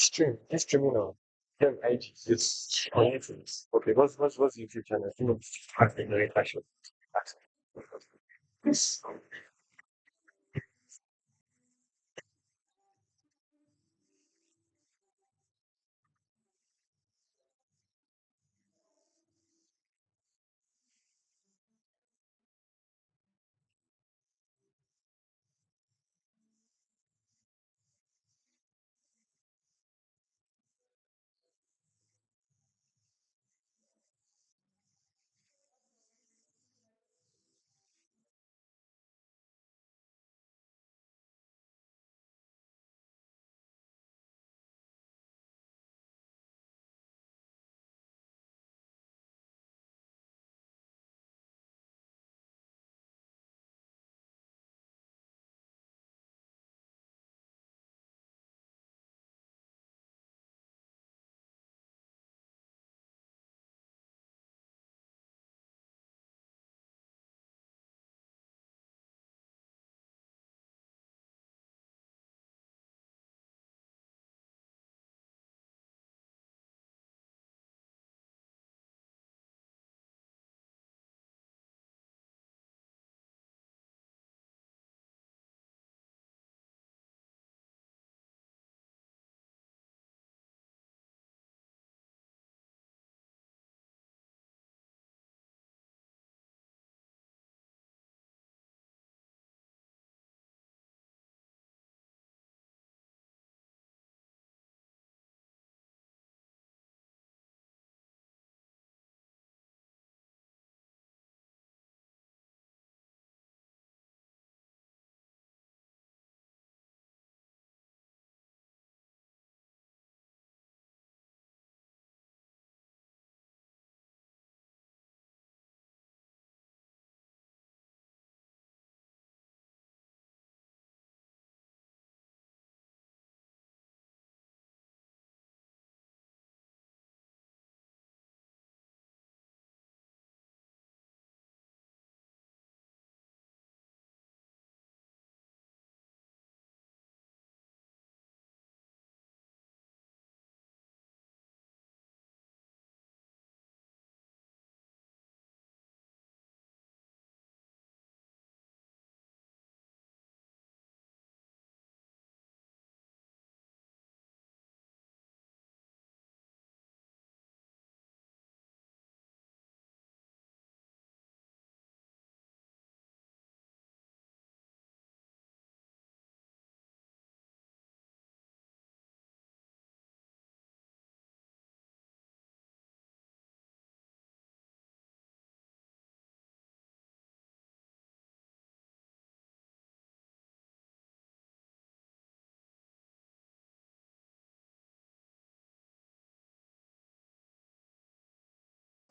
Streaming on. Yeah, IG. It's on YouTube. Okay, what's the YouTube channel? I think I think very passion. Yes.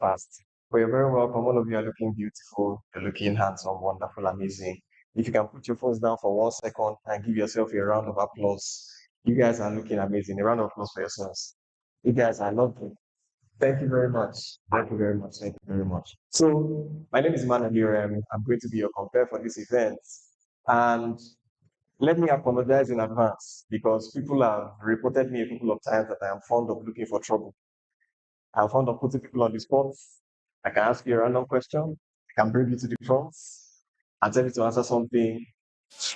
Fast. But you're very welcome. All of you are looking beautiful. You're looking handsome, wonderful, amazing. If you can put your phones down for 1 second and give yourself a round of applause. You guys are looking amazing. A round of applause for yourselves. You guys are lovely. Thank you very much. Thank you very much. Thank you very much. So, my name is Manan. I'm going to be your compare for this event. And let me apologize in advance because people have reported me a couple of times that I am fond of looking for trouble. I'm fond of putting people on the spot. I can ask you a random question. I can bring you to the front and tell you to answer something.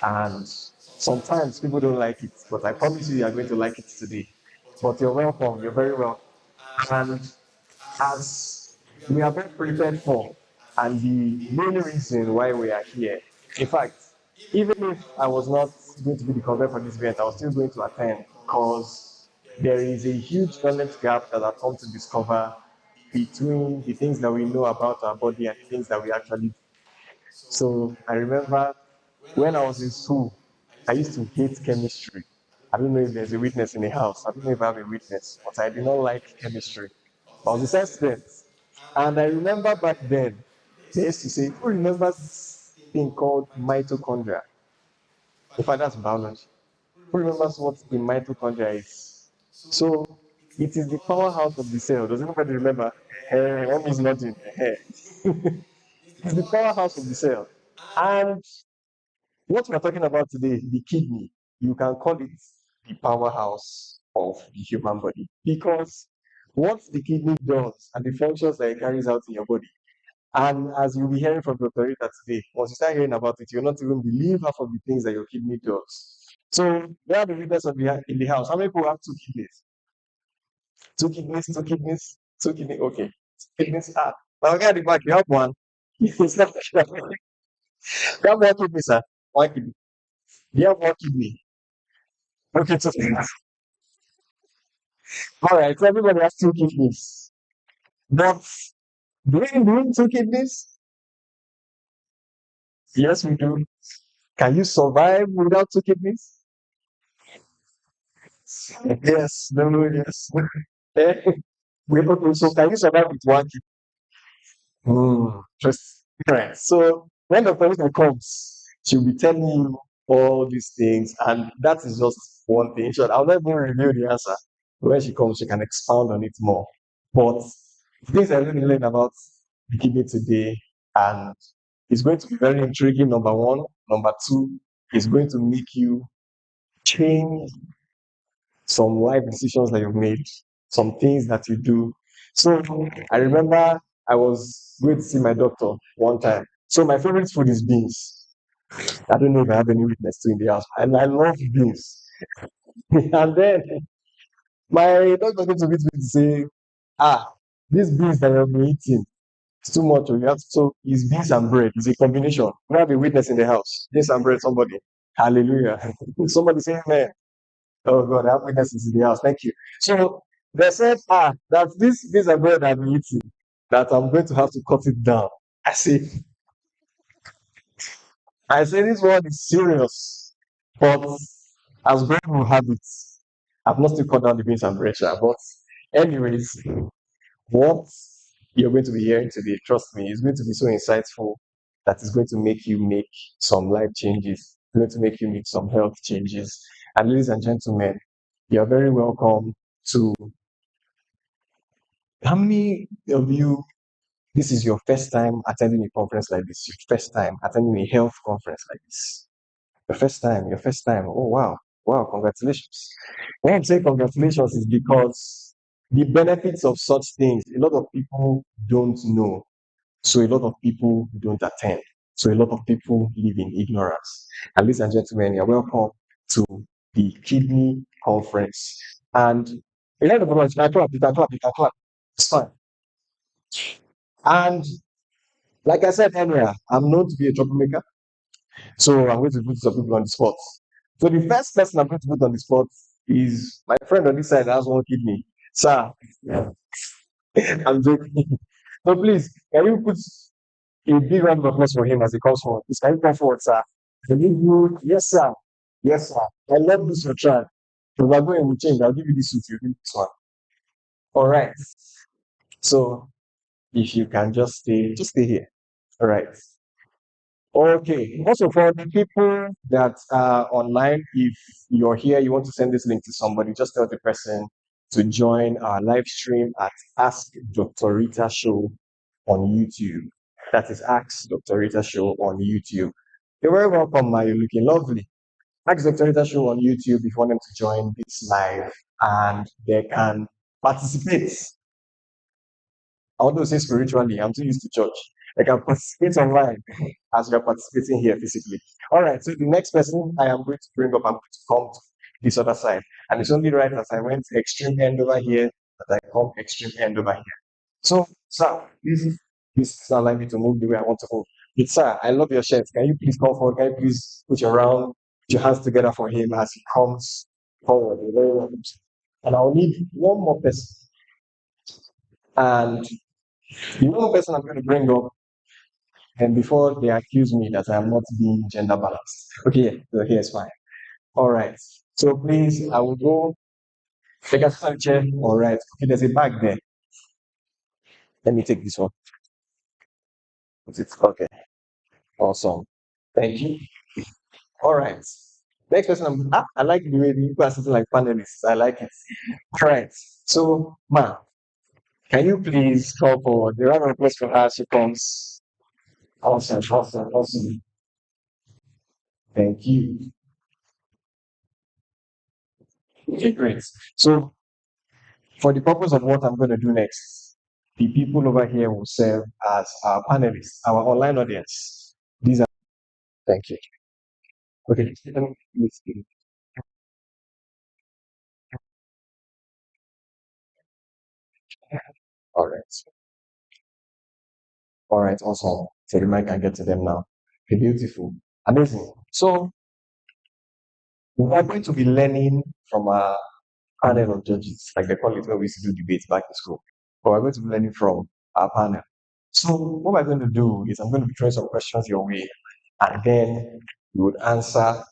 And sometimes people don't like it, but I promise you, you are going to like it today. But you're welcome. You're very welcome. And as we are very prepared for, and the main reason why we are here, in fact, even if I was not going to be the cover for this event, I was still going to attend because there is a huge knowledge gap that I've come to discover between the things that we know about our body and the things that we actually do. So I remember when I was in school, I used to hate chemistry. I don't know if there's a witness in the house. I don't know if I have a witness, but I did not like chemistry. I was a science student. And I remember back then, they used to say, who remembers this thing called mitochondria? In fact, that's biology. Who remembers what the mitochondria is? So it is the powerhouse of the cell. Does anybody remember? Em is nodding. It's the powerhouse of the cell. And what we're talking about today, the kidney, you can call it the powerhouse of the human body. Because what the kidney does and the functions that it carries out in your body, and as you'll be hearing from Dr. Rita today, once you start hearing about it, you'll not even believe half of the things that your kidney does. So there are the witness of in the house. How many people have two kidneys? Two kidneys, two kidneys, two kidneys. Okay. Two kidneys. Ah. Now get the back, you have one. It's not- you have one kidney, sir. One kidney. You have one kidney. Okay, so all right, so everybody has two kidneys. But do we need two kidneys? Yes, we do. Can you survive without two kidneys? Yes, no, yes. Eh, okay, so can you survive with one kidney? Just right. So when the person comes, she'll be telling you all these things, and that is just one thing. In short, I'll not even reveal the answer. When she comes, she can expound on it more. But things I'm going to learn about the kidney today, and it's going to be very intriguing. Number one, number two, it's going to make you change some life decisions that you've made, some things that you do. So I remember I was going to see my doctor one time. So my favorite food is beans. I don't know if I have any witness to in the house. And I love beans. And then my doctor came to meet me to say, ah, these beans that you've been eating, it's too much. You have to, so it's beans and bread. It's a combination. We have a witness in the house. Beans and bread, somebody. Hallelujah. Somebody say amen. Oh God, I have witnesses in the house. Thank you. So they said, that this and bread I'm eating, that I'm going to have to cut it down. I say, this one is serious. But as bread will have it, I've not still cut down the beans and bread, sha. But anyways, what you're going to be hearing today, trust me, is going to be so insightful that it's going to make you make some life changes, it's going to make you make some health changes. And ladies and gentlemen, you're very welcome to. How many of you, this is your first time attending a conference like this? Your first time attending a health conference like this? Your first time. Oh, wow. Wow, congratulations. When I'm saying congratulations is because the benefits of such things, a lot of people don't know. So a lot of people don't attend. So a lot of people live in ignorance. And ladies and gentlemen, you're welcome to the kidney conference. And a lot of people, you can clap. It's fine. And like I said earlier, I'm known to be a troublemaker. So I'm going to put some people on the spot. So the first person I'm going to put on the spot is my friend on this side that has one kidney. Sir, I'm joking. So please, can you put a big round of applause for him as he comes forward? Please, can you come forward, sir? I give you, yes, sir. Yes, sir. I love this your try. So we're going to change. I'll give you this suit. You give me this one. All right. So if you can just stay here. All right. Okay. Also, for the people that are online, if you're here, you want to send this link to somebody, just tell the person to join our live stream at Ask Dr. Rita Show on YouTube. That is Ask Dr. Rita Show on YouTube. You're very welcome, Ma. You're looking lovely. Ask Dr. Rita Show on YouTube if you want them to join this live and they can participate. Although say spiritually, I'm too used to church. I can participate online as we are participating here physically. All right, so the next person I am going to bring up, I'm going to come to this other side. And it's only right as I went extreme end over here that I come extreme end over here. So, sir, this is allowing me to move the way I want to move. It's, sir, I love your shirt. Can you please come forward? Can you please put your hands together for him as he comes forward? You're very welcome. And I'll need one more person. And the one person I'm going to bring up, and before they accuse me that I'm not being gender balanced. Okay, yeah, so here's fine. All right. So please, I will go take a chair. All right. Okay, there's a bag there. Let me take this one. It's okay. Awesome. Thank you. All right. Next person, I like the way the people are sitting like panelists. I like it. All right. So, ma, can you please call for the round of applause for her? She comes. Awesome, awesome, awesome. Thank you. Okay, great. So for the purpose of what I'm going to do next, the people over here will serve as our panelists, our online audience. These are thank you. Okay, let's see. All right. All right, awesome. So the mic can get to them now. Okay, beautiful. Amazing. So we are going to be learning from our panel of judges, like they call it when we used to do debates back in school. But we're going to be learning from our panel. So what we're going to do is I'm going to be throwing some questions your way, and then you would answer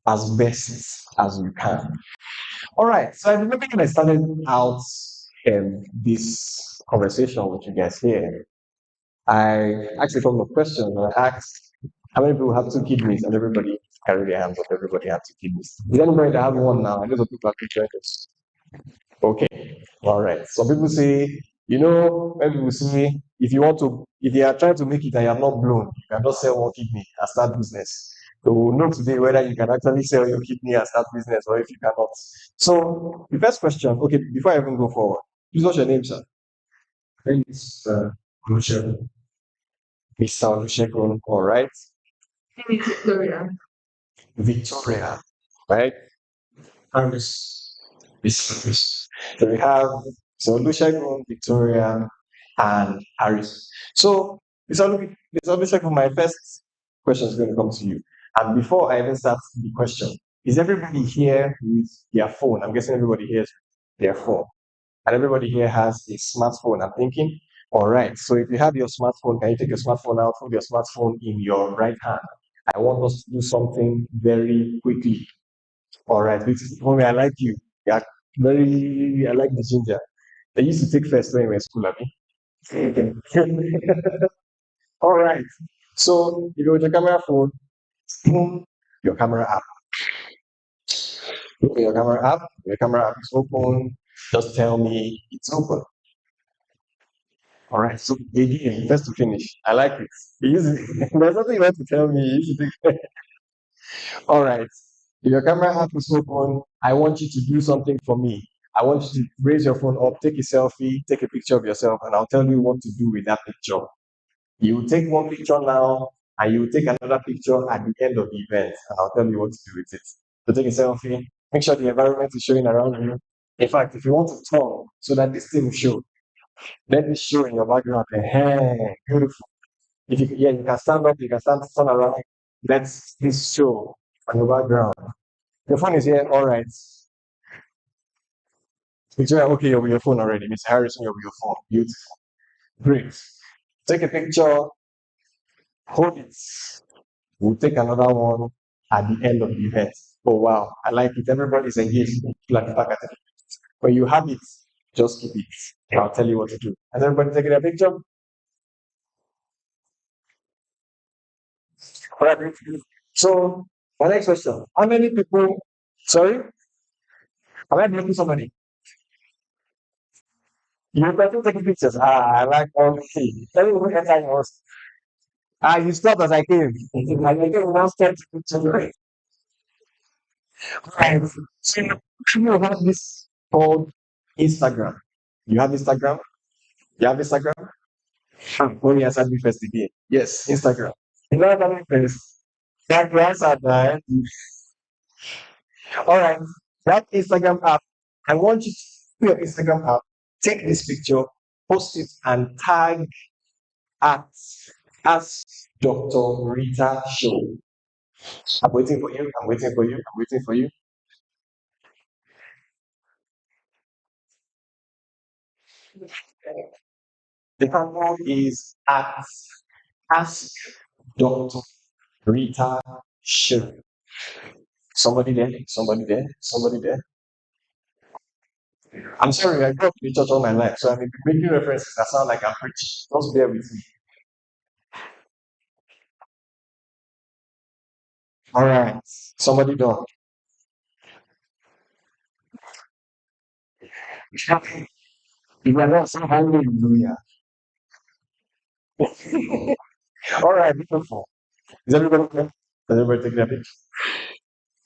as best as you can. All right. So I remember when I started out this conversation with you guys here, I asked a couple of questions. And I asked how many people have two kidneys, and everybody carried their hands up. Everybody had two kidneys. Is anybody that have one now? I know some people are thinking, okay, all right. Some people say, when people say, if you are trying to make it and you are not blown, you cannot sell one kidney and start business. So we'll know today whether you can actually sell your kidney and start business or if you cannot. So the first question, okay, before I even go forward, please what's your name, sir? My name is Olusegun. Mr. Olusegun, all right. Victoria. Victoria, right? Harris. Harris. So we have Olusegun, Victoria, and Harris. So Mr. Olusegun, my first question is going to come to you. And before I even start the question, is everybody here with their phone? I'm guessing everybody here is with their phone. And everybody here has a smartphone, I'm thinking. All right. So if you have your smartphone, can you take your smartphone out, hold your smartphone in your right hand? I want us to do something very quickly. All right. Mommy, I like you. Yeah, I like the ginger. They used to take first when we were in school, I mean. All right. So you go with your camera phone, boom, your camera app. Look at your camera app is open. Just tell me it's open. All right. So again, first to finish. I like it. There's something you want to tell me. You should all right. If your camera app is open, I want you to do something for me. I want you to raise your phone up, take a selfie, take a picture of yourself, and I'll tell you what to do with that picture. You will take one picture now, and you will take another picture at the end of the event, and I'll tell you what to do with it. So take a selfie, make sure the environment is showing around you. In fact, if you want to turn so that this thing will show, let this show in your background. Hey, beautiful. If you yeah, you can stand up, you can stand turn around. Let this show on your background. Your phone is here, all right. Victoria, okay, you're with your phone already. Miss Harrison, you're with your phone. Beautiful. Great. Take a picture, hold it. We'll take another one at the end of the event. Oh wow, I like it. Everybody's engaged. People at the back at it. When you have it, just keep it. I'll tell you what to do. Has everybody taken a picture? All right. So my next question. How many people sorry? Am I making somebody? You better taking pictures. I like all the Let me look at time was. You stopped as I came. I came one step to picture. Right. So you have this called Instagram. You have Instagram? You have Instagram? Oh, yes, answered me first again. Yes, Instagram. You know what I mean first? That you answered that. All right. That Instagram app, I want you to do your Instagram app, take this picture, post it, and tag at Ask Dr. Rita Show. I'm waiting for you. I'm waiting for you. I'm waiting for you. The handle is at Ask Dr. Rita Show. Somebody there, somebody there, somebody there. I'm sorry, I grew up in the church all my life, so I'm making references that sound like I'm preaching. Just bear with me. All right, somebody done. If you're not, say hallelujah. All right, beautiful. Is everybody there? Does everybody take their picture?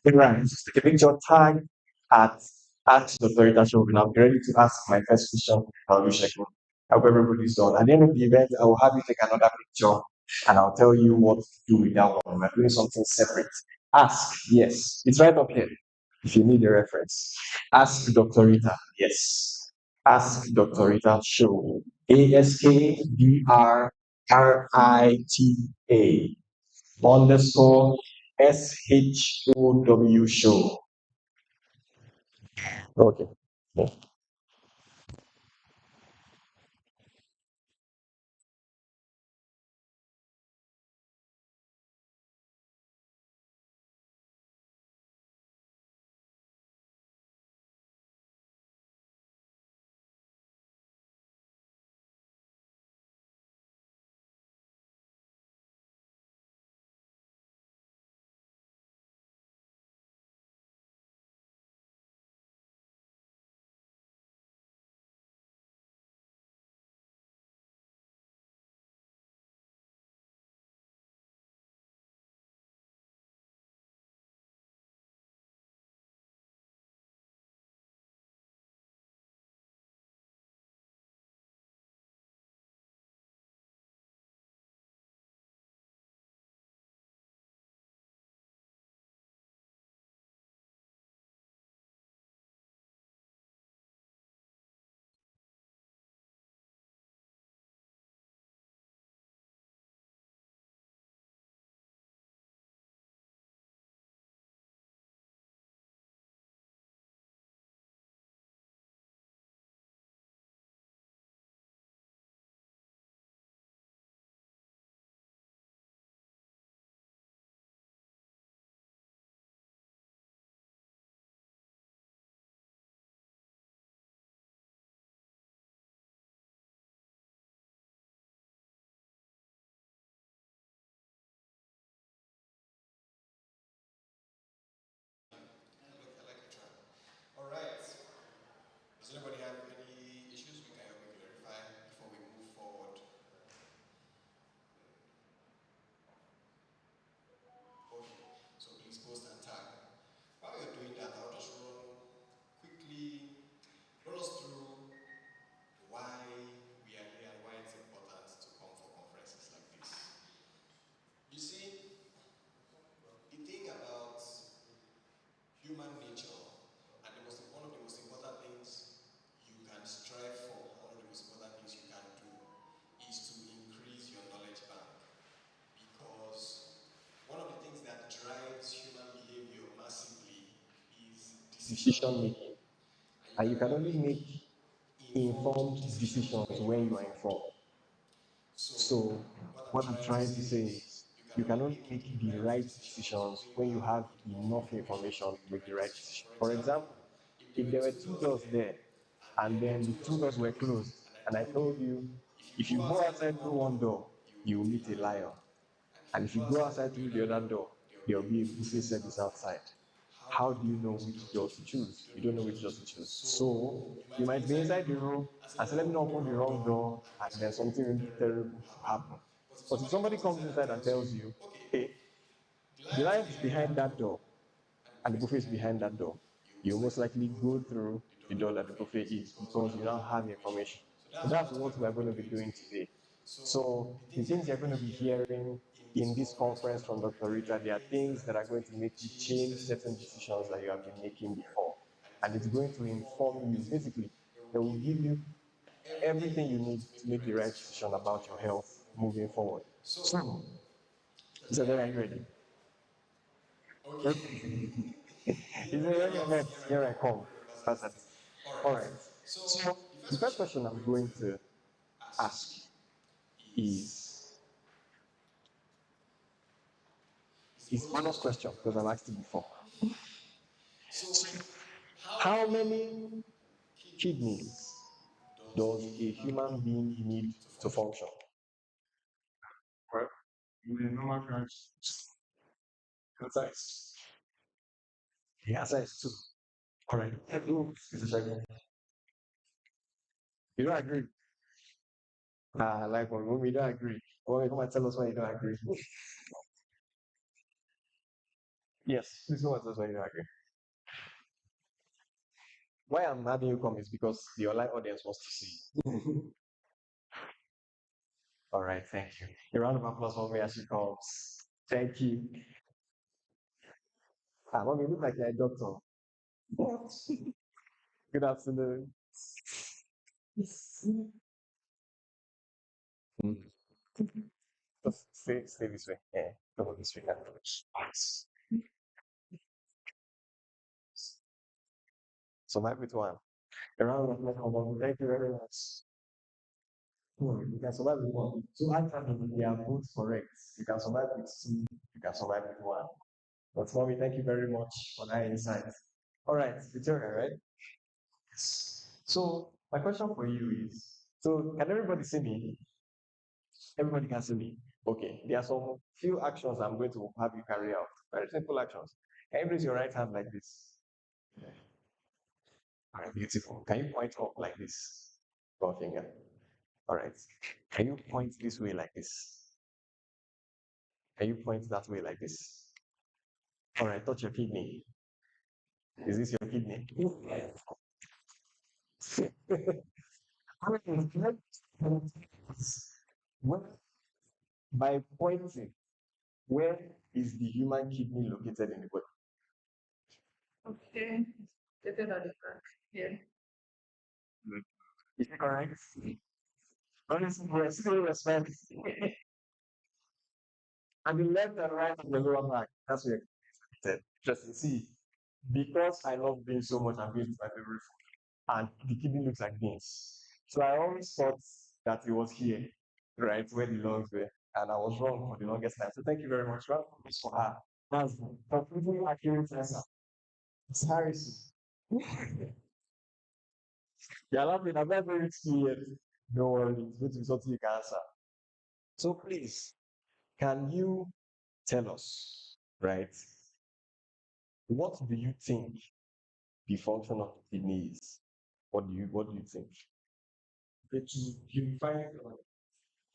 All right, just take a picture, tag at Dr. Rita Show. And I'll be ready to ask my first question. I'll be checking. I hope everybody's done. At the end of the event, I will have you take another picture and I'll tell you what to do with that one. We're doing something separate. Ask, yes. It's right up here if you need a reference. Ask Dr. Rita, yes. Ask Dr. Rita Show. ASKDRRITA underscore SHOW show. Okay. Yeah. Decision making. And you can only make informed decisions when you are informed. So, what I'm trying to say is you can only make the right decisions when you have enough information to make the right decision. For example, if there were two doors there and then the two doors were closed, and I told you, if you go outside through one door, you will meet a lion. And if you go outside through the other door, there will be a buffet service outside. How do you know which door to choose? You don't know which door to choose. So you might be inside the room and say, let me not open the wrong door, and then something really terrible will happen. But if somebody comes inside and tells you, hey, the lion is behind that door and the buffet is behind that door, you most likely go through the door that the buffet is because you now have information. So that's what we're going to be doing today. So the things you're going to be hearing in this conference from Dr. Rita, there are things that are going to make you change certain decisions that you have been making before. And it's going to inform you. Basically, it will give you everything you need to make the right decision about your health moving forward. So, are you ready? Is it when you're next? Here I come. That's it. All right. So, the first question I'm going to ask is bonus question because I've asked it before. So, how many kidneys does a human being need to function? Well, in a normal country, answer is the answer is two. All right. It's a second. You don't agree? Like when we don't agree. Well, come and tell us why you don't agree. Yes, please come and tell us why you don't agree. Why I'm having you come is because the online audience wants to see. All right, thank you. A round of applause for me as she comes. Thank you. Ah, mommy, you look like you're a doctor. Good afternoon. Mm. Just stay this way. Yeah, come this way. So my bit one. A round of applause for mommy. Thank you very much. You can survive with one. So actually, they are both correct. You can survive with two. You can survive with one. But mommy, thank you very much for that insight. All right, Victoria, right? Yes. So my question for you is: so can everybody see me? Everybody can see me. Okay. There are some few actions I'm going to have you carry out. Very simple actions. Can you raise your right hand like this? All right, beautiful. Can you point up like this? One finger. All right. Can you point this way like this? Can you point that way like this? All right, touch your kidney. Is this your kidney? Well, by pointing, where is the human kidney located in the body? Okay. Located at the back. Yeah. Is it correct? Honestly, yes, still respect. And the left and right of the lower back. That's where you're located. Just see, because I love beans so much, and beans is my favorite food, and the kidney looks like beans. So I always thought that it was here, right, where the lungs were, and I was wrong for the longest time. So thank you very much. Round of applause for her. That's completely accurate answer. It's Harrison. You're laughing. I'm not very scared. Don't worry. It's going to be something you can answer. So please, can you tell us, right, what do you think the function of the kidney is? What do you think? To purify.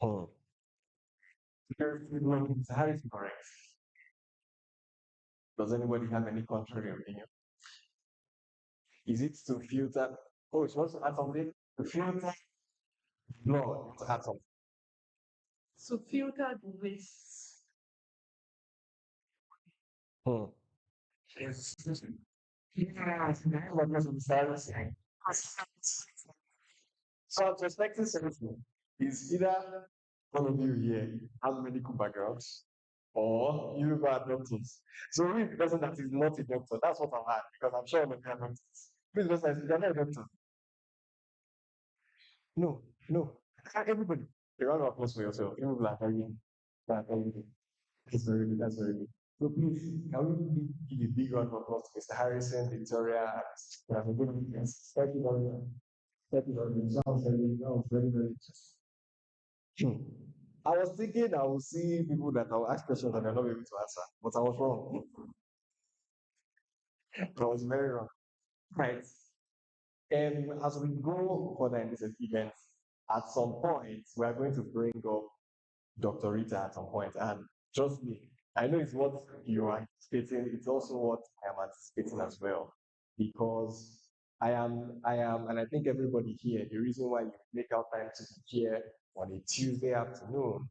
Hmm. Harry is correct. Does anybody have any contrary opinion? Is it to filter? Oh, she wants to add something? To filter blood to add something. To filter the waste. Hmm. Yes. Yes, what was the silence? So I'm suspecting something. Is either one of you here has medical backgrounds or you people are doctors. So who is the person that is not a doctor? That's what I'm at because I'm sure I'm not doctors. Please, person, you're not a doctor. No, no. Everybody, a round of applause for yourself. You people are very, that's very good. That's very good. So please, can we give a big round of applause to Mr. Harrison, Victoria, and good yes. Thank you very much. Thank you very much. That was very interesting. Hmm. I was thinking I will see people that I will ask questions and they're not able to answer, but I was wrong. I was very wrong. Right. As we go further in this event, at some point, we are going to bring up Dr. Rita at some point. And trust me, I know it's what you are anticipating. It's also what I am anticipating as well. Because and I think everybody here, the reason why you make out time to be here on a Tuesday afternoon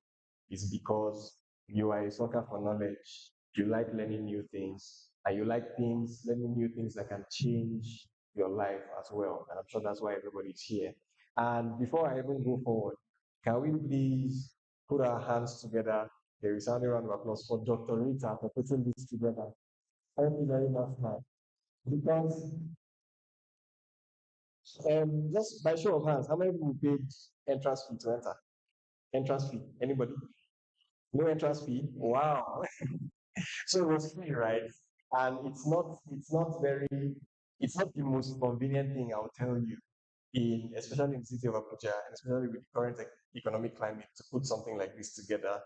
is because you are a sucker for knowledge. You like learning new things, and you like learning new things that can change your life as well. And I'm sure that's why everybody is here. And before I even go forward, can we please put our hands together? There is a round of applause for Dr. Rita for putting this together. Thank you very much, man. Because just by show of hands, how many people paid entrance fee to enter? Entrance fee? Anybody? No entrance fee? Wow. So it was free, right? And it's not the most convenient thing I'll tell you especially in the city of Abuja, and especially with the current economic climate, to put something like this together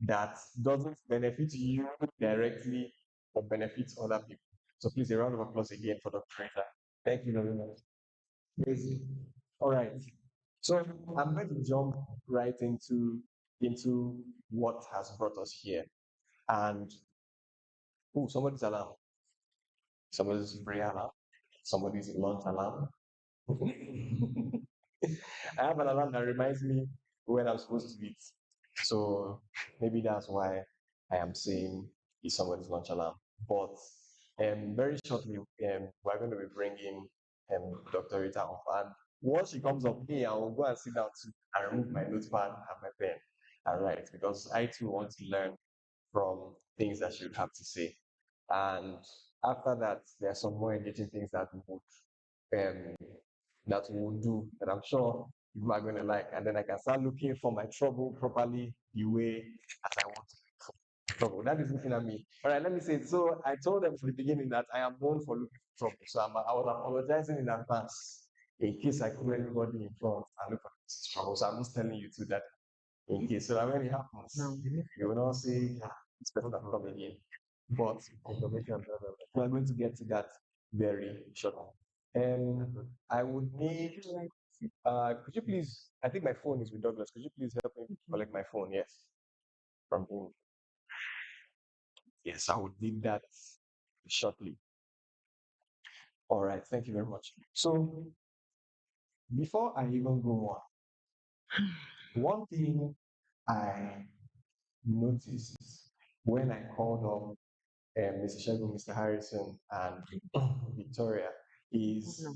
that doesn't benefit you directly but benefits other people. So please, a round of applause again for Dr. Rita. Thank you very much. Amazing. All right. So I'm going to jump right into what has brought us here. And oh, somebody's alarm. Somebody's very alarm. somebody's lunch alarm. I have an alarm that reminds me when I'm supposed to eat. So maybe that's why I am saying it's somebody's lunch alarm. But very shortly, we're going to be bringing Dr. Rita up. And once she comes up here, I will go and sit down too and remove my notepad and my pen and write because I too want to learn from things that she would have to say. And after that, there are some more engaging things um, that we'll do that I'm sure you are going to like. And then I can start looking for my trouble properly the way as I want trouble. That is looking at me. All right, let me say it. So I told them from the beginning that I am known for looking for trouble. So I was apologizing in advance in case I call anybody in front and look for trouble. So I'm just telling you too that in case so that when it happens, you will not say, ah, it's better than come again. But we are going to get to that very shortly. I would need, could you please, I think my phone is with Douglas. Could you please help me collect my phone? Yes, from him. Yes, I would need that shortly. All right, thank you very much. So before I even go on, one thing I noticed when I called up Mr. Shegun, Mr. Harrison, and Victoria is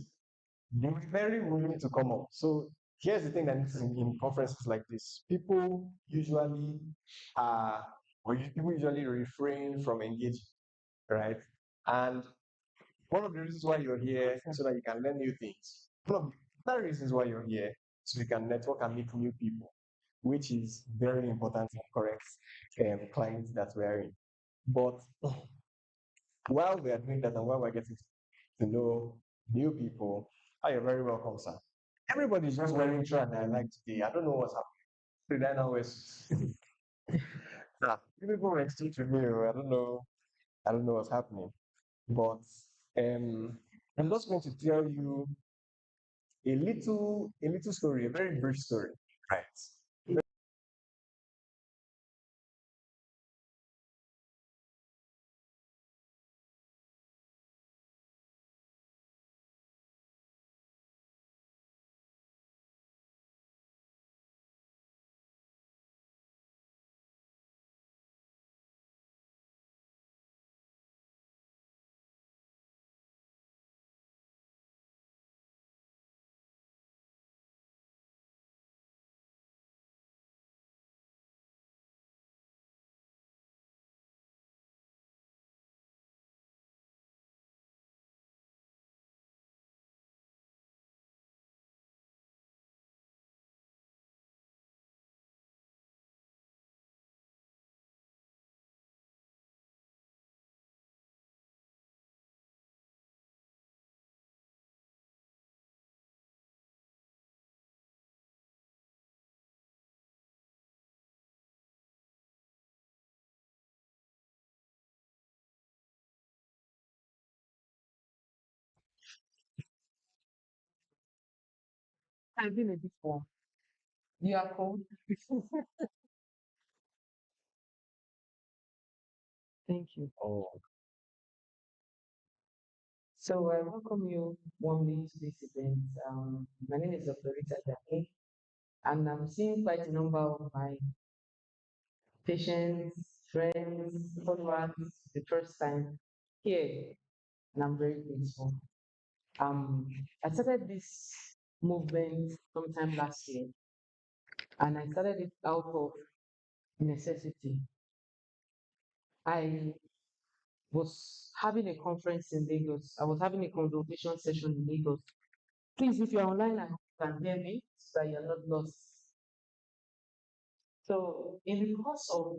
they were very willing to come up. So here's the thing that in conferences like this, people usually people usually refrain from engaging, right? And one of the reasons why you're here so that you can learn new things. One of the other reasons why you're here so you can network and meet new people, which is very important in correct clients that we're in. But while we are doing that and while we're getting to know new people, you're very welcome, sir. Everybody's just wearing trend I like today. I don't know what's happening. Did I know it's people were extinct with me. I don't know. I don't know what's happening. But um I'm just going to tell you a little story, a very brief story. Right. I've been a bit warm. You are cold. Thank you. Oh, So I welcome you warmly to this event. My name is Dr. Rita Jake, and I'm seeing quite a number of my patients, friends, followers the first time here, and I'm very grateful. I started this movement sometime last year, and I started it out of necessity. I was having a conference in Lagos. I was having a consultation session in Lagos. Please, if you're online, I hope you can hear me so that you're not lost. So, in the course of,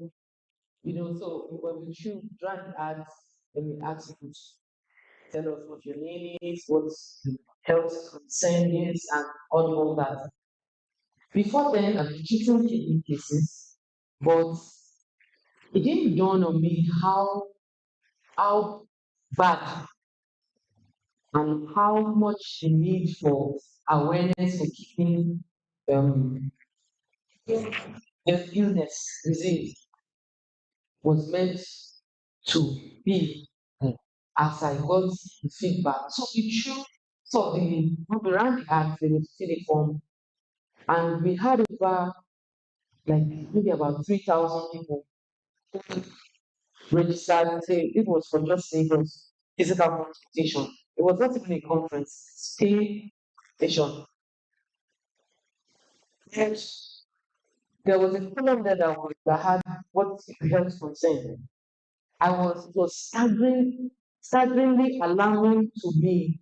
so when we should run ads, when we ask you to tell us what your name is, what the health concern is, and all that. Before then, I've been treating kidney cases, but it didn't dawn on me how bad and how much the need for awareness for kidney um, illness, disease was meant to be. as I got the feedback. So we ran the ads, they would fill a form, and we had over like maybe about 3,000 people registered. Say it was for just Lagos physical consultation. It was not even a conference, stay station. And there was a column there that had what health concern. It was staggeringly alarming to me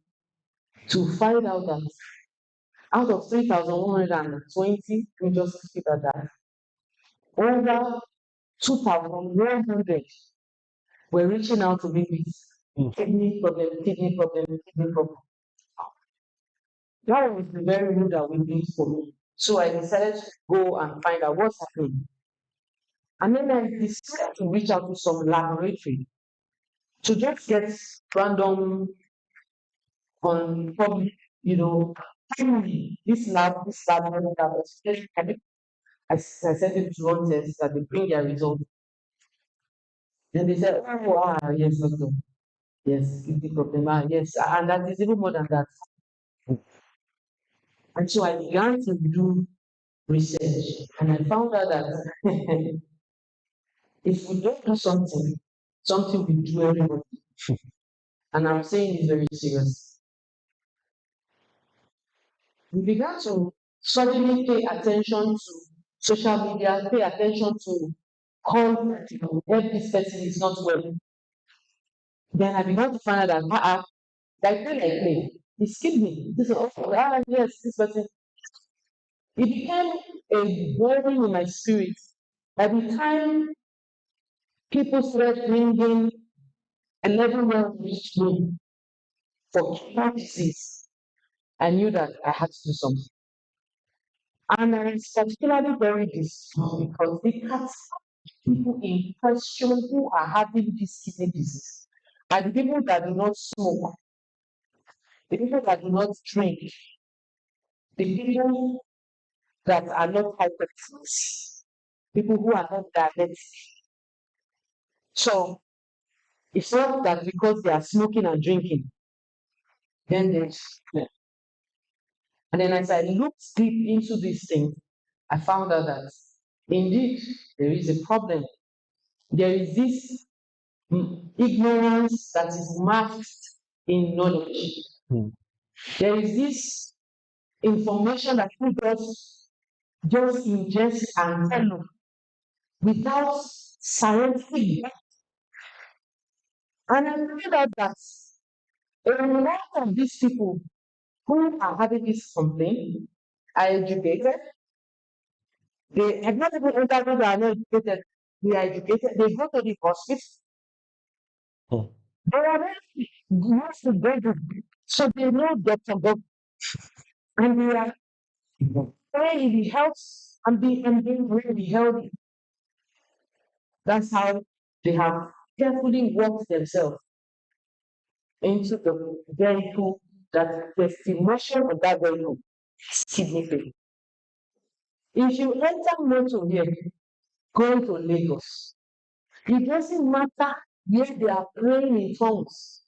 to find out that out of 3,120 just people that over 2,100 were reaching out to me with kidney problem, kidney problem, kidney problem. That was the very road that we did for me. So I decided to go and find out what's happening. And then I decided to reach out to some laboratory to just get random on public, tell me this lab, that was I sent it to one test that they bring their result. Then they said, oh, yes, doctor. Yes, kidney problem. Yes, and that is even more than that. And so I began to do research, and I found out that if we don't do something, something will do everybody. And I'm saying it's very serious. We began to suddenly pay attention to social media, pay attention to call, if this person is not well. Then I began to find out that, like me, it's kidney. This is also, yes, this person. It became a burden in my spirit. By the time people started bringing 11 reached me for kidney disease, I knew that I had to do something. And I was particularly very distressed because the people in question who are having this kidney disease are the people that do not smoke, the people that do not drink, the people that are not hypertensive, people who are not diabetic. So it's not that because they are smoking and drinking, then there's. And then as I looked deep into this thing, I found out that indeed there is a problem. There is this ignorance that is masked in knowledge. There is this information that people just ingest and follow without scientific. And I figured out that a lot of these people who are having this complaint are educated. They have not even entered, they are not educated. They are educated. They go to the hospital. They are very used to go. So they know Dr. Bob. And they are very health and being really healthy. That's how they have carefully worked themselves into the vehicle that the estimation of that vehicle is kidney failure. If you enter motor here, going to Lagos, it doesn't matter where they are praying in tongues.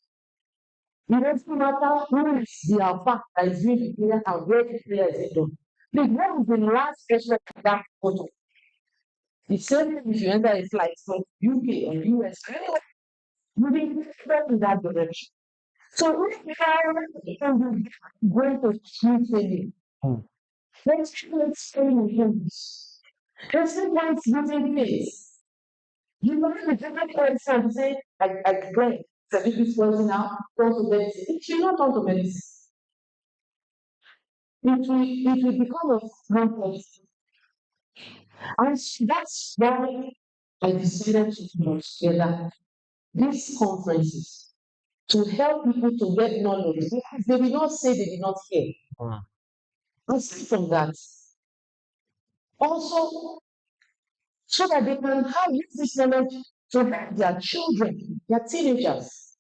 It doesn't matter who is the alpha that is doing the prayer and where the prayer is done. Look, what is the last aspect of that photo? The same thing if you enter a flight from UK or US, anywhere, moving in that direction. So if you are going to treat failure, let's explain English. Let's using face. You know the different words and say, I explain. So if this person now turn to medicine, it should not turn to medicine. It will become a non-policy. And that's why I decided to put together these conferences to help people to get knowledge because they did not say they did not hear. Aside from that, also so that they can have use this knowledge to help their children, their teenagers.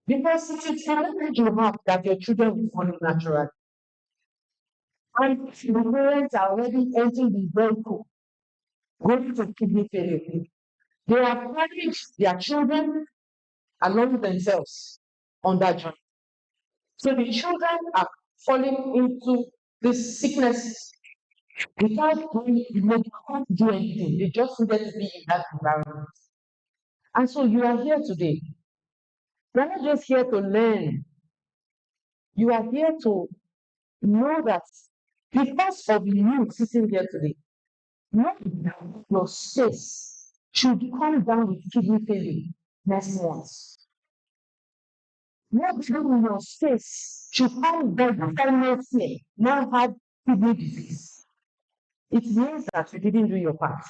Because it is a knowledge you have that your children will follow naturally. And the parents are already entering the vehicle, going to kidney failure. They have managed their children along themselves on that journey. So the children are falling into this sickness without doing, they can't do anything. They just needed to be in that environment. And so you are here today. You're not just here to learn. You are here to know that because of you sitting here today, not that your space should come down with kidney failure next month. Not even your space should come down with pregnancy, now have kidney disease. It means that you didn't do your part.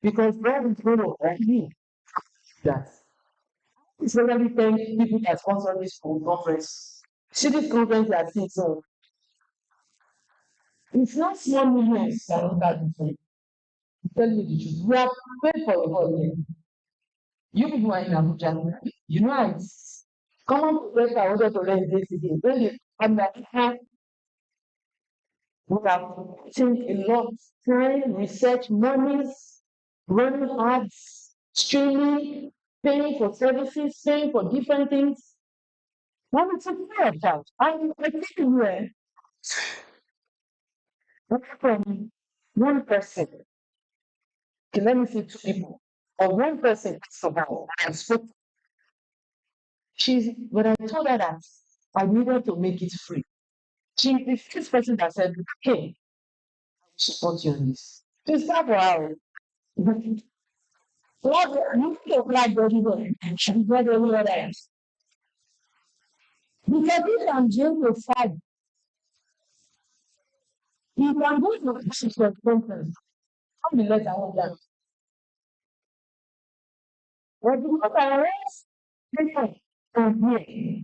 Because God is going to help you that. It's already 10 people that sponsor this conference. See this conference that sits on. It's not small movements that look at the tell you the truth. We have paid for the whole year. You people are in Abuja. You know it's common place I wanted to learn this again. When you come back, we have taken a lot of time, research, monies, running ads, streaming, paying for services, paying for different things. Now it's a fair of that. I think we're from one person. Okay, let me say two people. Or one person somehow. I spoke. But I told her that I needed to make it free. She is the first person that said, hey, I support you on this. She's not for her. What you feel like everywhere. She's not everywhere else. Because if I'm doing the fight, if I'm going to push your conference, I'll be let out that. But because I rest, I'm here.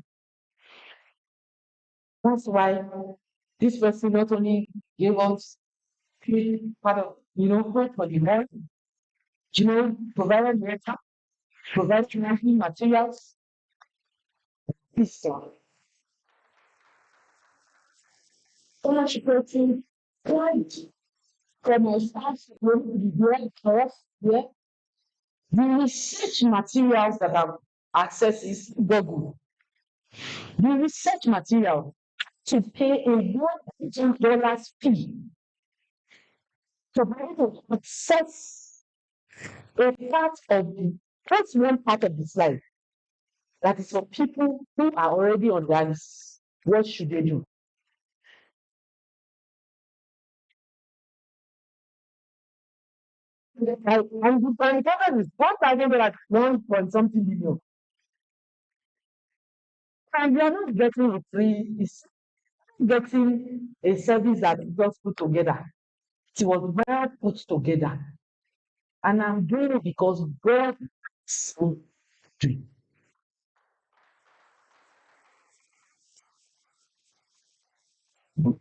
That's why this person not only gave us part of, food for the world, provided water, provided nothing materials, this stuff. Ownership rating, right from our staff to the world for us, yeah. The research materials that have access is Google. The research material to pay a $1,000 fee to be able to access a part of that's one part of the slide. That is for people who are already on their list. What should they do? And the problem is $1,000 one point something million. And we are not getting a free, it's getting a service that is just put together. It was well put together. And I'm doing it because God is so doing.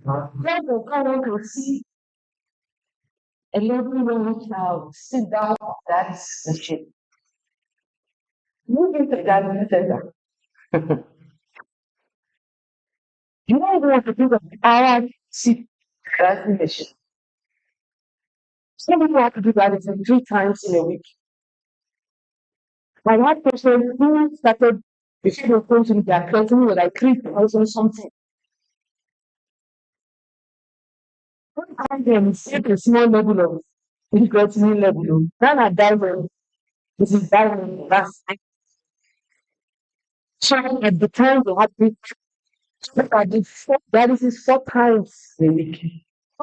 God will come on to see a lovely child sit down on that machine. Move into that center. You don't even want to think of our sit dancing machine. Some people have to do that 3 times in a week. I had person who started before they came to me, they are creating with like 3,000 something. Don't find them set a small level of creating level. Then I dive in. This is diving. That's so at the time they had to look at the that is 4 times a week.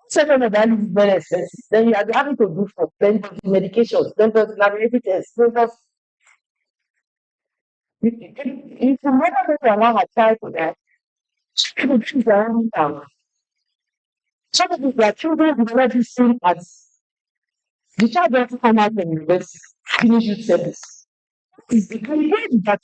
Second of that is very expensive. Then you are having to do for plenty of medications, then there's laboratory tests, then there's if you never going to allow a child for that, some people choose their own town. Some of their children will already seen as the child doesn't come out from university, finish youth service. It's the way that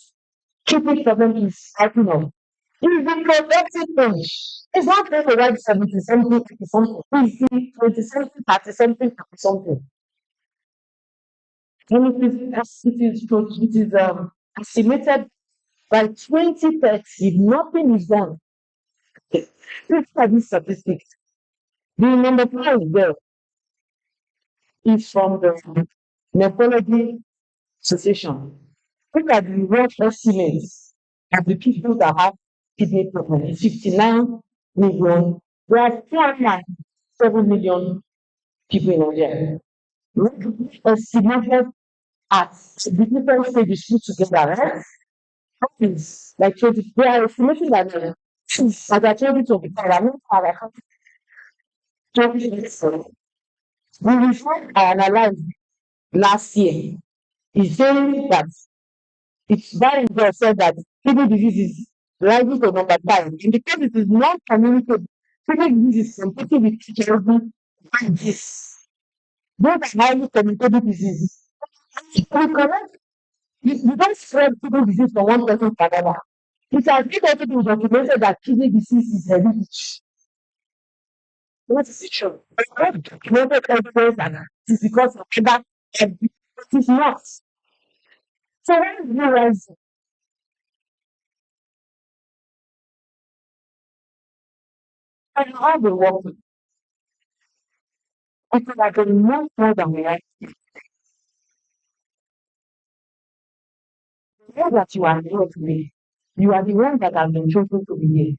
keeping problem is acting on. It's the productive age. It's not going to write 70 something, 50 something. It's the 20 something, 30 something, 50 something. And it is estimated by 2030, if nothing is done. Look at these statistics. The number one there is from the Nephrology Association. Look at the rough estimates of the people that have kidney problem. It's 59 million. There are 207 million people in Nigeria. Estimated at the different stages put together, right? That is like 20. They are estimating that as I told you to be I mean, 2024, we research and analyzed last year. Is saying that it's very well said that kidney disease is rising to number 5. And because it is not communicable, kidney disease is competing with HIV and this. Those are highly communicable diseases. We correct, you don't spread kidney disease from one person to another. It has been also been documented that kidney disease is hereditary. What is it true? It's not documented evidence that it is because of other. It is not. So when you realize and how they work with it could have been much more than we are. You know that you are here today. You are the one that has been chosen to be here.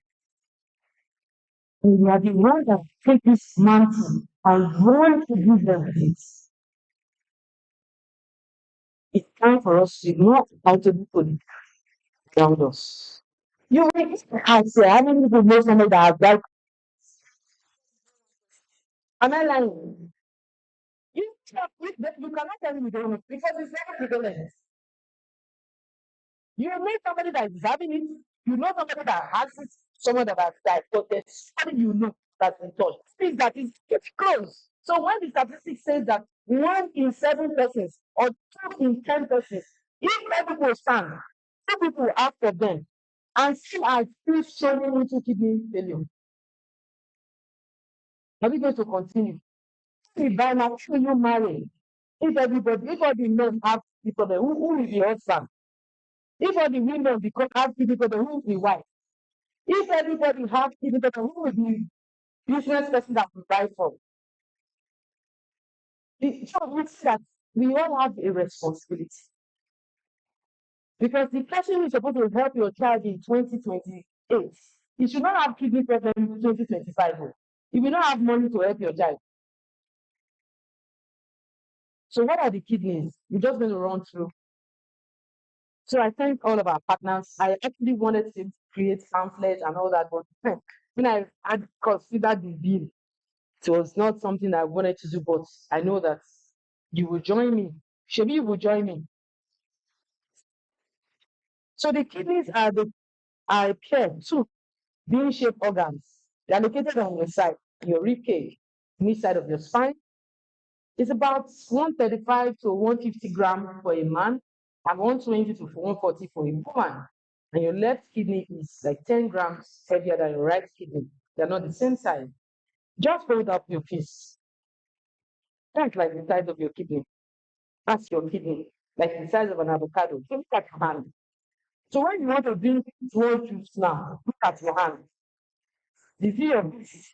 And you are the one that take this mantle and want to give them it. It's time for us to know how to be put around us. You will ask, how many people know somebody that has died? Am I lying? You cannot tell me you don't know because it's never prevalent. You meet somebody that is having it, you know somebody that has it, someone that has died, but there's somebody you know that's been touched. Things that is it's close. So when the statistic says that 1 in 7 persons or 2 in 10 persons, if everyone stand, 2 people after them, and still are still showing into kidney failure, are we going to continue? If by now you marry, if all the men have the problem, who is the husband? If all the women because have kidney problem, who is the wife? If everybody have kidney problem, who will be business person that will buy from? So we see that we all have a responsibility because the person who is supposed to help your child in 2028, you should not have kidney problem in 2025. Oh. You will not have money to help your child. So what are the kidneys? We're just going to run through. So I thank all of our partners. I actually wanted to create pamphlets and all that, but when I had considered the bill, it was not something I wanted to do, but I know that you will join me. Shebi, you will join me. So the kidneys are a pair, two bean-shaped organs. They are located on your side, your rib cage, mid side of your spine. It's about 135 to 150 grams for a man and 120 to 140 for a woman. And your left kidney is like 10 grams heavier than your right kidney. They're not the same size. Just hold up your fist. That's like the size of your kidney. That's your kidney, like the size of an avocado. So look at your hand. So when you want to drink small juice now, look at your hand. The view of this,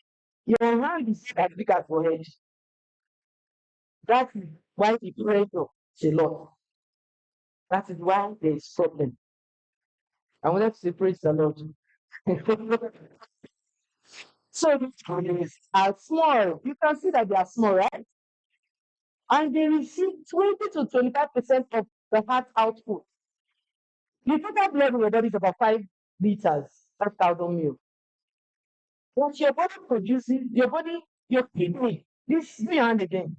your hand is as big as your head. That is why the pressure is a lot. That is why there is problem. I wanted to say praise the Lord. So these kidneys are small. You can see that they are small, right? And they receive 20 to 25% of the heart output. The total blood in your body is about 5 liters, 5,000 mil. What your body produces, your kidney, this do your hand again.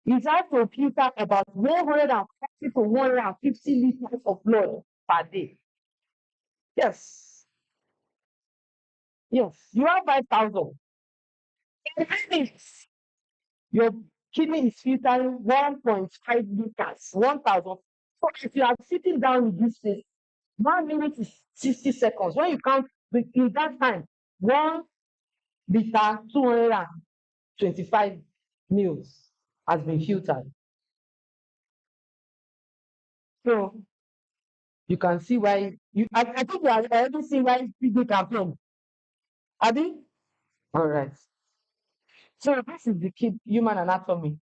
It has to filter about 140 to 150 liters of blood per day. Yes, yes. You have 5,000. In minutes, your kidney is filtering 1.5 liters, 1,000. So if you are sitting down with this thing, 1 minute is 60 seconds. When you count in that time, 1 liter, 225 mils has been filtered. So you can see why I think you are already seeing why people can come. Abi? All right. So this is the kid human anatomy.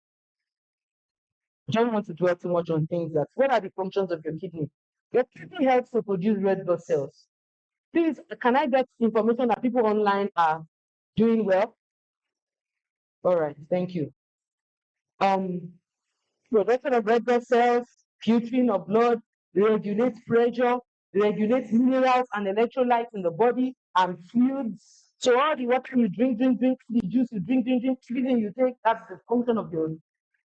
Don't want to dwell too much on things that what are the functions of your kidney? Your kidney helps to produce red blood cells. Please, can I get information that people online are doing well? All right, thank you. Um, Production of red blood cells, filtering of blood, regulates pressure, regulates minerals and electrolytes in the body and fluids. So all the water you drink, the juice you drink, everything you take, that's the function of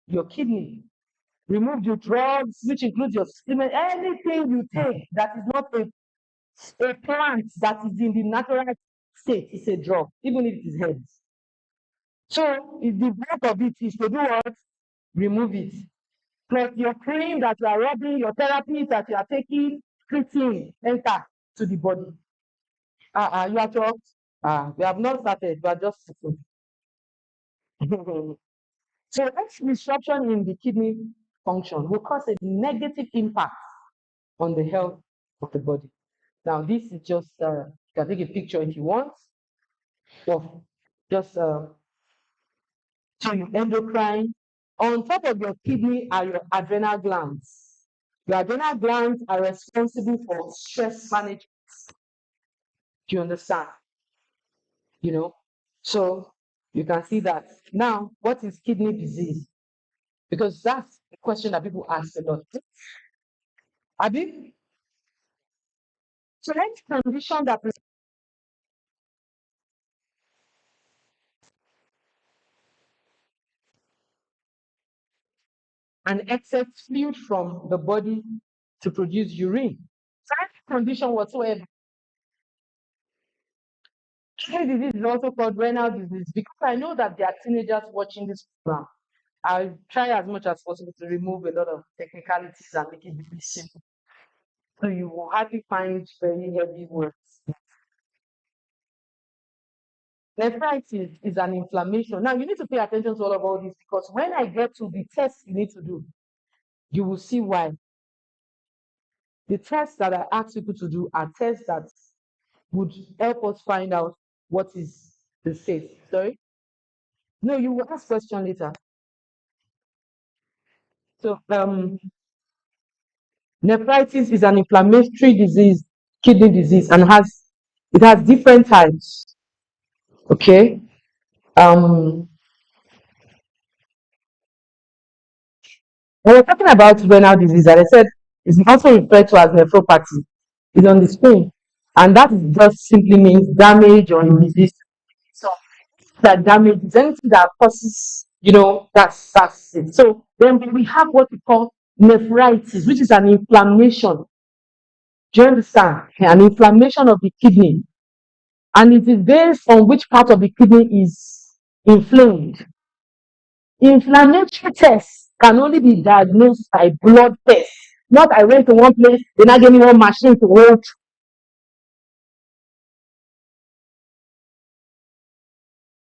your kidney. Remove your drugs, which includes your supplement, anything you take that is not a plant that is in the natural state is a drug, even if it is herbs. So if the work of it is to do what? Remove it. Plus your cream that you are rubbing, your therapy that you are taking, treating, enter to the body. You are talked. We have not started, we are just sitting. So any disruption in the kidney function will cause a negative impact on the health of the body. Now, this is just, you can take a picture if you want, of just so your endocrine. On top of your kidney are your adrenal glands. Your adrenal glands are responsible for stress management. Do you understand? You know, so you can see that. Now, what is kidney disease? Because that's the question that people ask a lot. Abi, so any condition that presents an excess fluid from the body to produce urine. So any condition whatsoever. Kidney disease is also called renal disease because I know that there are teenagers watching this program. I try as much as possible to remove a lot of technicalities and make it really simple. So you will hardly find very heavy words. Nephritis is an inflammation. Now you need to pay attention to all this because when I get to the tests you need to do, you will see why. The tests that I ask people to do are tests that would help us find out what is the state. Sorry? No, you will ask question later. So nephritis is an inflammatory disease, kidney disease, and it has different types. Okay. Um, when we're talking about renal disease, as I said, it's also referred to as nephropathy. It's on the screen, and that just simply means damage or disease. So that damage is anything that causes, that's it. So then we have what we call nephritis, which is an inflammation. Do you understand? An inflammation of the kidney, and it is based on which part of the kidney is inflamed. Inflammatory tests can only be diagnosed by blood tests. Not I went to one place, they now gave me one machine to hold.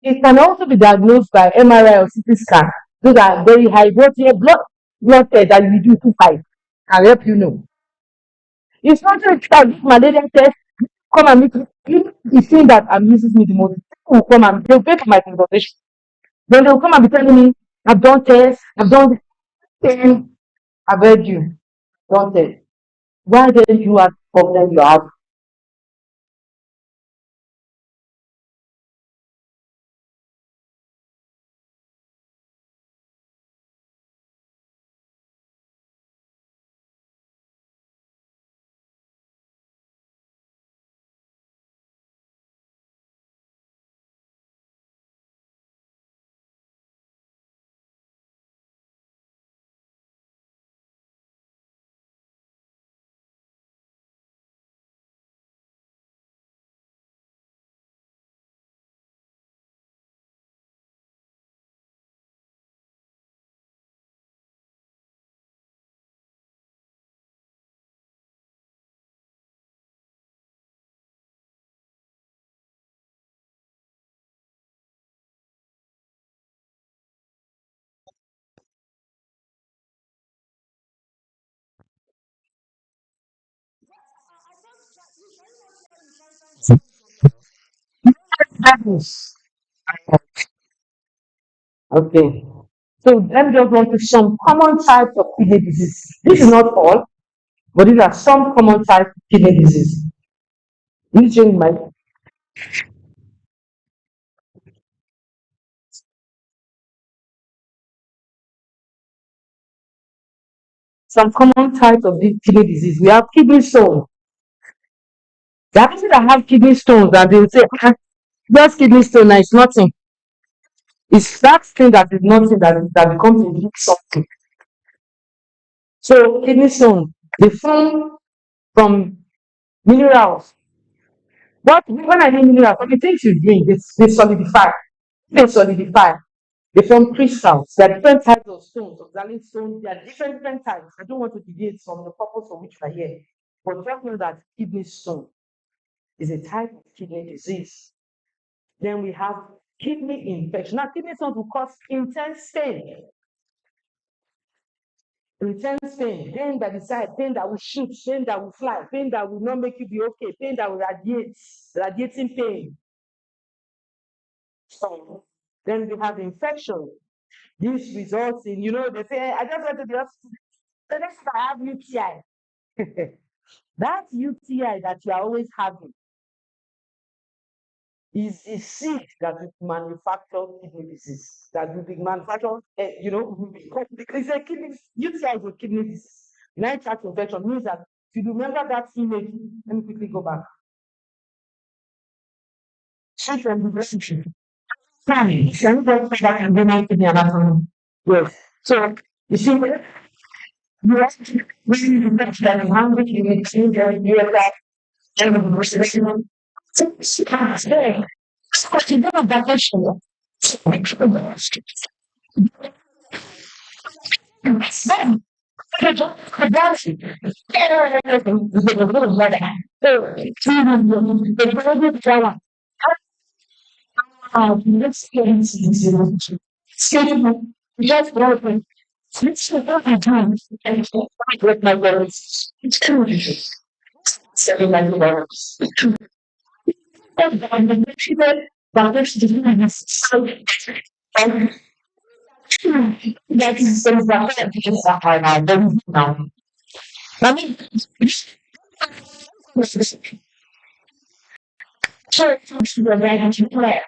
It can also be diagnosed by MRI or CT scan. Those are very high blood tests that you do too high can help you know. It's not just like malaria test, come and meet me. The thing that amuses me the most, people will come and they'll pay for my consultation. Then they'll come and be telling me, I've done tests, I've done this. I've heard you, done tests. Why didn't you ask the problem you have? That is okay. So let me just run through some common types of kidney disease. This is not all, but these are some common types of kidney disease. You change my some common types of this kidney disease. We have kidney stone. There are people that have kidney stones and they will say, "Ah, just kidney stone, now it's nothing." It's that thing that is nothing that becomes a big something. So kidney stone, they form from minerals. What when I mean minerals, from the things you drink, they solidify. They solidify. They form crystals. There are different types of stones, of xylene stones. There are different types. I don't want to deviate from the purpose for which we are here. But just know that kidney stone is a type of kidney disease. Then we have kidney infection. Now, kidney stones will cause intense pain, pain that decide, pain that will shoot, pain that will fly, pain that will not make you be okay, pain that will radiate, radiating pain. So then we have infection. This results in, they say, I just went to the hospital. The next time I have UTI. That UTI that you are always having is a seed that will manufacture kidney disease, that will be manufactured, will be, it's a kidney, UTI is a kidney disease. Urinary tract infection means that if you remember that image, let me quickly go back. Straight from the relationship. Planning. Can you go back and remind me anatomy? Yes. So, you see, you have to really look at how much you need to do, you have that, and the person. So, you can't say. But you never vacation. Then, that is now. I mean, sure, you're ready to play.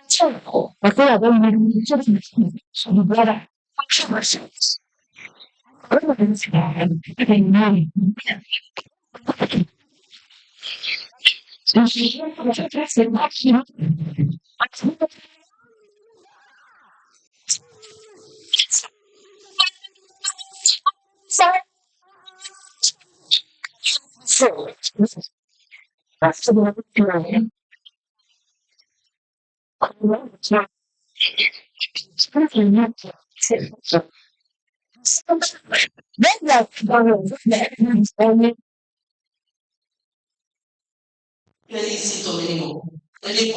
Certo, ma quella donna sono brava. Facciamo senso. Quello che si è noi. Non si può fare se macchina. So, that's the one thing. Then that's one of the really symptom anymore. When they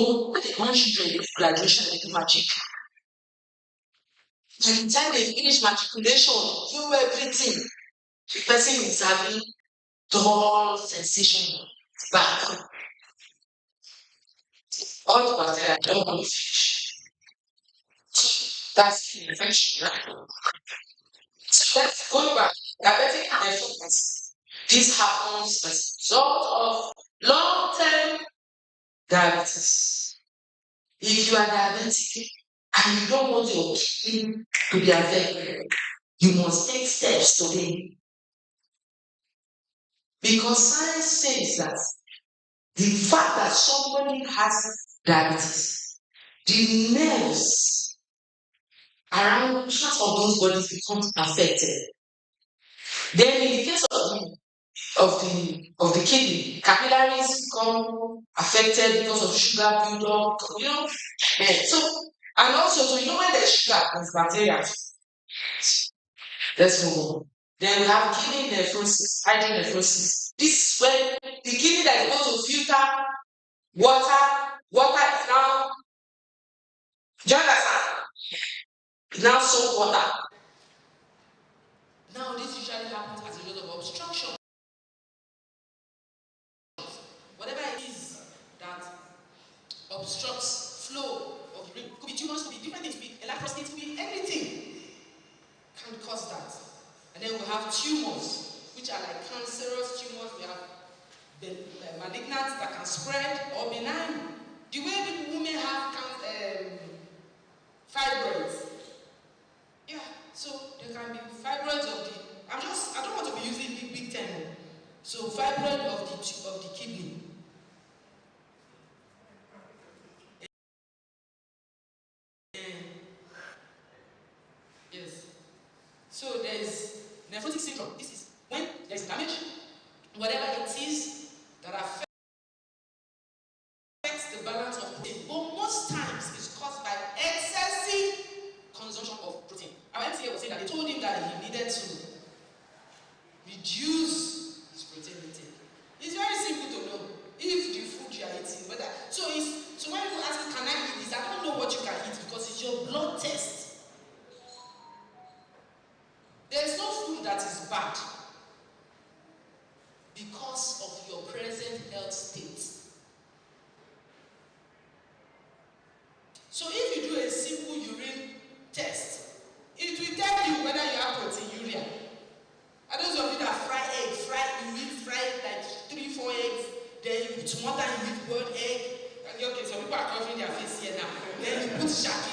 want children with graduation, they do magic. By the time they finish matriculation, do everything, the person is having dull sensation back. All the bacteria don't want to finish. That's the infection. So let's go back. Diabetic nephropathy. This happens as a result of long-term diabetes. If you are diabetic and you don't want your kidney to be affected, you must take steps today. Because science says that the fact that somebody has diabetes, the nerves around parts of those bodies become affected. Then in the case of the kidney, capillaries become affected because of sugar buildup, so and also so when there's sugar, there's bacteria. Let's move on. Then we have kidney nephrosis, hydronephrosis. This is when the kidney that is supposed to filter water is now, do you understand? It's now salt water. Now this usually happens as a result of obstruction. Whatever it is that obstructs flow of urine. It could be tumors, could be different things, could be a large prostate, could be anything can cause that. And then we have tumors, which are like cancerous tumors. We have the malignant that can spread or benign. The way women have fibroids. Yeah, so there can be fibroids of the. I don't want to be using big term. So fibroid of the kidney. Yes. So there's nephrotic syndrome. This is when there's damage, whatever it is that affects the balance of protein. But most times it's caused by excessive consumption of protein. Our MTA was saying that they told him that he needed to reduce his protein intake. It's very simple to know if the food you are eating, whether so when you ask, can I eat this? I don't know what you can eat because it's your blood test. There's no food that is bad because of your present health state. So if you do a simple urine test, it will tell you whether you have proteinuria. And those of you that fry you eat like 3-4 eggs, then tomorrow you eat boiled egg. Okay, some people are covering their face here now. Then you put shaki,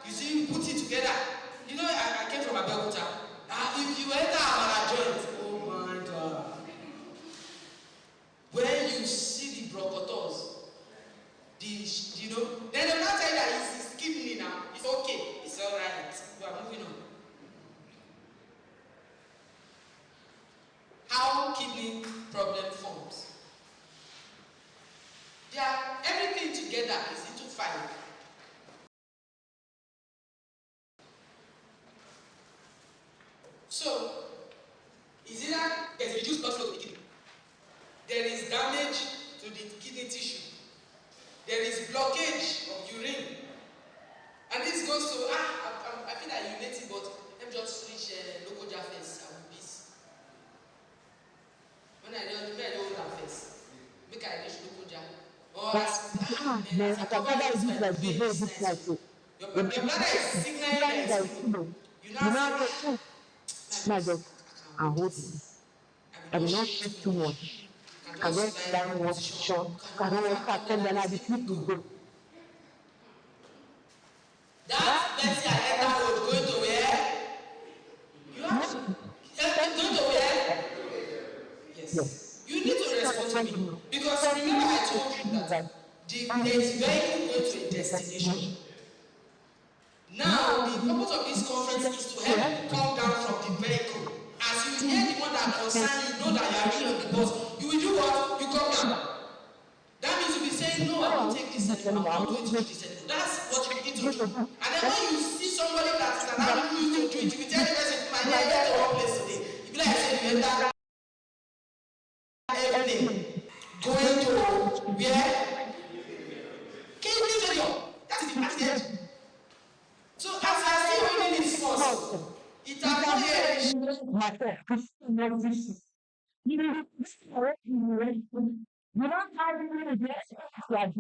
you see, you put it together. You know, I came from Abuja. If you enter our joint, oh my God. When you see the brocotos, then they'll not tell you that it's kidney now. It's okay. It's all right. We are moving on. How kidney problem forms. Everything together is into 5. So, is either there's reduced blood flow to the kidney, there is damage to the kidney tissue, there is blockage of urine, and this goes to I feel like urinating, but let me just reach local jar first. I will peace. When I don't that first, make I reach local jar. Or man, I can gather this like the whole this like so. Your bladder is signaling that it's full. You now say, my God, I hold this. I will not shake too much. I just lie one position. I don't want to attend and I be sleep to go. That Bessie Aleta road going to where? You have to going to where? Yes. You need to respond to me. Because remember I told you that there is vehicle going to a destination. Now, the purpose of this conference is to help you come down from the vehicle. As you hear the one that concerns you, know that you are really on the bus. You will do what? You come down. That means you'll be saying, no, I won't take this anymore. I'm not going to do this anymore. That's what you need to do. And then when you see somebody that you used to do it, you will tell the person, my dear, I went to one place today. You be like, I said, you enter airplane going to where? Kidney failure. That is the accident. So as I still reading this course, it has not yet you don't have any guess like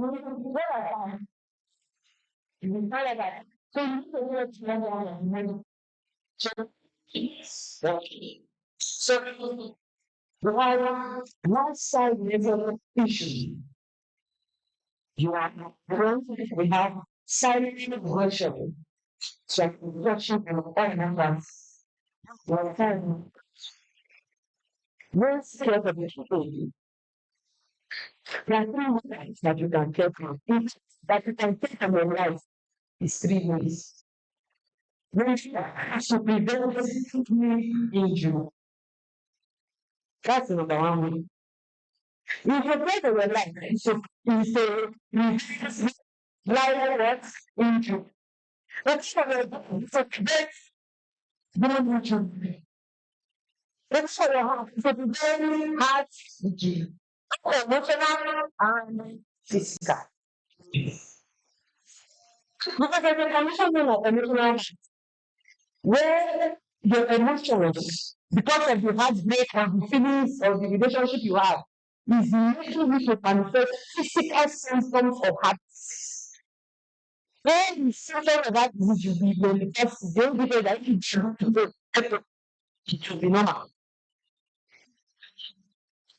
you can tell that. So you need to work together and so you have one side level issue. You have we have silent version. So version and all numbers. One time, one step of the people. There are 3 ways that you can take from each that you can take from your life is 3 ways. Which to prevent injury. That's the number 1 way. If you take your life, so you say prevent life injury. That's to prevent bone injury. That's for your heart. To prevent heart injury. Emotional and physical. Because there's a condition of emotional where your emotions, because of the heartbreak and the feelings of the relationship you have, is making you to manifest physical symptoms of heart. When the symptom of that disease will be when the person don't give it that it should be normal.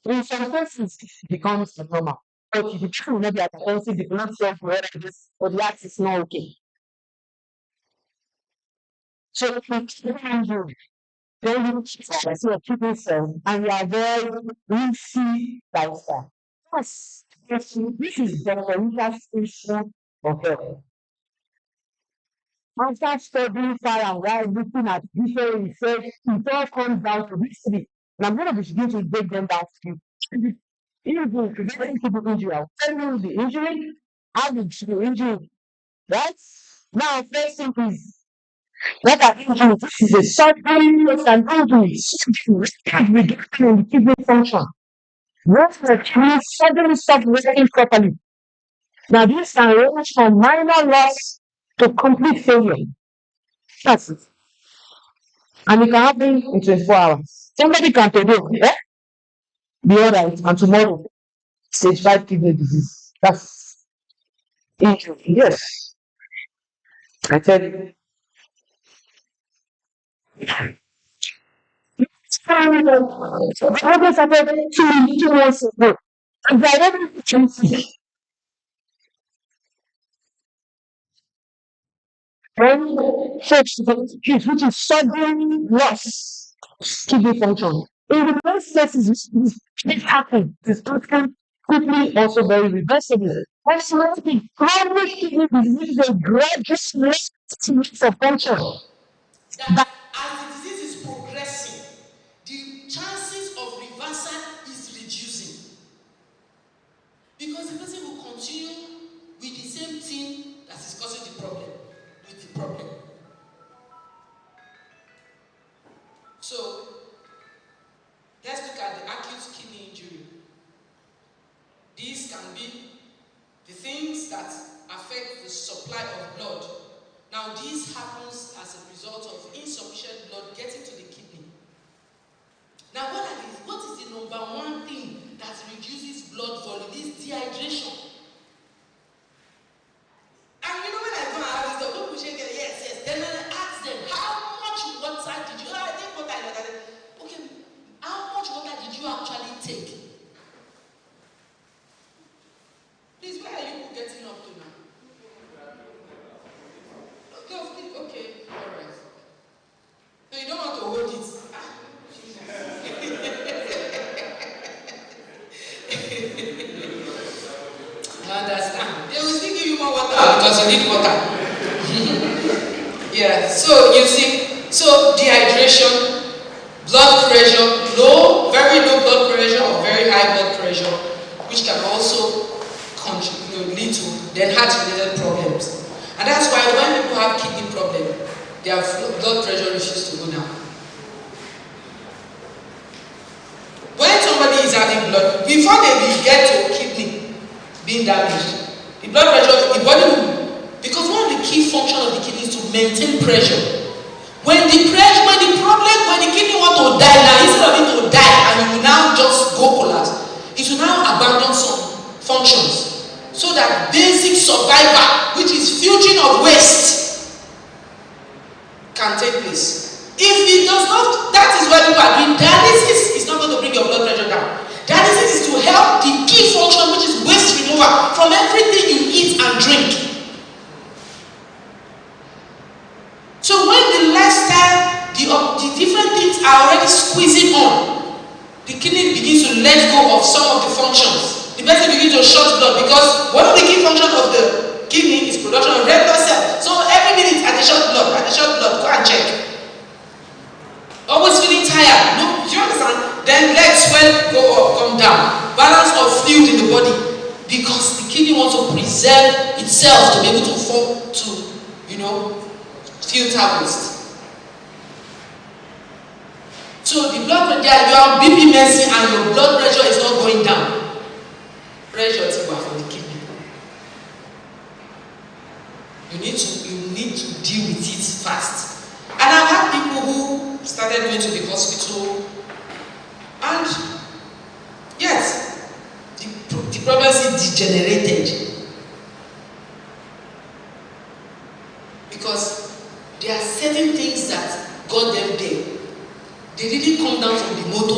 In some cases, it becomes abnormal. But if the person will not be hypertensive, the blood cells will like this, or the axe is not okay. So if you injury, then you see a kidney cell and you are very risky lifestyle. Yes, this is the real issue of health. After studying far and wide, looking at different research, it all comes down to these three. And I'm going to begin to break them down for you. If you preventing people injury, I'll tell you the injury, how did the injury, right? Now, first thing is, what are injuries? This is a sudden an injury, reduction in the kidney function. What the kidney suddenly stop working properly. Now, this can range from minor loss to complete failure. That's it. And it can happen in 24 hours. Somebody can today, be all right, and tomorrow, stage 5 kidney disease. That's injury. Yes, I tell you. The problem started 2 months ago. And by then, when folks, which is sudden loss kidney function. In the most cases, this happens. This often quickly also very reversible. Personally, chronic kidney disease is a gradual loss of function. That as the disease is progressing, the chances of reversal is reducing because the person will continue with the same thing that is causing the problem with the problem. So let's look at the acute kidney injury. These can be the things that affect the supply of blood. Now this happens as a result of insufficient blood getting to the kidney. Now what is the number one thing that reduces blood volume? Is dehydration. And you know when I go and ask them, don't push it, yes. Then I ask them, how much water did you, I think what I know, okay, how much water did you actually take? Please, where are you getting up to now? Okay, alright. So you don't want to hold it. I understand. They will still give you more water because you need water. Yeah, so you see, so dehydration, blood pressure, low, very low blood pressure or very high blood pressure, which can also lead to then heart-related problems. And that's why when people have kidney problem, their blood pressure refuses to go down. When somebody is having blood, before they get to kidney being damaged, the blood pressure, the body will, because one of the key functions of the kidney is to maintain pressure. When the kidney want to die now, instead of it to die and it will now just go collapse, it will now abandon some functions so that basic survival, which is filtering of waste, can take place. If it does not, that is why people are doing dialysis. Is not going to bring your blood pressure down. Dialysis is to help the key function, which is waste removal from everything you eat and drink. So when the lifestyle, the different things are already squeezing on, the kidney begins to let go of some of the functions. The person begins to short blood because one of the key functions of the kidney is production of red blood cells. So every minute at the short blood, go and check. Always feeling tired. No, do you understand? Then legs swell, go up, come down. Balance of fluid in the body because the kidney wants to preserve itself to be able to fall to, filter waste. So the blood pressure, you are BP medicine and your blood pressure is not going down. Pressure is going for the kidney. You need to deal with it fast. And I've had people who started going to the hospital and yes, the problem is degenerated.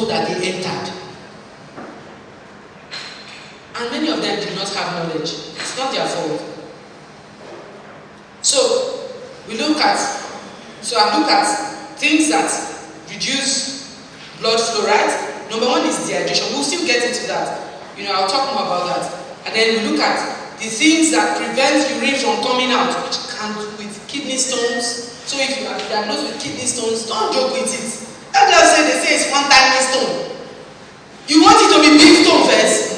know that they entered. And many of them did not have knowledge. It's not their fault. So I've looked at things that reduce blood flow, right? Number one is dehydration. We'll still get into that. I'll talk more about that. And then we look at the things that prevent urine from coming out, which can with kidney stones. So if you are diagnosed with kidney stones, don't joke with it. Don't just say they say it's one tiny stone. You want it to be big stone first.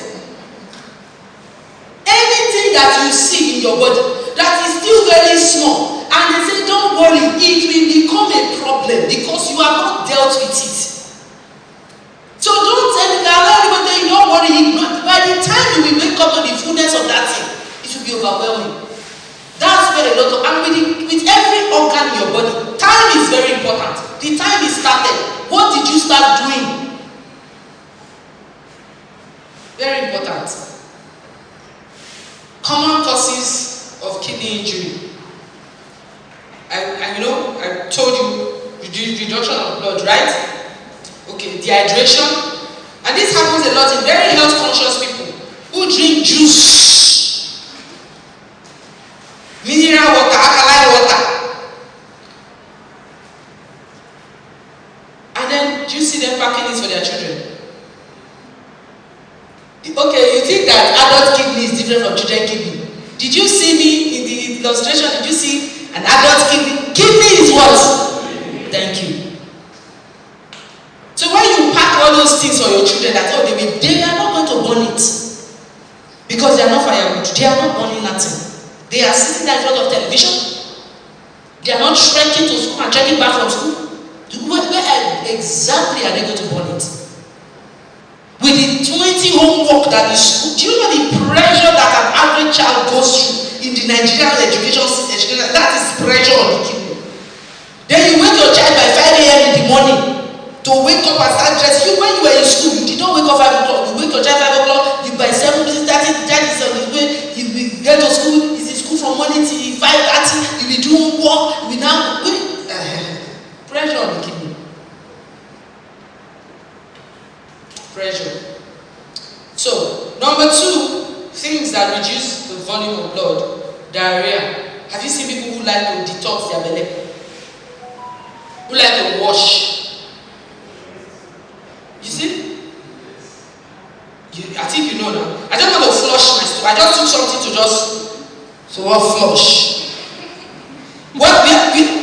Anything that you see in your body that is still very small, and they say don't worry, it will become a problem because you have not dealt with it. So don't allow anyone tell you don't worry. By the time you will wake up to the fullness of that thing, it will be overwhelming. That's where a lot of, and with every organ in your body, time is very important. The time is started. What did you start doing? Very important. Common causes of kidney injury. I told you reduction of blood, right? Okay, dehydration. And this happens a lot in very health conscious people who drink juice, mineral water, alkaline water. And then do you see them packing this for their children? Okay, you think that adult kidney is different from children kidney. Did you see me in the illustration? Did you see an adult kidney? Kidney is what? Thank you. So when you pack all those things for your children that they are not going to burn it. Because they are not firewood. They are not burning nothing. They are sitting there in front of television. They are not trekking to school and trekking back from school. Where exactly are they going to burn it? With the 20 homework that is school, do you know the pressure that an average child goes through in the Nigerian education system? That is pressure on the kidney. Then you wake your child by 5 a.m. in the morning to wake up and start dressing. When you were in school, you did not wake up 5 o'clock. You wake your child 5 o'clock, you by 7, 30, the child is on his way, you will get to school, he's in school from morning till 5:30, you will do homework, you will now wait. Pressure on the kidney. Pressure. So, number 2, things that reduce the volume of blood, diarrhea. Have you seen people who like to detox their belly? Who like to wash? You see? I think you know now. I just want to flush my stomach. I just took something to flush. What?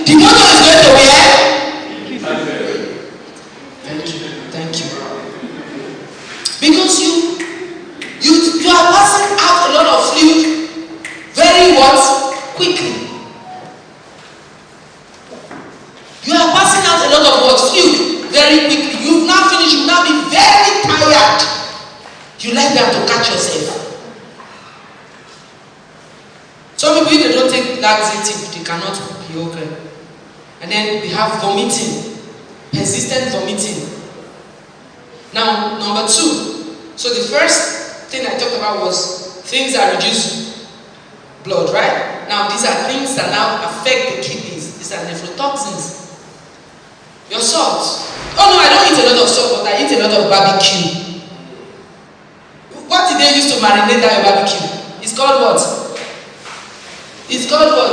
The motor is going to where? Thank you. Because you are passing out a lot of fluid very quickly. You are passing out a lot of fluid very quickly. You've now finished, you'll now be very tired. You like that to catch yourself. Some people, if they don't take laxative, they cannot be okay. And then we have vomiting, persistent vomiting. Now, number 2. So the first thing I talked about was things that reduce blood, right? Now these are things that now affect the kidneys. These are nephrotoxins. Your salt. Oh no, I don't eat a lot of salt, but I eat a lot of barbecue. What did they use to marinate that your barbecue? It's called what? It's called what?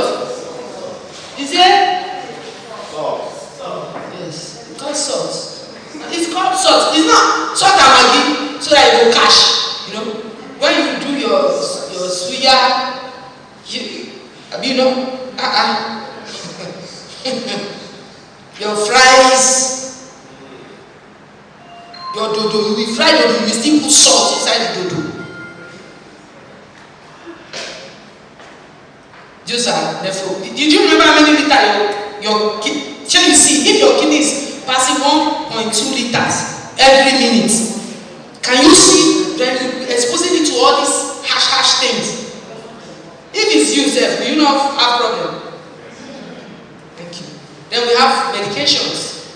Is it? Salt. Yes, it's called salt. It's called salt. It's not salt and maggi so that you go cash. When you do your suya, your fries, your dodo, you will fry dodo, you will still put salt inside the dodo. Those are therefore. Did you remember how many liters your kidney? Shall you see if your kidney is passing 1.2 liters every minute? Can you see that you're exposing it to all these hash things? If it's you, will you not have problem? Thank you. Then we have medications.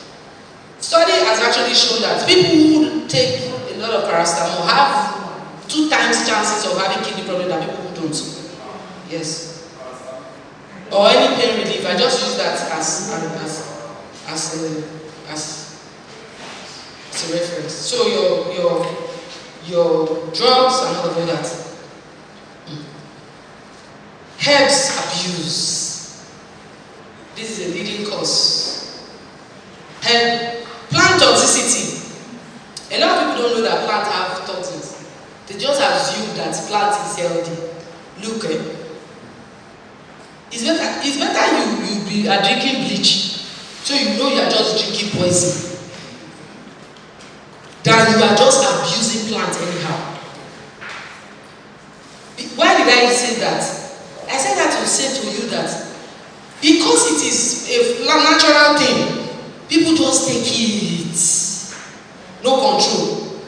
Study has actually shown that people who take a lot of paracetamol have 2 times chances of having kidney problem than people who don't. Yes. Or any pain relief. I just use that as It's a reference. So your drugs and all of that. Herbs abuse. This is a leading cause. And plant toxicity. A lot of people don't know that plants have toxins. They just assume that plant is healthy. Look, it's better you are drinking bleach, so you know you are just drinking poison, than you are just abusing plants anyhow. Why did I say that? I said that to say to you that because it is a natural thing, people just take it. No control,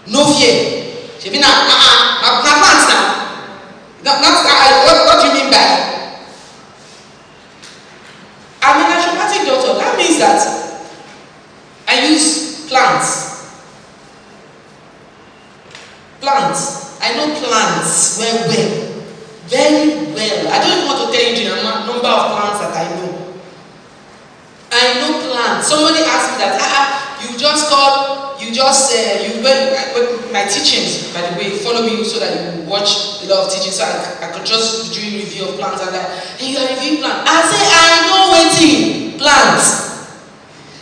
no fear. Plants now. What do you mean by? I'm a naturopathic doctor. That means that I use plants. Plants. I know plants well. Very well. I don't even want to tell you the number of plants that I know. I know plants. Somebody asked me that, my teachings, by the way, follow me so that you watch a lot of teachings, so I could just do a review of plants and that. And you are reviewing plants. I say, I know waiting plants.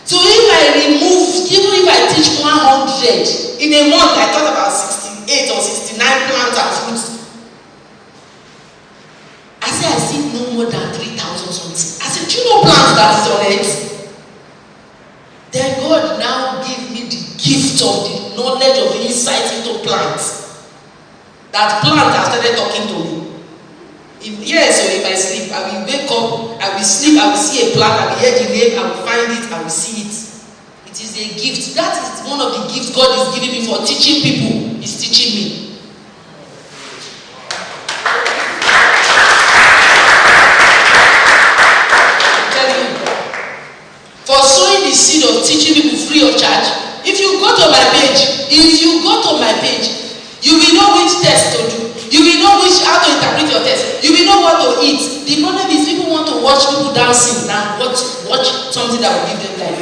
So if I remove, even if I teach 100, in a month I thought about 68 or 69 plants and fruits. I say I see no more than 3,000 something. I said, do you know plants that is on it? Then God now gave me the gift of the knowledge of the insight into plants. That plants have started talking to me. If I sleep, I will wake up, I will sleep, I will see a plant, I will hear the name, I will find it, I will see it. It is a gift. That is one of the gifts God is giving me for teaching people. He's teaching me. For sowing the seed of teaching people free of charge. If you go to my page, you will know which test to do. You will know how to interpret your test. You will know what to eat. The problem is people want to watch people dancing than watch something that will give them life.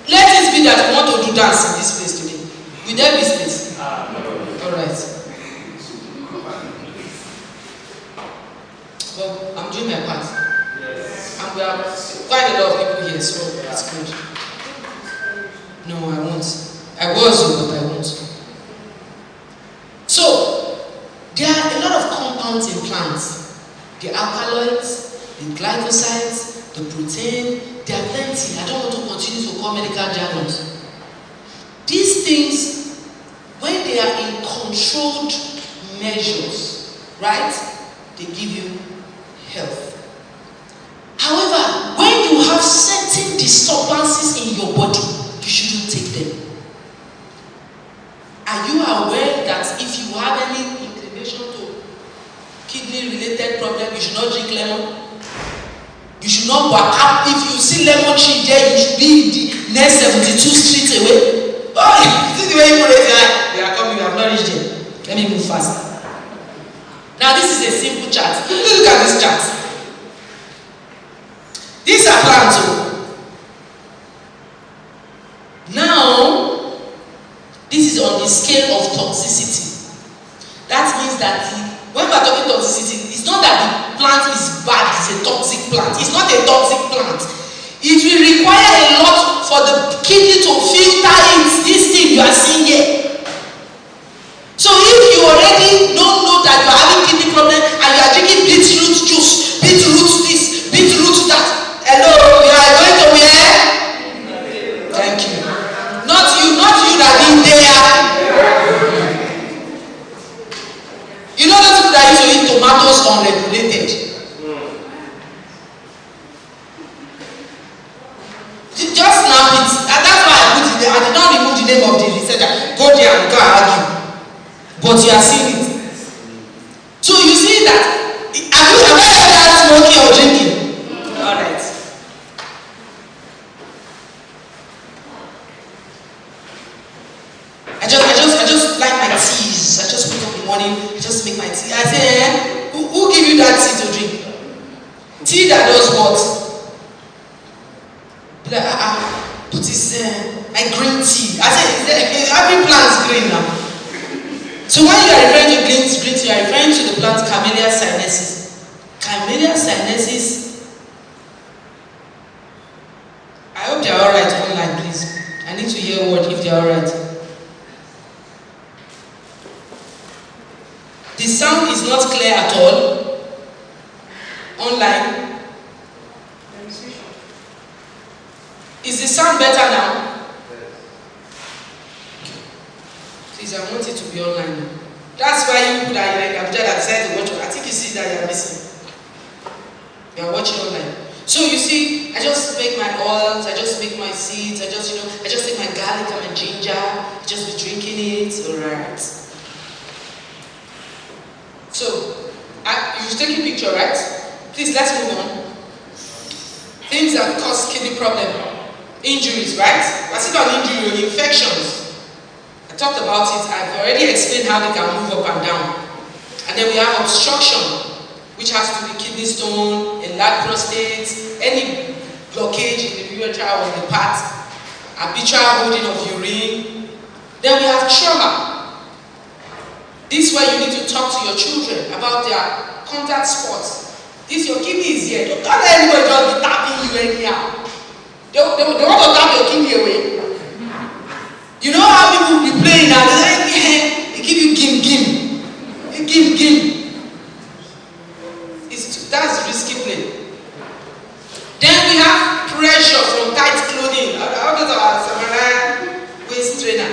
Let it be that we want to do dance in this place today. Will there be space? Alright. Well, I'm doing my part. And we have quite a lot of people here, so it's good. No, I won't. I was, but I won't. So, there are a lot of compounds in plants. The alkaloids, the glycosides, the protein, they are plenty. I don't want to continue to call medical jargons. These things, when they are in controlled measures, right, they give you health. However, when you have certain disturbances in your body, you shouldn't take them. Are you aware that if you have any inclination to kidney-related problem, you should not drink lemon? You should not walk out. If you see lemon tree there, you should be in the next 72 streets away. Oh, this is the way you raise your eye. They are coming, we have not reached them. Let me move fast. Now, this is a simple chart. Look at this chart. These are plants. Now, this is on the scale of toxicity. That means that when we are talking toxicity, it's not that the plant is bad, it's a toxic plant. It's not a toxic plant. It will require a lot for the kidney to filter it, this thing you are seeing here. So if you already don't know that you are having kidney problem and you are drinking beetroot juice, beetroot this, beetroot that, hello, you are going to where? Thank you. Not you that been there. You know those people that used to eat tomatoes unregulated. Just snap it. And that's why I put it there. I did not remove the name of the researcher. Go there and go and argue. But you are seeing it. So you see that. Have you ever had smoking or drinking? Alright. I just like my teas. I just wake up in the morning, I just make my tea. I say, who give you that tea to drink? Tea that does what? Like, a green tea. I said, every plant is green now. So when you are referring to green tea, you are referring to the plant Camellia sinensis. Camellia sinensis. I hope they are alright online, please. I need to hear a word if they are alright. The sound is not clear at all. Online. Is the sound better now? Please, I want it to be online now. That's why you put that in Abuja that said to watch. I think you see that you are missing. You are watching online. So you see, I just make my oils, I just make my seeds, I just take my garlic and my ginger, I just be drinking it, alright. So, you've taken a picture, right? Please, let's move on. Things that cause kidney problem. Injuries, right? I said on injury or infections. I talked about it, I've already explained how they can move up and down. And then we have obstruction, which has to be kidney stone, enlarged prostate, any blockage in the urethra or the part, habitual holding of urine. Then we have trauma. This is where you need to talk to your children about their contact spots. This your kidney is here. Don't let anybody just be tapping you anyhow. They want to tap your kidney away. You know how people be playing now? They give you gim. That's risky play. Then we have pressure from tight clothing. How does our samurai waist trainer?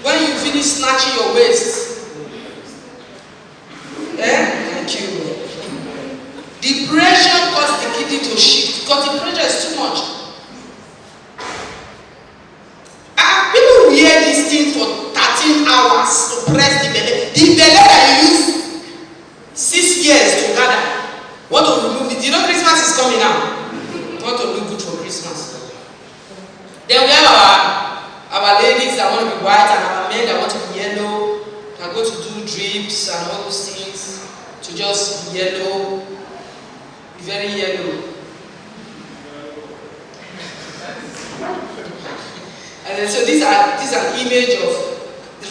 When you finish snatching your waist. Thank you. The pressure causes the kidney to shift because the pressure is too much. People wear this thing for 13 hours to press the belly. The belly that you use 6 years to gather. Want to remove it. You know Christmas is coming now. Want to look good for Christmas. Then we have our ladies that want to be white and our men that want to be yellow. That go to do drips and all those things. To just be yellow. Be very yellow. And then, so these are an image of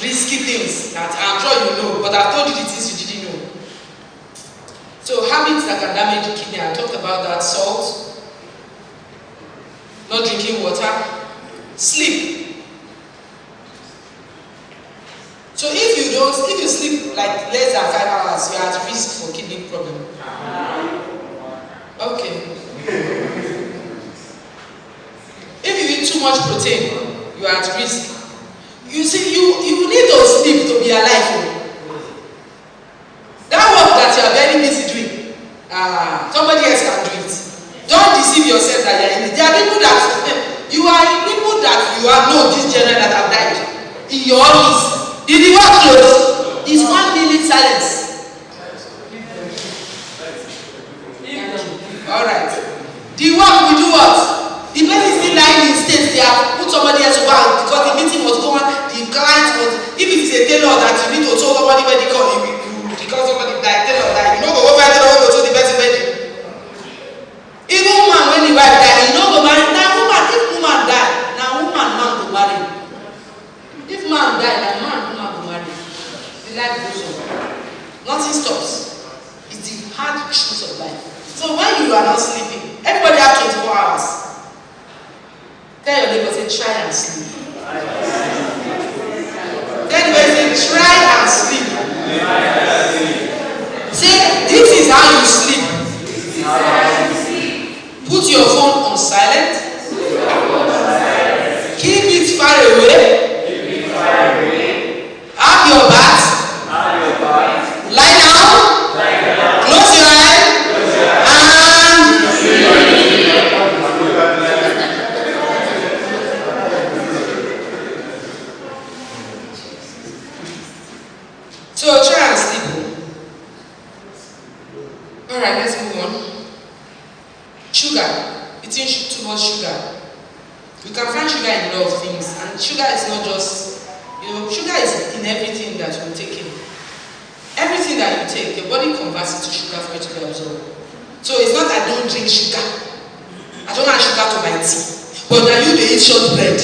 risky things that I'm sure you know, but I've told you the things you didn't know. So habits that can damage the kidney, I talked about that. Salt, not drinking water, sleep. So if you sleep like less than 5 hours, you are at risk for kidney problem. Okay. If you eat too much protein, you are at risk. You see, you need to sleep to be alive. That work that you are very busy doing, somebody else can do it. Don't deceive yourself that you are in it. There are people that you know this general that have died in your office. Did the work close? It's 1 minute silence. Alright. The work will do what? The person is still lying in state. They have put somebody else to work because the meeting was going on. The client was, if it is a tailor that you need to tell somebody where they call you, because somebody died, tailor died, you know go over there, go to the person wedding. Even woman when the wife died, you know go marry. Now woman, if woman die, now woman man go marry. If man die, now woman go marry. The life goes on. Nothing stops. It's the hard truth of life. So when you are not sleeping, everybody have 24 hours. Tell your neighbor, say, try and sleep. Tell the person, try and sleep. Say, this is how you sleep. Put your phone on silent. Keep it far away. Have your bath. Lie down. Close your eyes. So try and sleep. Alright, let's move on. Sugar. Eating too much sugar. You can find sugar in a lot of things. And sugar is not just, sugar is in everything that you take in. Everything that you take, your body converts it to sugar for it to be absorbed. So it's not I don't drink sugar. I don't add sugar to my tea. but now you dey eat shortbread.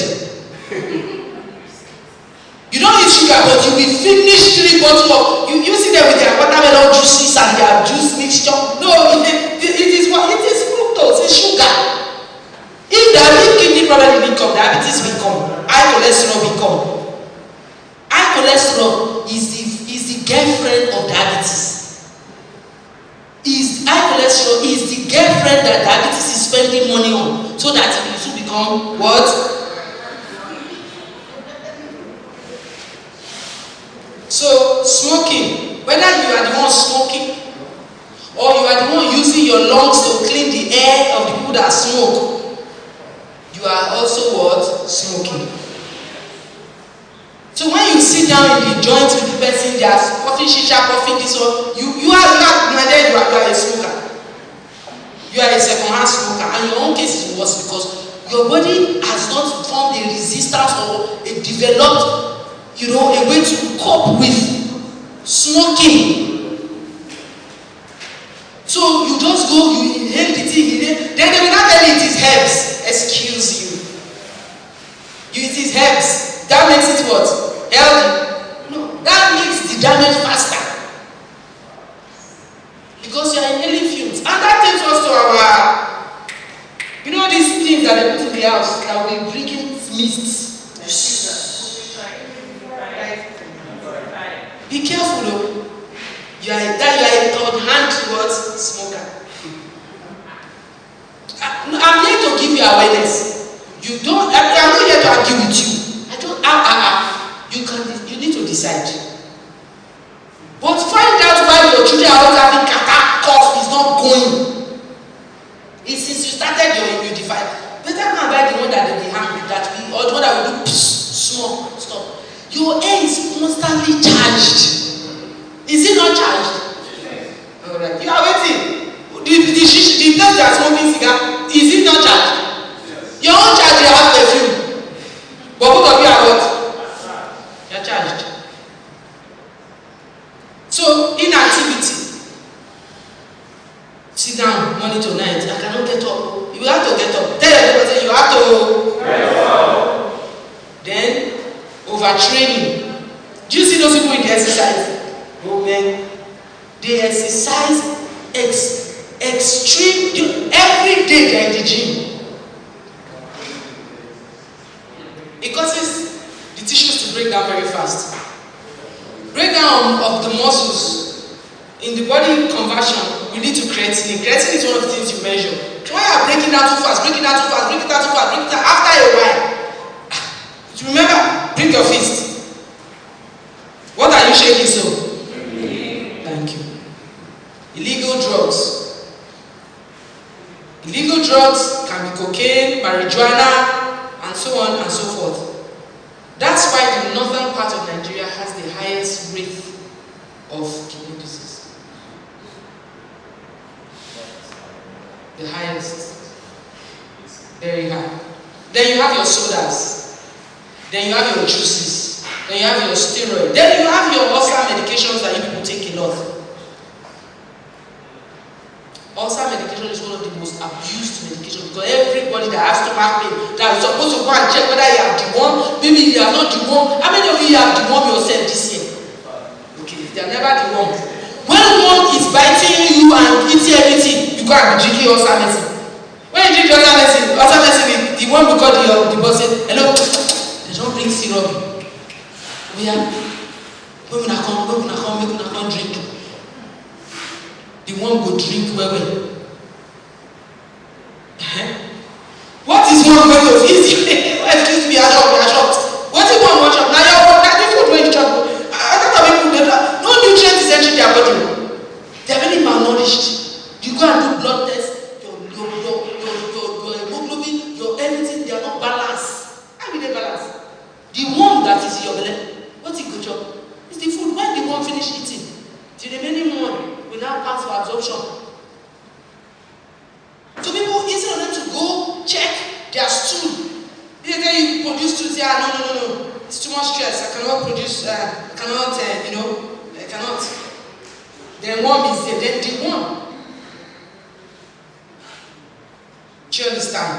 You don't eat sugar, but you will finish 3 bottles of. You see them with their watermelon juices and their juice mixture. No, it is what? It is fructose, it's sugar. If the kidney problem will come, diabetes will come, high cholesterol will come. High cholesterol is the girlfriend of diabetes. High cholesterol is the girlfriend that diabetes is spending money on, so that it will soon become what? So smoking, whether you are the one smoking or you are the one using your lungs to clean the air of the people that smoke, you are also what? Smoking. So when you sit down in the joint with the person, they are puffing shisha, puffing this one, you are a smoker. You are a second-hand smoker, and your own case is worse because your body has not formed a resistance or a developed, a way to cope with smoking. So you just go, you inhale the thing, then they will not tell you it is herbs. Excuse you. It is herbs. That makes it what? Healthy? No. That makes the damage faster. Because you are inhaling fumes. And that takes us to our, these things that they put in the house that will be drinking mist. Be careful though. You are a third-hand smoker. I'm here to give you awareness. I'm not here to argue with you. You need to decide. But find out why your children are not having cough is not going. It's since you started your immunity. Better go and buy the one that they hang with or the one that will do small stop. Your air is constantly charged. Is it not charged? Yes. Alright. You are waiting. The place they are smoking cigar, is it not charged? Yes. Your own charge, you have perfume. But both of you are what? You are charged. So, inactivity. Sit down morning to night. I cannot get up. You have to get up. Tell your person you have to get up. Then, overtraining. Do you see those people in the exercise? Oh man, they exercise extreme every day. They are in the gym. It causes the tissues to break down very fast. Breakdown of the muscles in the body conversion. We need to creatine. Creatine is one of the things you measure. When you are breaking down too fast, after a while, remember, bring your fist. What are you shaking so? Thank you. Illegal drugs. Illegal drugs can be cocaine, marijuana, and so on and so forth. That's why the northern part of Nigeria has the highest rate of kidney disease. The highest. Very high. Then you have your sodas. Then you have your juices. Then you have your steroid. Then you have your ulcer medications that you people take a lot. Ulcer medication is one of the most abused medications because everybody that has stomach pain that is supposed to go and check whether you have the one, maybe you are not the one. How many of you have the one yourself this year? Okay, they are never the one. When one is biting you and eating everything, you go and be drinking ulcer medicine. When you drink ulcer medicine, the one because the boss said, hello, they don't bring syrup. We are when we come drink. The one go drink well. What is one way of eating? Excuse me, I shocked. What is one watch up? Now your food when you chop. I thought people no nutrients is entering their body. They are very malnourished. You go and do blood test, your hemoglobin, your everything, they are not balanced. How will they balance? The one that is in your belly. What's it good job? It's the food. When the one finish eating, the remaining one will now pass for absorption. So people, instead of them to go check their stool, they say you produce stool, say, no, it's too much stress. I cannot produce, I cannot. Then one is there, then the one. Do you understand?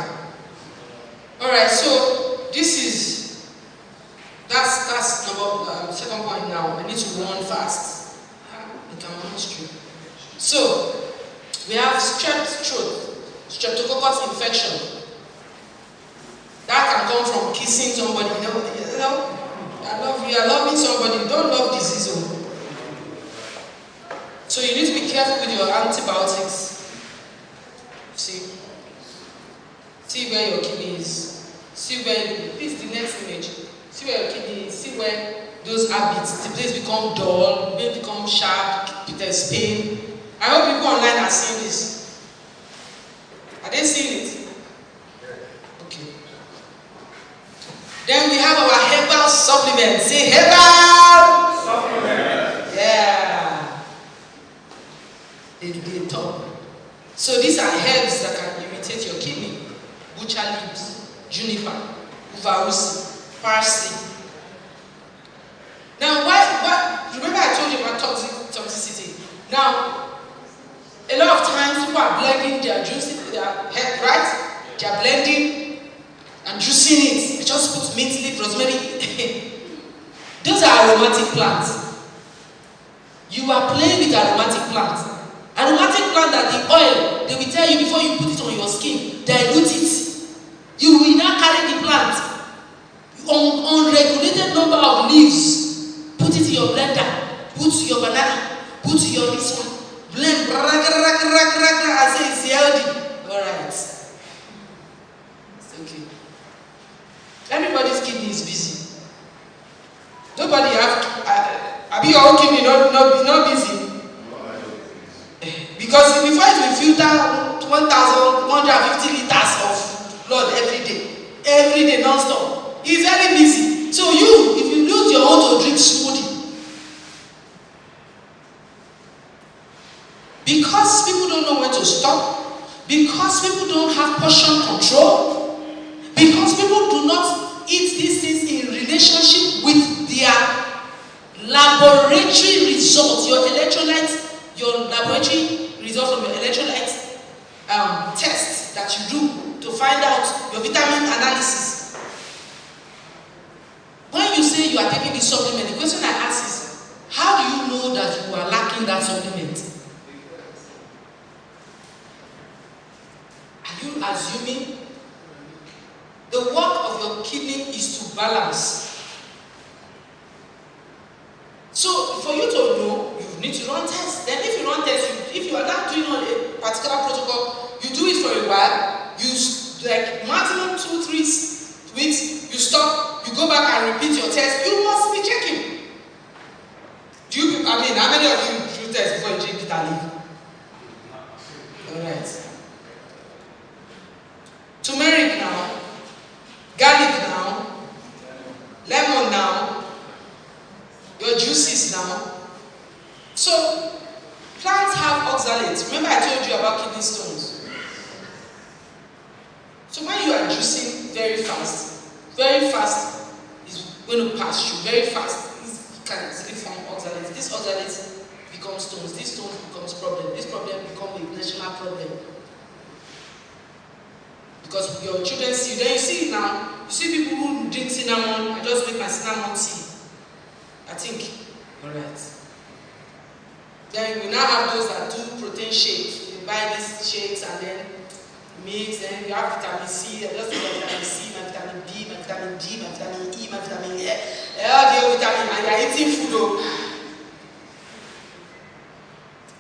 Alright, so this is that's number second point now. I need to run fast. I can run straight. So we have strep throat, streptococcus infection. That can come from kissing somebody. I love you. I loving somebody. Don't love disease. So you need to be careful with your antibiotics. See where your kidney is. See where this is the next image. See where your kidney is. See where those habits. The place become dull. The place become sharp. There's pain. I hope people online are seeing this. Are they seeing it? Okay. Then we have our herbal supplements. Say herbal supplements. Yeah. They talk. So these are herbs that can irritate your kidney. Butcher leaves, juniper, uvarusi, parsley. Now, remember I told you about toxicity. Now, a lot of times people are blending their juice, their herb, right? They are blending and juicing it. They just put mint leaf, rosemary. Those are aromatic plants. You are playing with aromatic plants. Aromatic plant that the oil, they will tell you before you put it on your skin, dilute it. You will not carry the plant. Unregulated number of leaves. Put it in your blender. Put your banana. Put your this one. Blend. I say it's healthy. Alright. It's okay. Everybody's kidney is busy. Nobody have your own kidney not busy. Because before it will filter 1,150 liters of blood every day non-stop. It's very busy. So if you lose your own to drink smoothie, because people don't know when to stop, because people don't have portion control, because people do not eat these things in relationship with their laboratory results, your laboratory results from your electrolyte test that you do to find out your vitamin analysis. When you say you are taking this supplement, the question I ask is, how do you know that you are lacking that supplement? Are you assuming? The work of your kidney is to balance. So for you to know, you need to run tests. Then if you run tests, if you are not doing on a particular protocol, you do it for a while, you like maximum 2-3 weeks, you stop, you go back and repeat your test, you must be checking. How many of you do tests before you drink Dietary? Alright. Turmeric now, garlic now, lemon now, your juices now. So plants have oxalates. Remember I told you about kidney stones. So when you are juicing very fast is going to pass through very fast. It can easily form oxalates. This oxalates become stones. This stones becomes problem. This problem becomes a national problem. Because your children see, then you see it now. You see people who drink cinnamon. I just make my cinnamon tea. I think. Alright. Then we now have those that do protein shakes. You buy these shakes and then mix, and you have vitamin C. I just take my vitamin C, my vitamin B, my vitamin D, my vitamin E, my vitamin A. All the vitamin, and you are eating food.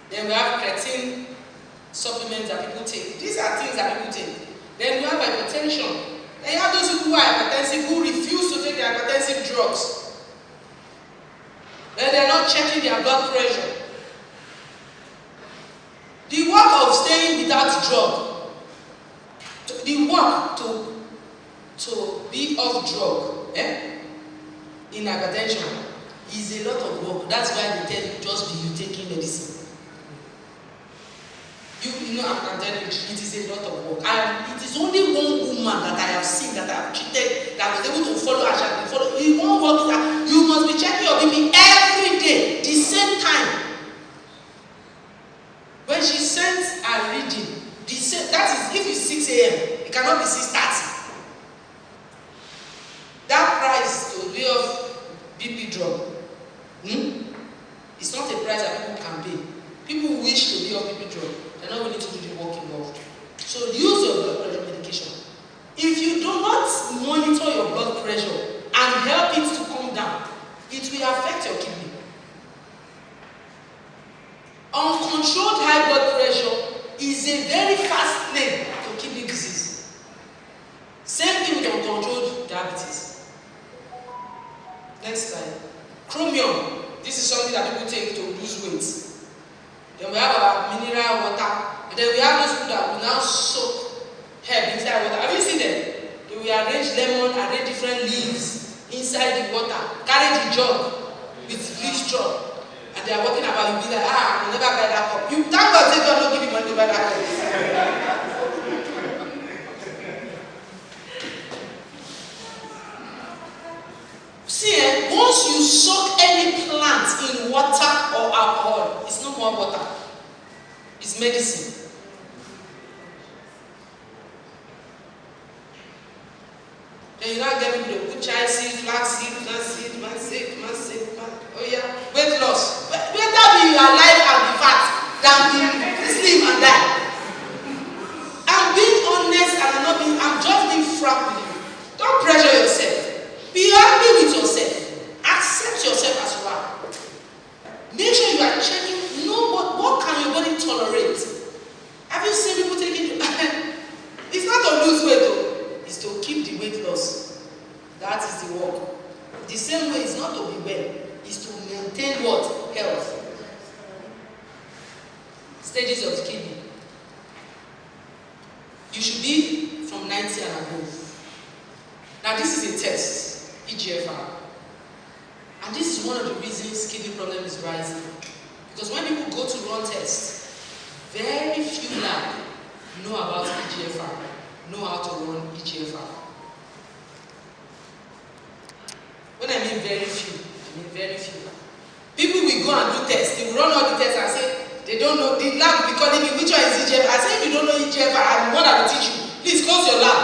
Then we have creatine supplements that people take. These are things that people take. Then you have hypertension. Then you have those people who are hypertensive who refuse to take their hypertensive drugs. Then they are not checking their blood pressure. The work of staying without drug, the work to be off drug in hypertension is a lot of work. That's why they tell you just be you taking medicine. You know, I'm telling you, it is a lot of work. And it is only one woman that I have seen that I have treated that was able to follow her child. The one work is that you must be checking your BP every day, the same time. When she sends her reading, that is if it's 6 a.m., it cannot be 6:30. It's not a price that people can pay. People wish to be on people job. They're not willing to do the work involved. So use your blood pressure medication. If you do not monitor your blood pressure and help it to come down, it will affect your kidney. Uncontrolled high blood pressure is a very fast lane to kidney disease. Same thing with uncontrolled diabetes. Next slide. Chromium. This is something that people take to lose weight. Then we have our mineral water. And then we have those people that will now soak herb inside water. Have you seen them? They will arrange lemon, arrange different leaves inside the water, carry the jug with bleach straw. And they are walking about, you'll be like, I will never buy that cup. You thank God say God don't give you money to buy that cup. See, once you soak any plant in water or alcohol, it's no more water. It's medicine. Then you now get people to put child seed, flax seed, man seed. Oh yeah, weight loss. Better be alive and be fat than be slim and die. I'm being honest and I'm just being frank with you. Don't pressure yourself. Be happy with yourself. Accept yourself as you are. Make sure you are checking. Know what can your body tolerate. Have you seen people taking? It's not to lose weight though. It's to keep the weight loss. That is the work. The same way it's not to be well. It's to maintain what? Health. Stages of kidney. You should be from 90 and above. Now this is a test, EGFR. And this is one of the reasons kidney problem is rising. Because when people go to run tests, very few labs know about EGFR, know how to run EGFR. When I mean very few, I mean very few. People will go and do tests, they will run all the tests and say, they don't know, the lab will be calling me, which one is EGFR? I say, if you don't know EGFR, I'm the one that will teach you. Please close your lab.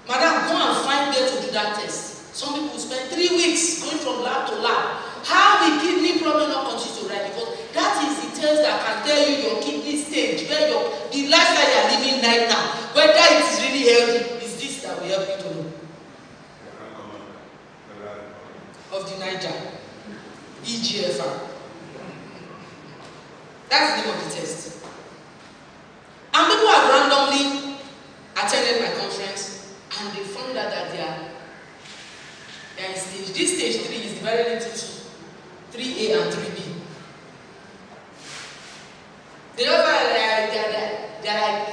Madam, go and find there to do that test. Some people spend 3 weeks going from lab to lab. How will kidney problem not continue to rise? Because that is the test that can tell you your kidney stage, where the lifestyle you are living right now, whether it is really healthy. Is this that will help you to know? Of the Niger, EGFR. That's the name of the test. And people have randomly attended my conference and they found out that they are in stage. This stage 3 is divided into 2, 3A and 3B. They don't find they're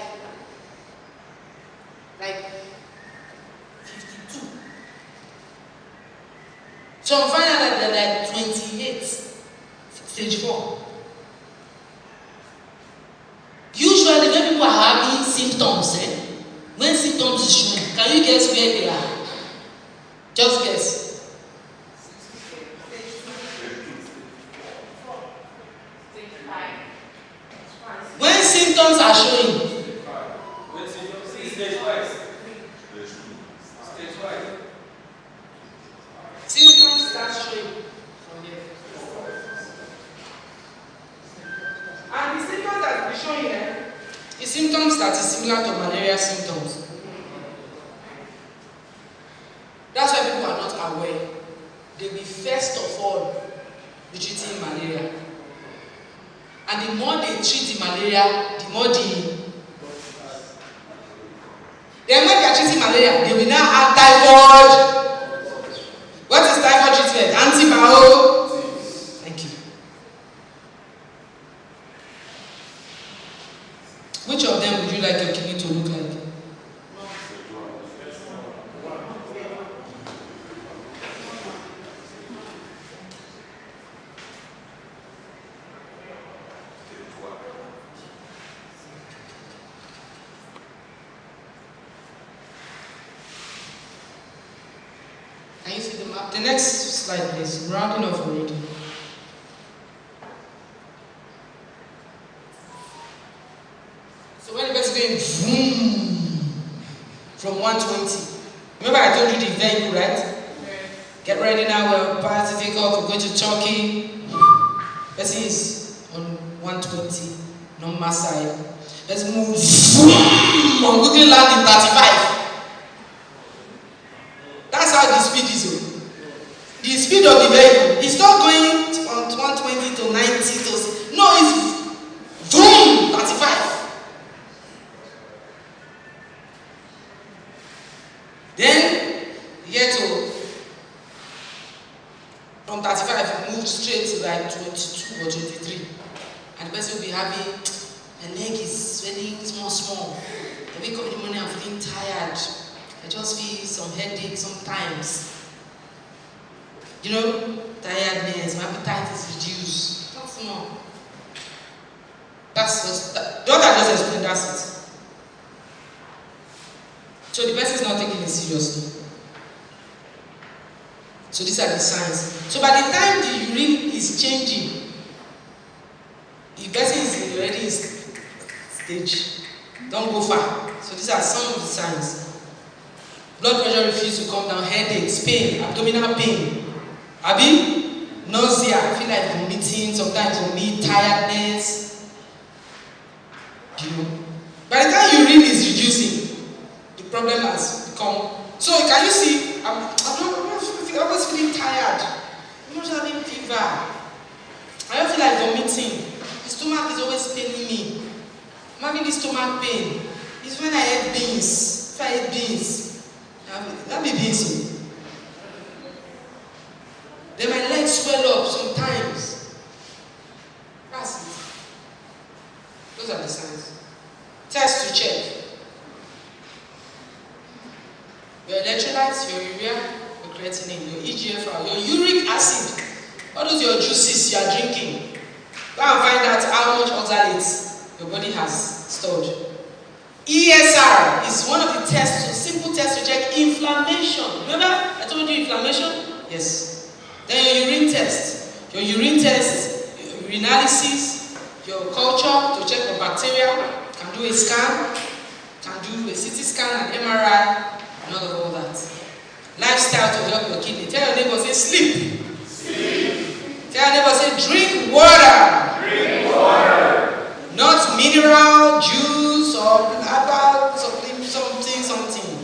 like 52. Some find out that they're like 28, stage 4. Usually when people are having symptoms, when symptoms is showing, can you guess where they are? Just guess. When symptoms are showing, symptoms start showing from there. And the symptoms that will be showing the symptoms that is similar to malaria symptoms. That's why people are not aware. They will first of all be treating malaria. And the more they treat the malaria, the more then when they are treating malaria, they will now have typhoid. What is typhoid treatment? Antibiotics. Thank you. Which of them would you like your kidney to look like? Can you see the map? The next slide, please. Rounding off already. So when the person going vroom from 120, remember I told you the vehicle, right? Get ready now. We're about to take off. We're going to Turkey. Person is on 120, normal side. Let's move. On Google land in 35. That's how the speed is. The speed of the vehicle is not going from 120 to 90 to. No, it's boom 35. Then you get to from 35 move straight to like 22 or 23, and the person will be having my leg is swelling small. I wake up in the morning, I'm feeling tired. I just feel some headache sometimes. You know, tiredness, my appetite is reduced. Not small. That's just the other just explained. That's it. So the person is not taking it seriously. So these are the signs. So by the time the urine is changing, the person is already in stage. Don't go far. So these are some of the signs. Blood pressure refuses to come down, headaches, pain, abdominal pain, nausea, I feel like vomiting, sometimes vomit, tiredness. You know. By the time urine is reducing, the problem has become. So can you see? I'm always feeling tired. I'm not having fever. I don't feel like vomiting. The stomach is always paining me. I'm having this stomach pain. It's when I eat beans. If I eat beans, that be beans. Then my legs swell up sometimes. That's it. Those are the signs. Test to check. Your electrolytes, your urea, your creatinine, your EGFR, your uric acid, all those your juices you are drinking. Go and find out how much oxalates your body has stored. ESR is one of the tests, simple tests to check inflammation. Remember, I told you inflammation? Yes. Then your urine test. Your urine test, your urinalysis, your culture to check for bacteria. Can do a scan, can do a CT scan and MRI. Not of all that. Lifestyle to help your kidney. Tell your neighbor, say sleep. Sleep. Tell your neighbor, say drink water. Drink water. Not mineral, juice, or herbal, something.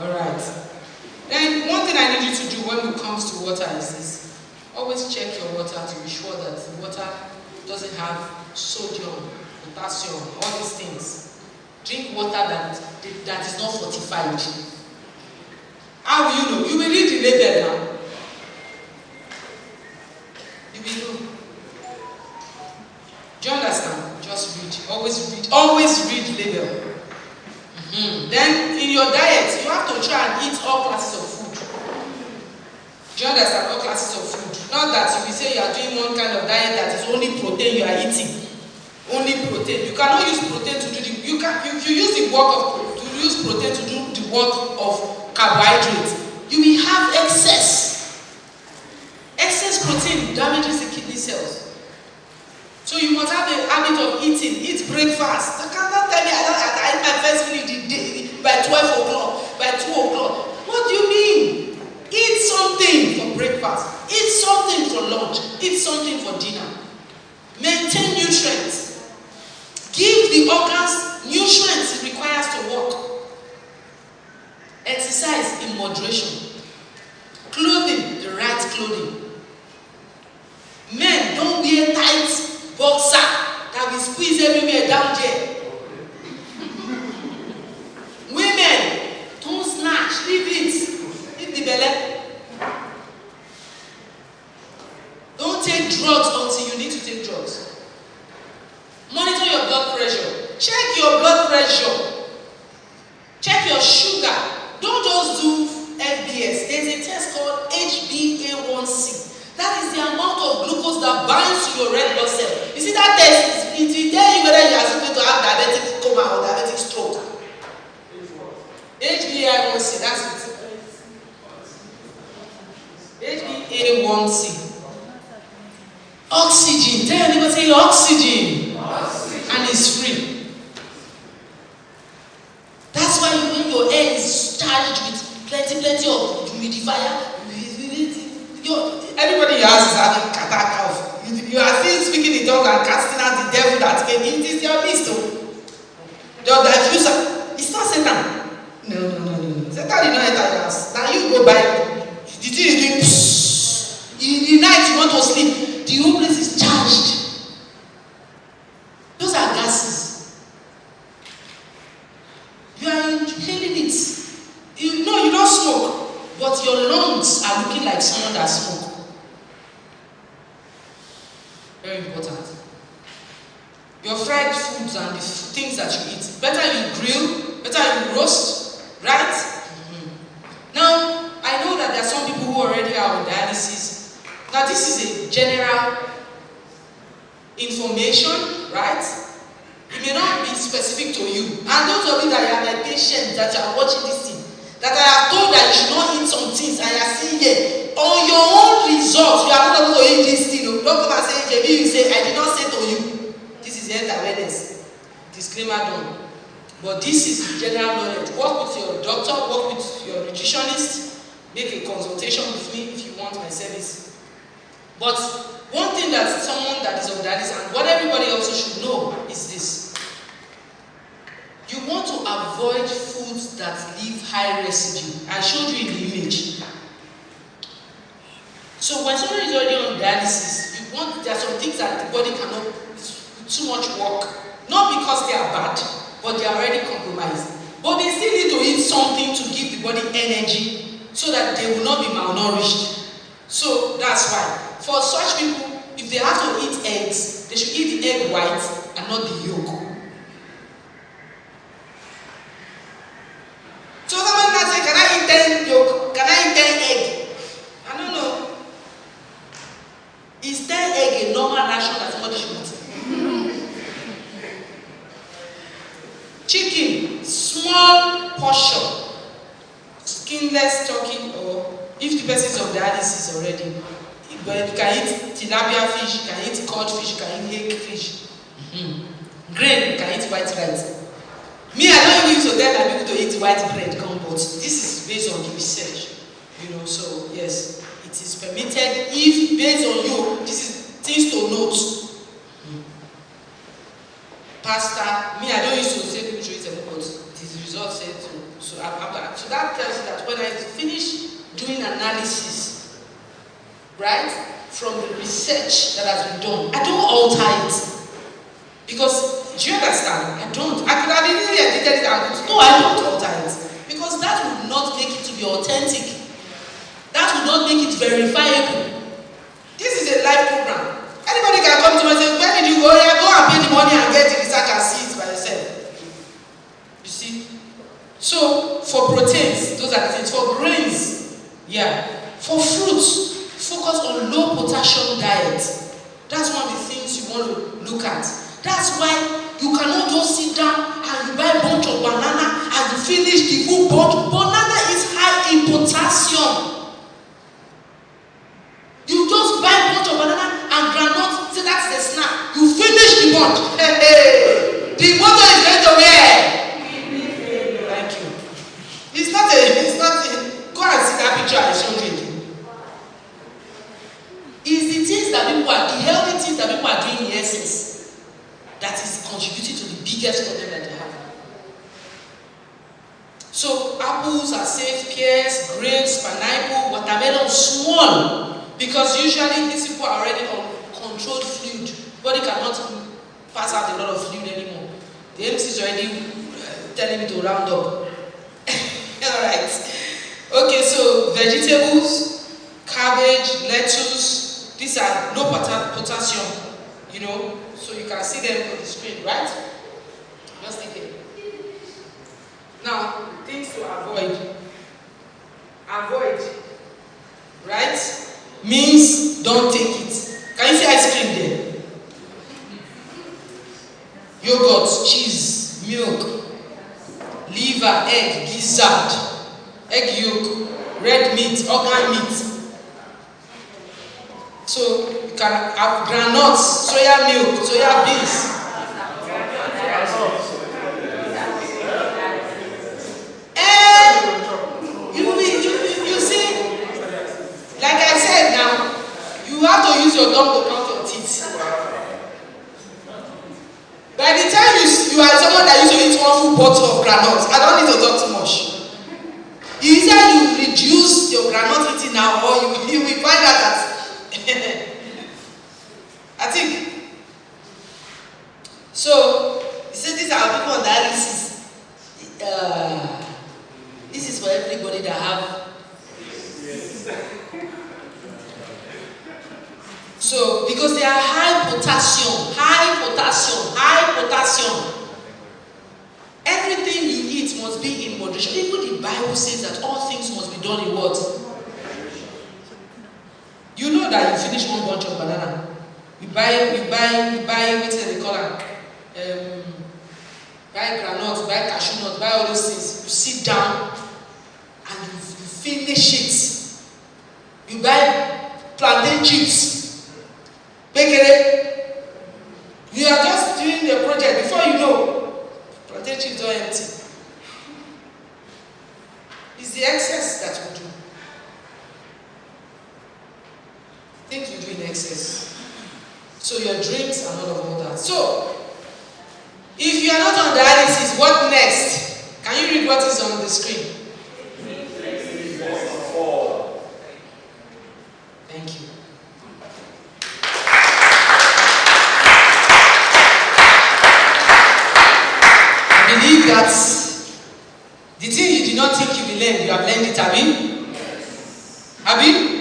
Alright. Then one thing I need you to do when it comes to water is this. Always check your water to be sure that the water doesn't have sodium, potassium, all these things. Drink water that is not fortified. How will you know? You will read the label now. You will know. Do you understand? Just read. Always read. Always read the label. Then in your diet, you have to try and eat all classes of food. Do you understand? All classes of food. Not that you will say you are doing one kind of diet that is only protein you are eating. Only protein. You cannot use protein to do the. If you use the work of to use protein to do the work of carbohydrates, you will have excess. Excess protein damages the kidney cells. So you must have the habit of eating. Eat breakfast. I cannot tell me I eat my first meal in the day by 12 o'clock, by 2 o'clock. What do you mean? Eat something for breakfast. Eat something for lunch. Eat something for dinner. Maintain nutrients. Give the organs nutrients it requires to work. Exercise in moderation. Clothing, the right clothing. Men, don't wear tight boxer that will squeeze everywhere down there. Women, don't snatch, leave it. Leave the belly. Don't take drugs until you need to take drugs. Monitor your blood pressure. Check your blood pressure. Check your sugar. Don't just do FBS. There's a test called HbA1c. That is the amount of glucose that binds to your red blood cell. You see that test? It will tell you whether you are going to have diabetic coma or diabetic stroke. HbA1c, that's it. HbA1c. Oxygen. Tell anybody, say oxygen. And it's free. That's why when your air is charged with plenty of humidifier Everybody in your house is having kata cough. You are still speaking in tongues and casting out the devil that came. It is your midst. Your diffuser. It's not Satan. No. Satan did not enter your house. Now you go buy. The thing is doing. In the night you want to sleep. The whole place is charged. Those are gases. You are inhaling it. You don't smoke, but your lungs are looking like someone that smokes. Very important. Your fried foods and the things that you eat. Better you grill, better you roast, right? Mm-hmm. Now, I know that there are some people who already are on dialysis. Now, this is a general information, right? It may not be specific to you. And those of you that are my patients that are watching this thing, that I have told that you should not eat some things and you are seeing here, on your own results, you are not able to eat this thing. Don't come and say, JB, you say, I did not say to you. This is health awareness. Disclaimer done. But this is general knowledge. Work with your doctor, work with your nutritionist, make a consultation with me if you want my service. But one thing that someone that is on dialysis and what everybody also should know is this. You want to avoid foods that leave high residue. I showed you in the image. So when someone is already on dialysis, there are some things that the body cannot do too much work. Not because they are bad, but they are already compromised. But they still need to eat something to give the body energy so that they will not be malnourished. So that's why. For such people, if they have to eat eggs, they should eat the egg white and not the yolk. So someone can say, can I eat 10 yolk? Can I eat 10 egg? I don't know. Is 10 egg a normal ration that somebody should eat? Chicken, small portion. Skinless turkey, or if the person is on dialysis already, but you can eat tilapia fish, you can eat cod fish, you can eat hake fish. Grain, you can eat white rice. Me, I don't even use to tell my people to eat white bread, but this is based on the research. So yes, it is permitted if based on you, this is things to note. Pasta, me, I don't use to say people should eat them, but the result said so. So that tells you that when I finish doing analysis, right, from the research that has been done, I don't alter it. Because, do you understand? I don't. I could have easily edited it out. No, I don't alter it. Because that would not make it to be authentic. That would not make it verifiable. This is a live program. Anybody can come to me and say, where did you go? Yeah, go and pay the money and get the research and see it by yourself. You see? So, for proteins, those are the things. For grains, yeah. For fruits, focus on low potassium diet. That's one of the things you want to look at. That's why you cannot just sit down and you buy a bunch of banana and you finish the full bunch. Banana is high in potassium. You just buy a bunch of banana and groundnut, say that's the snack. You finish the bunch. Hey. The motor is going to where? Thank you. It's not a, go and see that picture I showed you. It's the things that people are, the healthy things that people are doing in essence that is contributing to the biggest problem that they have. So apples are safe, pears, grapes, pineapple, watermelon, small. Because usually these people are already on controlled fluid. Body cannot pass out a lot of fluid anymore. The MC is already telling me to round up. Alright. Okay, so vegetables, cabbage, lettuce, these are low potassium, so you can see them on the screen, right? Just take it. Now, things to avoid. Avoid, right? Means don't take it. Can you see ice cream there? Yogurt, cheese, milk, liver, egg, gizzard, egg yolk, red meat, organ meat. So you can have granuts, soya milk, soya beans. And you see, like I said now, to use your tongue to count your teeth. By the time you are someone that used to eat one full bottle of groundnuts, I don't need to talk too much. Either you reduce your groundnut eating now, or you will find out that I think so. You see, these are people on dialysis. This is for everybody that have. So, because they are high potassium. Everything you eat must be in moderation. Even the Bible says that all things must be done in what? You know that you finish one bunch of banana. We buy, what they call it? Buy granules, buy cashew nuts, buy all those things. You sit down and you finish it. You buy plantain chips, bake it. You are just doing the project. Before you know, plantain chips are empty. It's the excess that we do. Things we do in excess. So your drinks and all that. So, if you are not on dialysis, what next? Can you read what is on the screen? Thank you. I believe that the thing you did not think you will learn, you have learned it, Abi? Abi?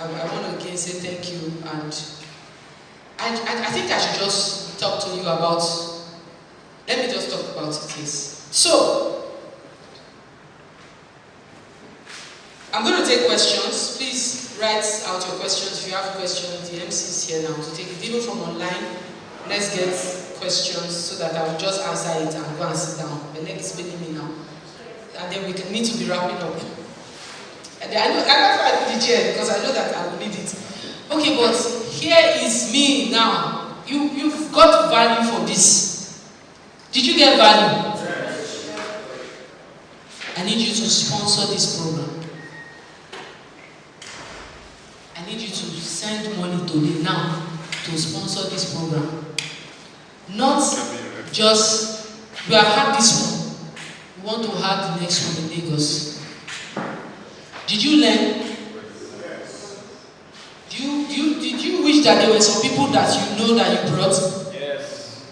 I want to again say thank you, and I think I should just talk to you about. Let me just talk about it, please. So, I'm going to take questions. Please write out your questions. If you have questions, the MC is here now to take it. Even from online, let's get questions so that I will just answer it and go and sit down. My leg is paining me now. And then we need to be wrapping up. And I know I put the chair because I know that I will need it. Okay, but here is me now. You've got value for this. Did you get value? I need you to sponsor this program. I need you to send money today now to sponsor this program. Not just you have had this one. You want to have the next one in Lagos. Did you learn? Did you wish that there were some people that you know that you brought? Yes.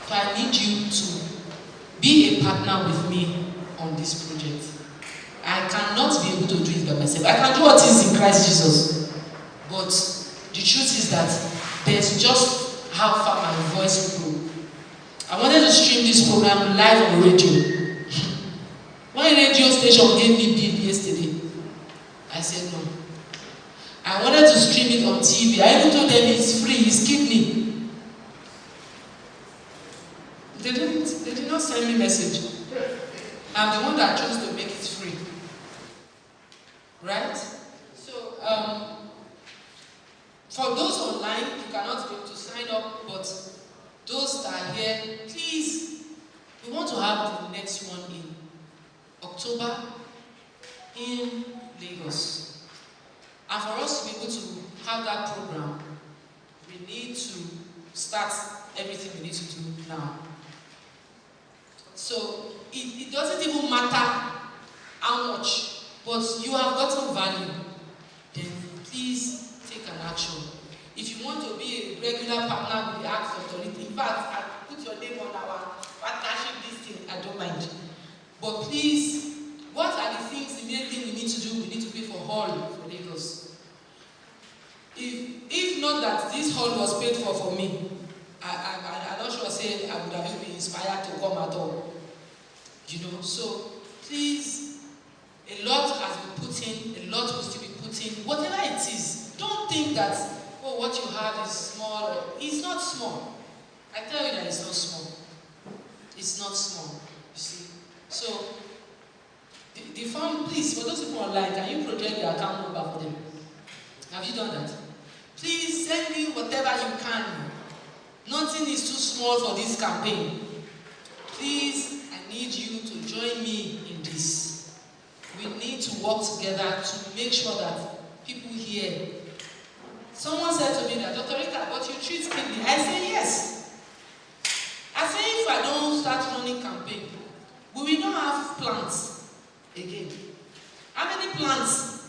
So I need you to be a partner with me on this project. I cannot be able to do it by myself. I can do what is in Christ Jesus. But the truth is that there's just how far my voice will go. I wanted to stream this program live on radio. One radio station gave me bill yesterday. I said no. I wanted to stream it on TV. I even told them it's free, it's kidney. They did not send me message. I'm the one that chose to make it free. Right? So, for those online, you cannot be able to sign up, but those that are here, please, we want to have the next one in October in Lagos. And for us to be able to have that program, we need to start everything we need to do now. So it doesn't even matter how much, but you have gotten value, then please take an action. If you want to be a regular partner with the Acts Authority, in fact, I put your name on our partnership this thing, I don't mind. But please, what are the things, the main thing we need to do? We need to pay for hall for Lagos. If not that this hall was paid for me, I'm not sure say I would have been inspired to come at all. You know, so please, a lot has been put in, a lot will still be put in, whatever it is. Don't think that, oh, what you have is small. It's not small. I tell you that it's not small. It's not small, you see. So, the fund, please, for those people online, can you project the account number for them? Have you done that? Please send me whatever you can. Nothing is too small for this campaign. Please, I need you to join me in this. to work together to make sure that people hear. Someone said to me that, Dr. Rita, but you treat kidney. I say yes. I say if I don't start running campaign, we will not have plants again. How many plants?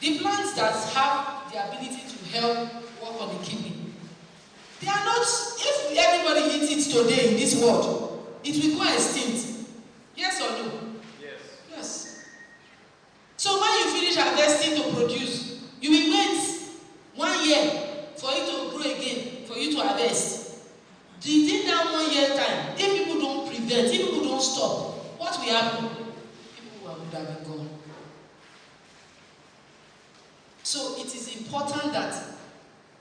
The plants that have the ability to help work on the kidney. They are not, if everybody eats it today in this world, it will go extinct. Yes or no? Yes. Yes. So when you finish harvesting to produce, you will wait 1 year for it to grow again, for you to harvest. Within that 1 year time, if people don't prevent, if people don't stop, what will happen? People would have been gone. So it is important that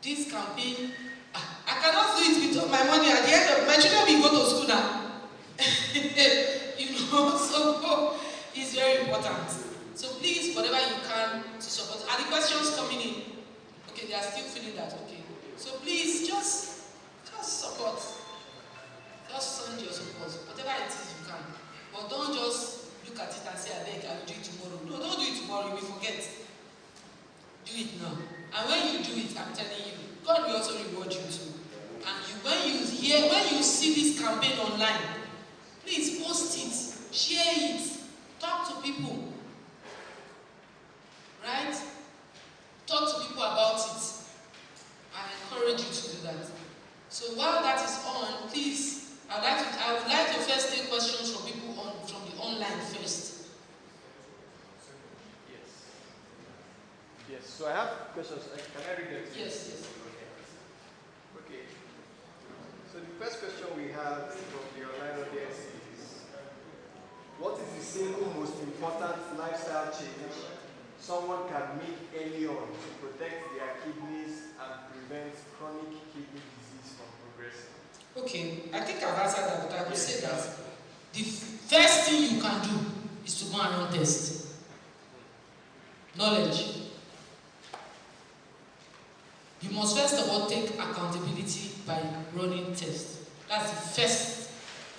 this campaign, I cannot do it with my money at the end of my children will go to school now. So it's very important. So please, whatever you can to support. Are the questions coming in? Okay, they are still feeling that, okay. So please just support. Just send your support. Whatever it is you can. But don't just look at it and say, I beg, I will do it tomorrow. No, don't do it tomorrow, you will forget. Do it now. And when you do it, I'm telling you, God will also reward you too. And when you see this campaign online, please post it, share it, talk to people. Right? Talk to people about it. I encourage you to do that. So while that is on, please, I would like to first take questions from people from the online first. Yes, so I have questions. Can I read them? Yes. Okay. So the first question we have from the online audience is, what is the single most important lifestyle change someone can make early on to protect their kidneys and prevent chronic kidney disease from progressing? Okay, I think I've answered that, but I would say that the first thing you can do is to go and run test. Knowledge. You must first of all take accountability by running tests. That's the first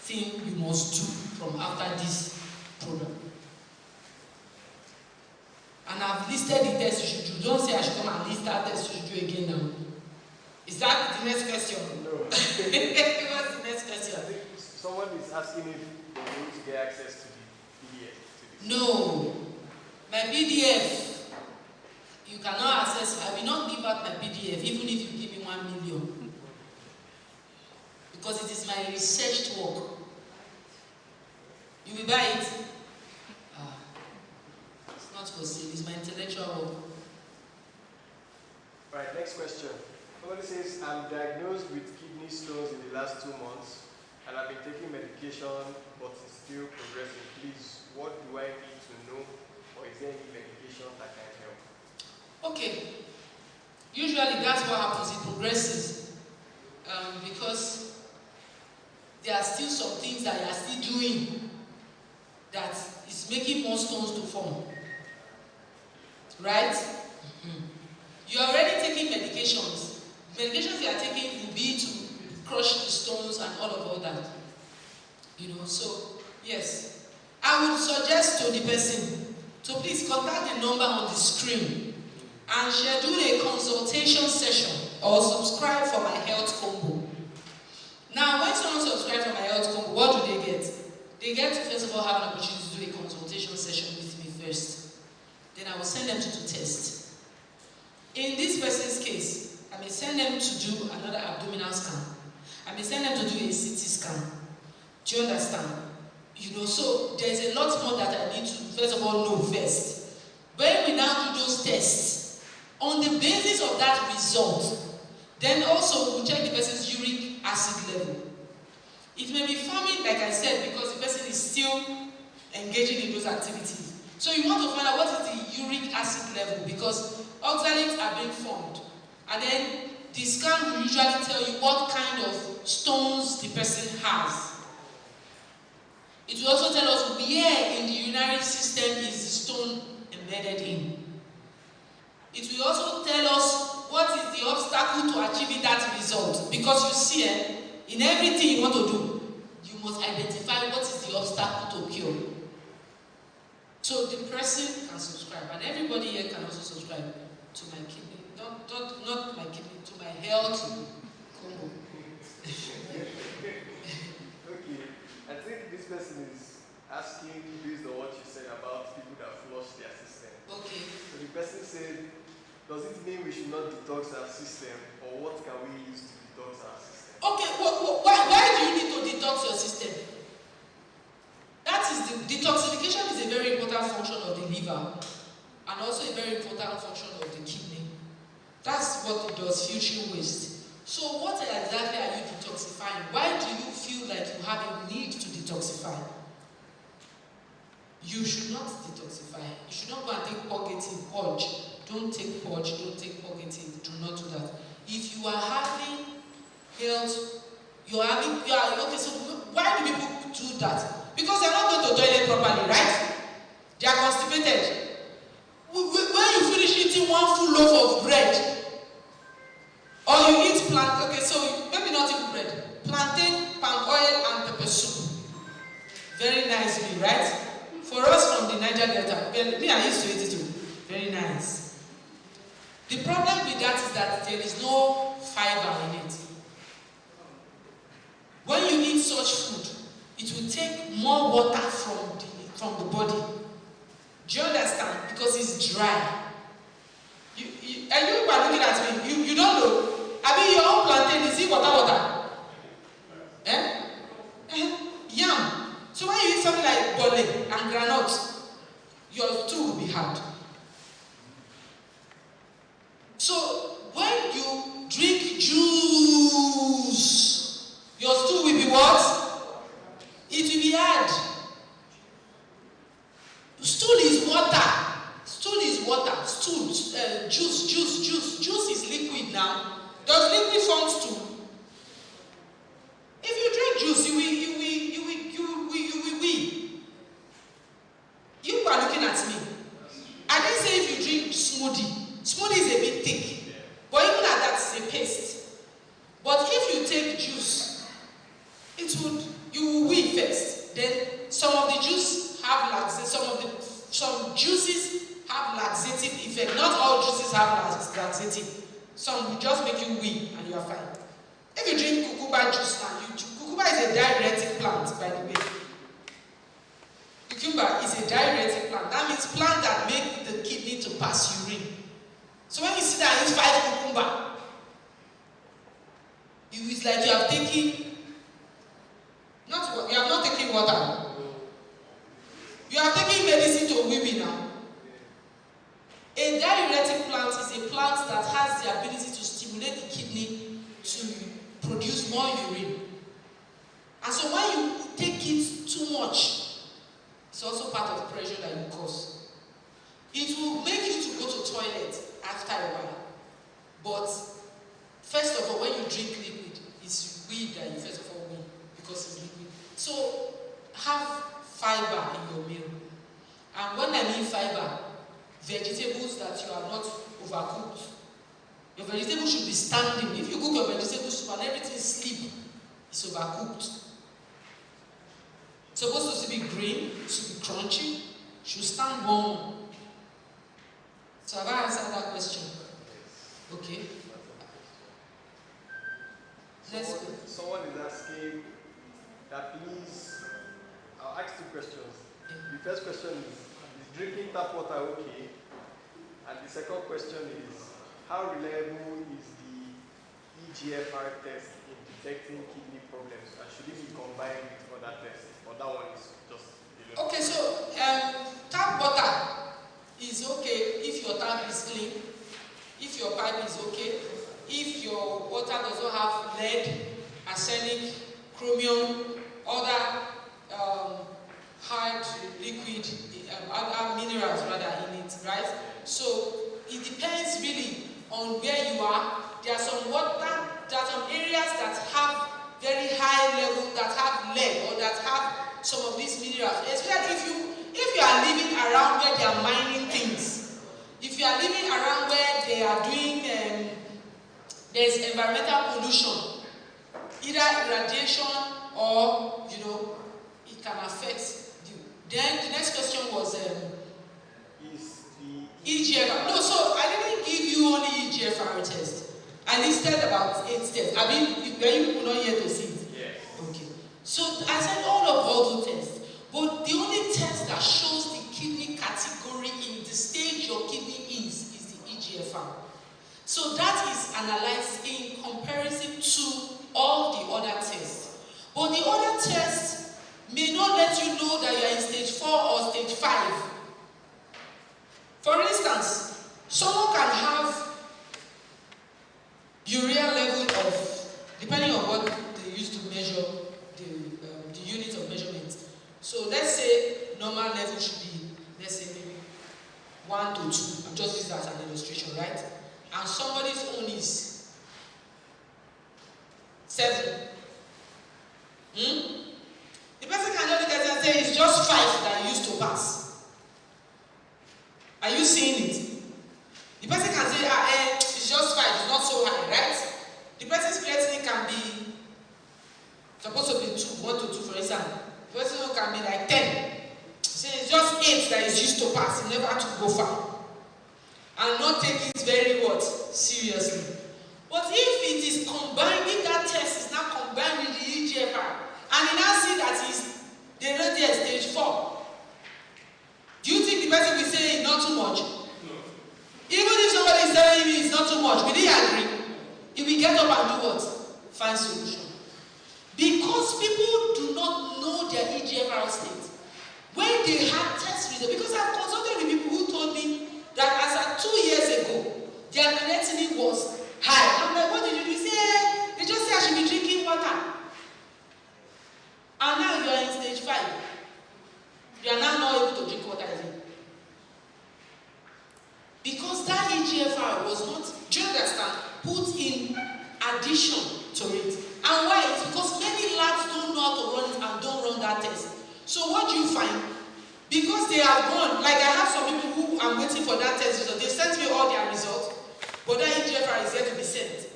thing you must do from after this program. And I've listed the tests you should do. Don't say I should come and list that test you should do again now. Is that the next question? No. What's the next question? I think someone is asking if they need to get access to the PDF. No. My PDF, you cannot access. I will not give out my PDF even if you give me 1 million. Because it is my researched work. You will buy it. It's not for sale, it's my intellectual work. Right, next question. Somebody says, I'm diagnosed with kidney stones in the last 2 months and I've been taking medication but it's still progressing. Please, what do I need to know, or is there any medication that can help? Okay. Usually that's what happens, it progresses. Because there are still some things that you are still doing that is making more stones to form. Right? Mm-hmm. You are already taking medications. Medications you are taking will be to crush the stones and all of that. So yes. I would suggest to the person to please contact the number on the screen and schedule a consultation session or subscribe for my health combo. Now, when someone subscribes for my health combo, what do they get? They get to first of all have an opportunity to do a consultation session with me first. Then I will send them to do tests. In this person's case, I may send them to do another abdominal scan. I may send them to do a CT scan. Do you understand? So there's a lot more that I need to first of all know first. When we now do those tests, on the basis of that result, then also we'll check the person's uric acid level. It may be forming, like I said, because the person is still engaging in those activities. So you want to find out what is the uric acid level, because oxalates are being formed. And then the scan will usually tell you what kind of stones the person has. It will also tell us where in the urinary system is the stone embedded in. It will also tell us what is the obstacle to achieving that result. Because you see, in everything you want to do, you must identify what is the obstacle to cure. So the person can subscribe, and everybody here can also subscribe to my kidney, not my kidney, to my health combo. Okay, I think this person is asking based on what you said about people that flush their system. Okay. So the person said, does it mean we should not detox our system, or what can we use to detox our system? Okay, why do you need to detox your system? That is the detoxification is a very important function of the liver, and also a very important function of the kidney. That's what it does, filtering waste. So what exactly are you detoxifying? Why do you feel like you have a need to detoxify? You should not detoxify. You should not go and take purgative, purge. Don't take purge, don't take purgative. Do not do that. If you are having health, okay, so why do people do that? Because they're not going to toilet properly, right? They are constipated. When you finish eating one full loaf of bread, or you eat okay, so maybe not even bread, plantain, palm oil, and pepper soup. Very nicely, right? For us from the Niger Delta, me, I used to eat it too. Very nice. The problem with that is that there is no fiber in it. When you eat such food, it will take more water from the body. Do you understand? Because it's dry. And you are looking at me, you don't know. I mean, your own plantain, is it water? Yam. So when you eat something like bole and granite, your stool will be hard. So when you drink juice, your stool will be what? It will be hard. Stool is water. Stool is water. Stool, juice. Juice is liquid now. Does liquid form stool? If you drink juice, you will. You are looking at me. I didn't say if you drink smoothie. Smoothie is a bit thick. But even at that, it's a paste. But if you take juice, you will wee first. Then some of the juice have some juices have laxative effect. Not all juices have laxative. Some will just make you wee and you are fine. If you drink cucumber juice now, cucumber is a diuretic plant, by the way. Cucumber is a diuretic plant. That means plant that make the kidney to pass urine. So when you sit down and use 5 cucumber, it's like you have taken not taking water. You are taking medicine to wee now. A diuretic plant is a plant that has the ability to stimulate the kidney to produce more urine. And so when you take it too much, it's also part of the pressure that you cause. It will make you to go to toilet after a while. But first of all, when you drink liquid, it's weed that you first of all wee because it's liquid. So have fiber in your meal. And when I mean fiber, vegetables that you are not overcooked. Your vegetables should be standing. If you cook your vegetable soup and everything is sleep, it's overcooked. It's supposed to be green, it should be crunchy, should stand warm. So have I answered that question? Okay. Someone is asking that please, I'll ask 2 questions. The first question is drinking tap water okay? And the second question is, how reliable is the EGFR test in detecting kidney problems? And should it be combined with other tests? Or that one is just... Okay, so tap water is okay if your tap is clean, if your pipe is okay, if your water does not have lead, arsenic, chromium, other hard liquid, other minerals rather in it, right? So it depends really on where you are. There are some areas that have very high level, that have lead or that have some of these minerals. Especially if you are living around where they are mining things, if you are living around where they are doing there's environmental pollution, either irradiation or it can affect you. Then the next question was is the EGFR. No, so I didn't give you only EGFR test. I listed about 8 tests. I mean, were you people not here to see it? yes. Okay. So I said all those tests. But the only test that shows the kidney category in the stage your kidney is the EGFR. So that is analyzed in comparison to all the other tests. But the other tests may not let you know that you are in stage 4 or stage 5. For instance, someone can have urea level of, depending on what they use to measure the unit of measurement. So let's say normal level should be, let's say maybe 1 to 2. I'm just using that as an illustration, right? And somebody's own is 7. The person cannot look at it and say it's just 5 that you used to pass. Are you seeing it? The person can say, it's just 5, it's not so high, right? The person's creatinine can be supposed to be 1 to 2, for example. The person can be like 10. So it's just 8 that is used to pass, you never have to go far. And not take it very what? Seriously. But if it is combined, if that test is not combined with the EGFR, and you now see that they rate it at stage 4, do you think the person will say it's not too much? No. Even if somebody is telling you it's not too much, will he agree? He will get up and do what? Find solution. Because people do not know their EGFR state. When they had test results, because I've consulted with people who told me that as at 2 years ago, their creatinine was high. I'm like, what did you do? He said, they just say I should be drinking water. And now you are in stage 5. You are now not able to drink water again. Because that EGFR was not, do you understand, put in addition to it. And why? It's because many labs don't know how to run it and don't run that test. So what do you find? Because they have gone, like I have some people who are waiting for that test result. They sent me all their results, but that EGFR is yet to be sent.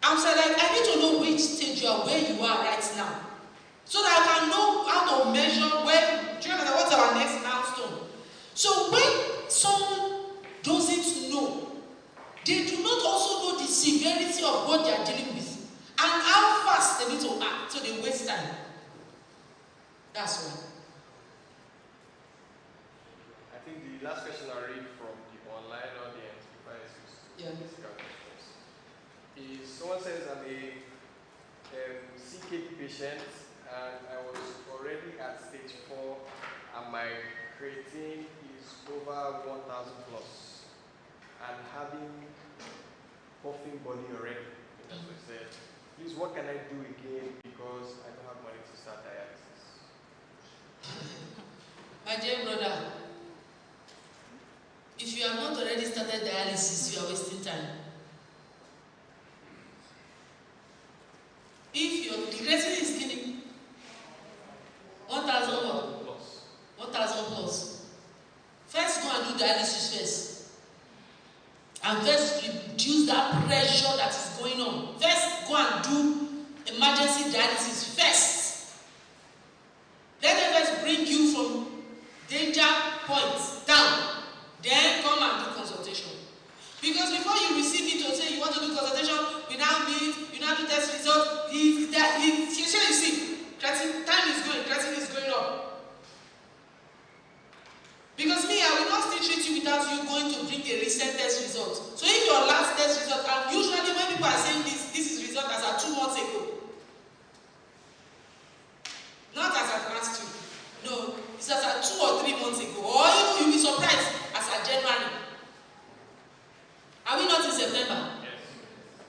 I'm saying, like, I need to know which stage you are, where you are right now, so that I can know how to measure where, do you know what's our next milestone? So when someone doesn't know, they do not also know the severity of what they are dealing with and how fast they need to act, so they waste time. That's why. I think the last question I read from the online audience before I switch to physical questions is, someone says, I'm a CKD patient and I was already at stage 4 and my creatine is over 1,000 plus and having puffing body already. That's what he said. Please, what can I do again because I don't have money to start dialysis? My dear brother, if you have not already started dialysis, you are wasting time. If your creatinine is killing 1,000 plus. 1,000 plus, first go and do dialysis first. And first reduce that pressure that is going on. First go and do emergency dialysis first. Let them first bring you from danger point down. Then come and do consultation. Because before you receive it to say you want to do consultation, we now meet, you now do test result, you see, time is going up. Because me, I will not still treat you without you going to bring a recent test result. So if your last test result, and usually when people are saying this is result as at 2 months ago. Not as at last week. No, it's as at 2 or 3 months ago. Or even you'll be surprised as at January. Are we not in September? Yes.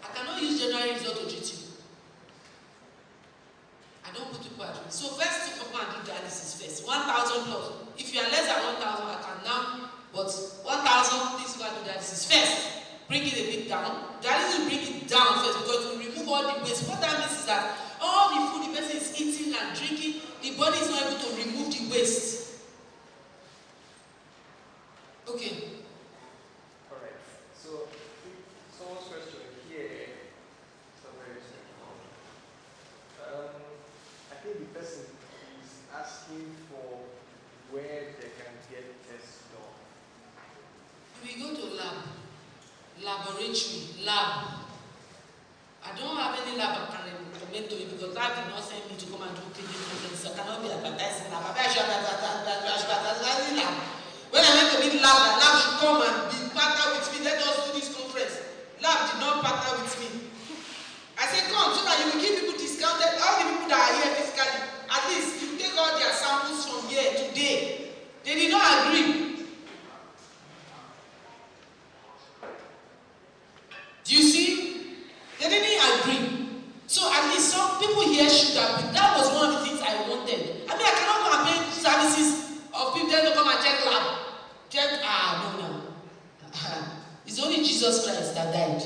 I cannot use January result to treat you. I don't put people at risk. So first, to come and do dialysis first. 1,000 plus. If you are less than 1,000, I can now. But 1,000, please go and do dialysis first. Bring it a bit down. Dialysis will bring it down first because it will remove all the waste. What that means is that all the food the person is eating and drinking, the body is not able to remove the waste. Okay. All right. So someone's question here is not very simple. I think the person is asking for where they can get tests done. We go to laboratory, lab. I don't have any lab I can recommend to you because lab did not send me to come and do kidney conference. I cannot be advertising lab. I should advertising lab. When I went to meet lab, the lab should come and be partner with me. Let us do this conference. Lab did not partner with me. I said, come so that you will give people discounted. All the people that are here physically, at least you take all their samples from here today. They did not agree. Do you see? They didn't agree. So at least some people here should have been. That was one of the things I wanted. I mean, I cannot go and pay services of people to come and check lab. No. It's only Jesus Christ that died.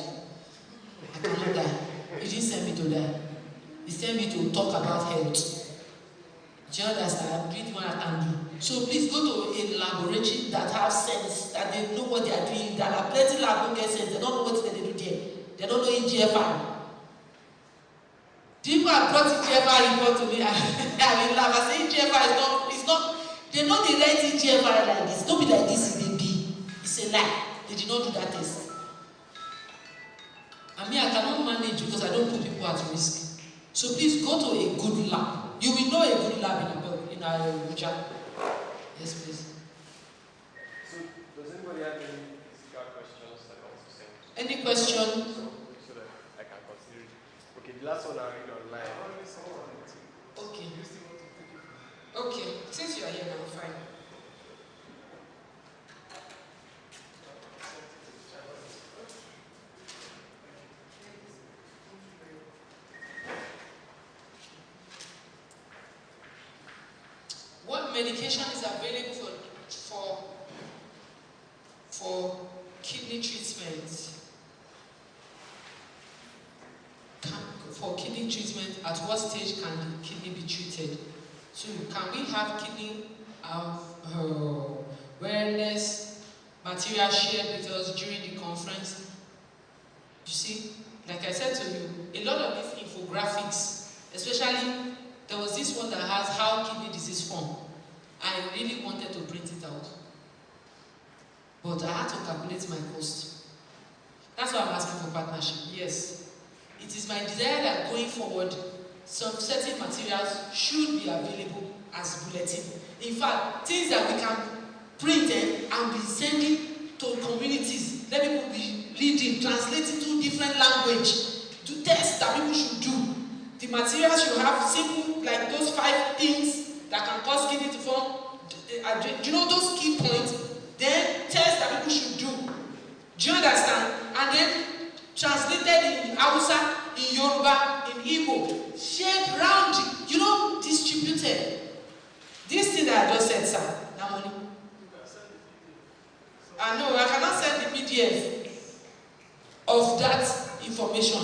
I cannot die. He didn't send me to die. He sent me to talk about health. Do you understand? I'm doing what I can do. So please go to a laboratory that have sense, that they know what they are doing. That are plenty lab don't get sense. They don't know what they do there. They don't know EGFR. People have brought EGFR report to me. I will laugh. I say EGFR is not. They know they write EGFR like this. Don't be like this in a B. It's a lie. They did not do that test. I mean, I cannot manage because I don't put people at risk. So please go to a good lab. You will know a good lab in Abuja. Yes, please. So, does anybody have any physical questions that I want to send? Any question? So that I can consider it. Okay, the last one I read online. Okay. Okay, since you are here now, fine. What medication is available for kidney treatment? For kidney treatment, at what stage can the kidney be treated? So, can we have kidney awareness material shared with us during the conference? You see, like I said to you, a lot of these infographics, especially there was this one that has how kidney disease form. I really wanted to print it out, but I had to calculate my cost. That's why I'm asking for partnership. Yes. It is my desire that going forward, some certain materials should be available as bulletin. In fact, things that we can print and be sending to communities, let people be reading, translating to different language, to tests that people should do. The materials should have simple, like those 5 things that can cause kidney to form. Do you know those key points? Then tests that people should do. Do you understand? And then translated in Hausa, in Yoruba, in Igbo, shared round, distributed. This thing that I just said, sir, that money. I know, I cannot send the PDF of that information.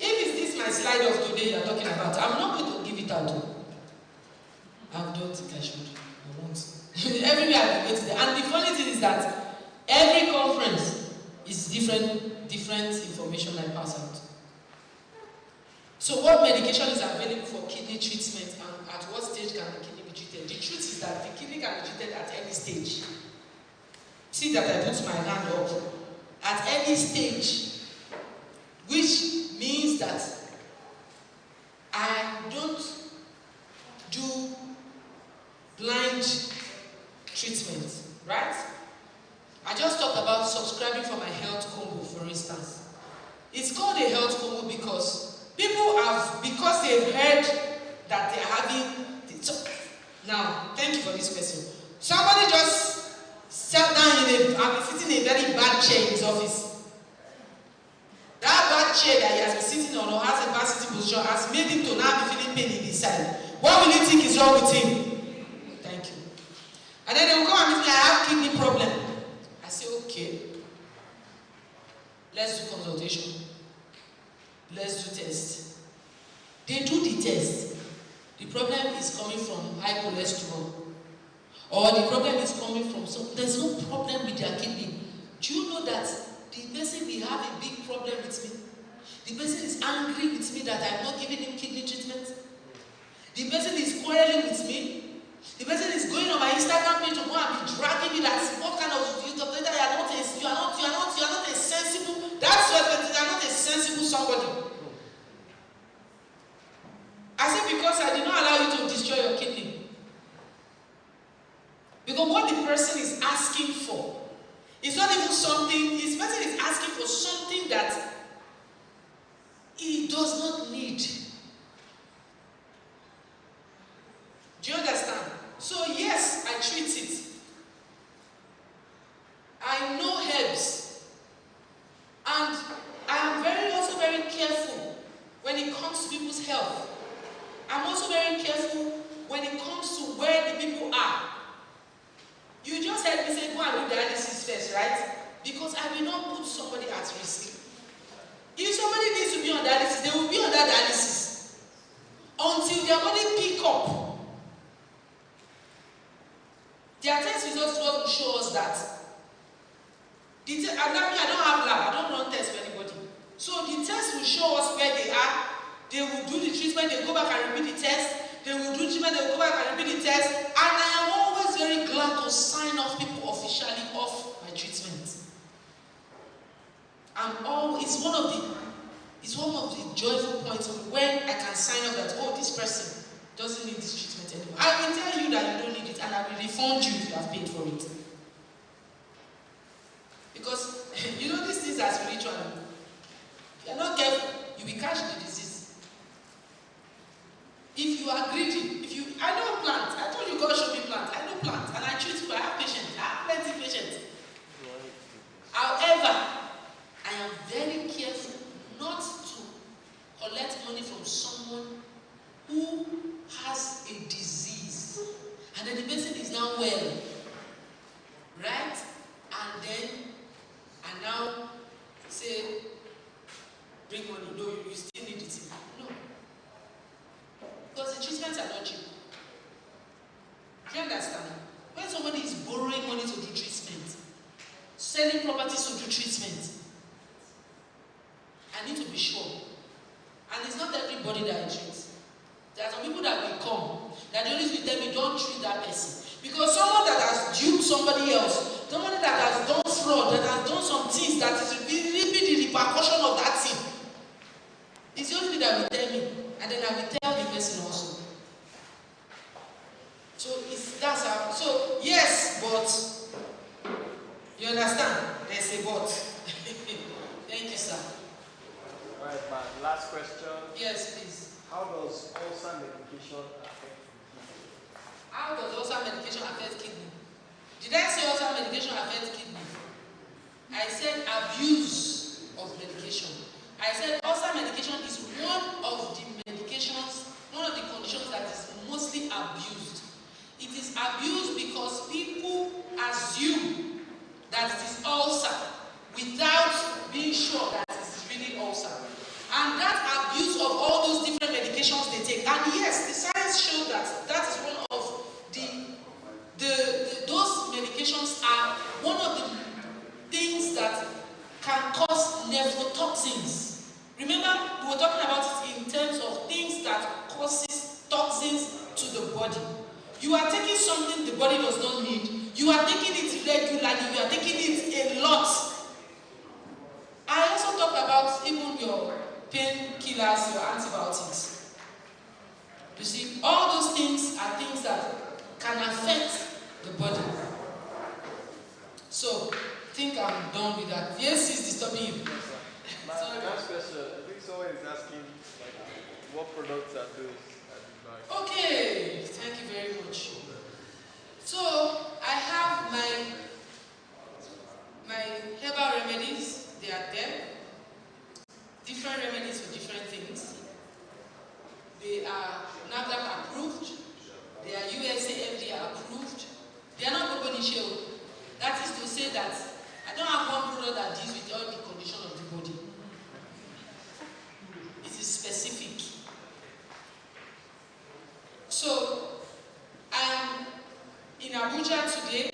If it's this my slide of today you're talking about, I'm not going to give it out. I don't think I should. I won't. Everywhere I go to there. And the funny thing is that every conference is different information I pass out. So what medication is available for kidney treatment and at what stage can the kidney be treated? The truth is that the kidney can be treated at any stage. See that I put my hand up. At any stage, which means that I don't do blind treatment, right? I just talked about subscribing for my health combo, for instance. It's called a health combo because because they've heard that they're having. Now, thank you for this question. Somebody just sat down I've been sitting in a very bad chair in his office. That bad chair that he has been sitting on or has a bad sitting position has made him to now be feeling pain in his side. What will you think is wrong with him? Thank you. And then they will come and meet me, I have kidney problem. I say, okay, let's do consultation. Let's do test. They do the test. The problem is coming from high cholesterol. Or the problem is coming from there's no problem with their kidney. Do you know that the person will have a big problem with me? The person is angry with me that I'm not giving him kidney treatment. The person is quarreling with me. The person is going on my Instagram page to go and be dragging me that something, this person is asking for something that he does not need. Do you understand? So yes, I treat it. I know herbs. And I am also very careful when it comes to people's health. I'm also very careful when it comes to where the people are. You just heard me say, go and do dialysis first, right? Because I will not put somebody at risk. If somebody needs to be on dialysis, they will be on that dialysis until their body pick up. Their test results will show us that. I don't have lab, I don't run tests for anybody. So the test will show us where they are. They will do the treatment, they go back and repeat the test. They will do treatment, they will go back and repeat the test. And I am always very glad to sign off people officially off my treatment. It's one of the joyful points when I can sign off that, oh, this person doesn't need this treatment anymore. I will tell you that you don't need it and I will refund you if you have paid for it. Because you know these things are spiritual. If you are not careful, you will catch the disease. If you are greedy, I know plants. I told you God showed me plants. I know plants and I treat people. I have patients. I have plenty of patients. However, I am very careful not to collect money from someone who has a disease and then the person is now well, right? And then I now say, bring money. No, you still need it. No. Because the treatments are not cheap. Do you understand? When somebody is borrowing money to do treatment, selling properties to do treatment, I need to be sure. And it's not everybody that I treat. There are some people that will come, that they always will tell me, don't treat that person. Because someone that has duped somebody else, somebody that has done fraud, that has done some things that is really the repercussion of that thing, it's the only thing that will tell me. And then I will tell the person also. So that's how. So yes, but you understand? There's a but. Thank you, sir. Alright, man. Last question. Yes, please. How does ulcer medication affect the kidney? How does ulcer medication affect kidney? Did I say ulcer medication affects kidney? I said abuse of medication. I said ulcer medication is one of the medications, one of the conditions that is mostly abused. It is abused because people assume that it is ulcer without being sure that it is really ulcer. And that abuse of all those different medications they take. And yes, the science shows that that is one of those medications are one of the things that can cause nephrotoxins. Remember, we were talking about it in terms of things that causes toxins to the body. You are taking something the body does not need. You are taking it regularly. You are taking it a lot. I also talked about even your painkillers, your antibiotics. You see, all those things are things that can affect the body. So, I think I'm done with that. Yes, it's disturbing you. My last question. I think someone is asking, what products are those at the back? Okay, thank you very much. So, I have my herbal remedies. They are there. Different remedies for different things. They are NAFDAC approved. They are USA FDA approved. They are not Bobonicheo. That is to say that I don't have one product that deals with all the condition of the body. It is specific. So, I am in Abuja today.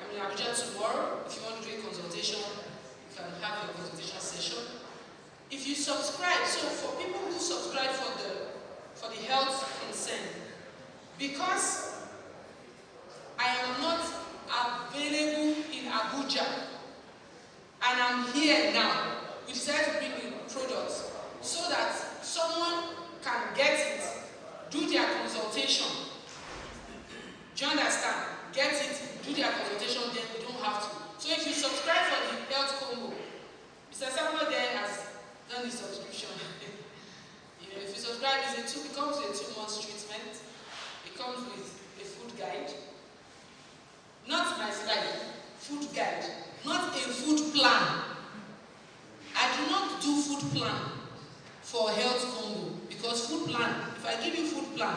I'm in Abuja tomorrow. If you want to do a consultation, you can have a consultation session. If you subscribe, so for people who subscribe for the health concern, because I am not available in Abuja and I'm here now, we decided to bring in products so that someone can get it, do their consultation. Do you understand? Get it, do their consultation, then we don't have to. So if you subscribe for the food guide, not my slide, food guide, not a food plan. I do not do food plan for health combo, because food plan, if I give you food plan,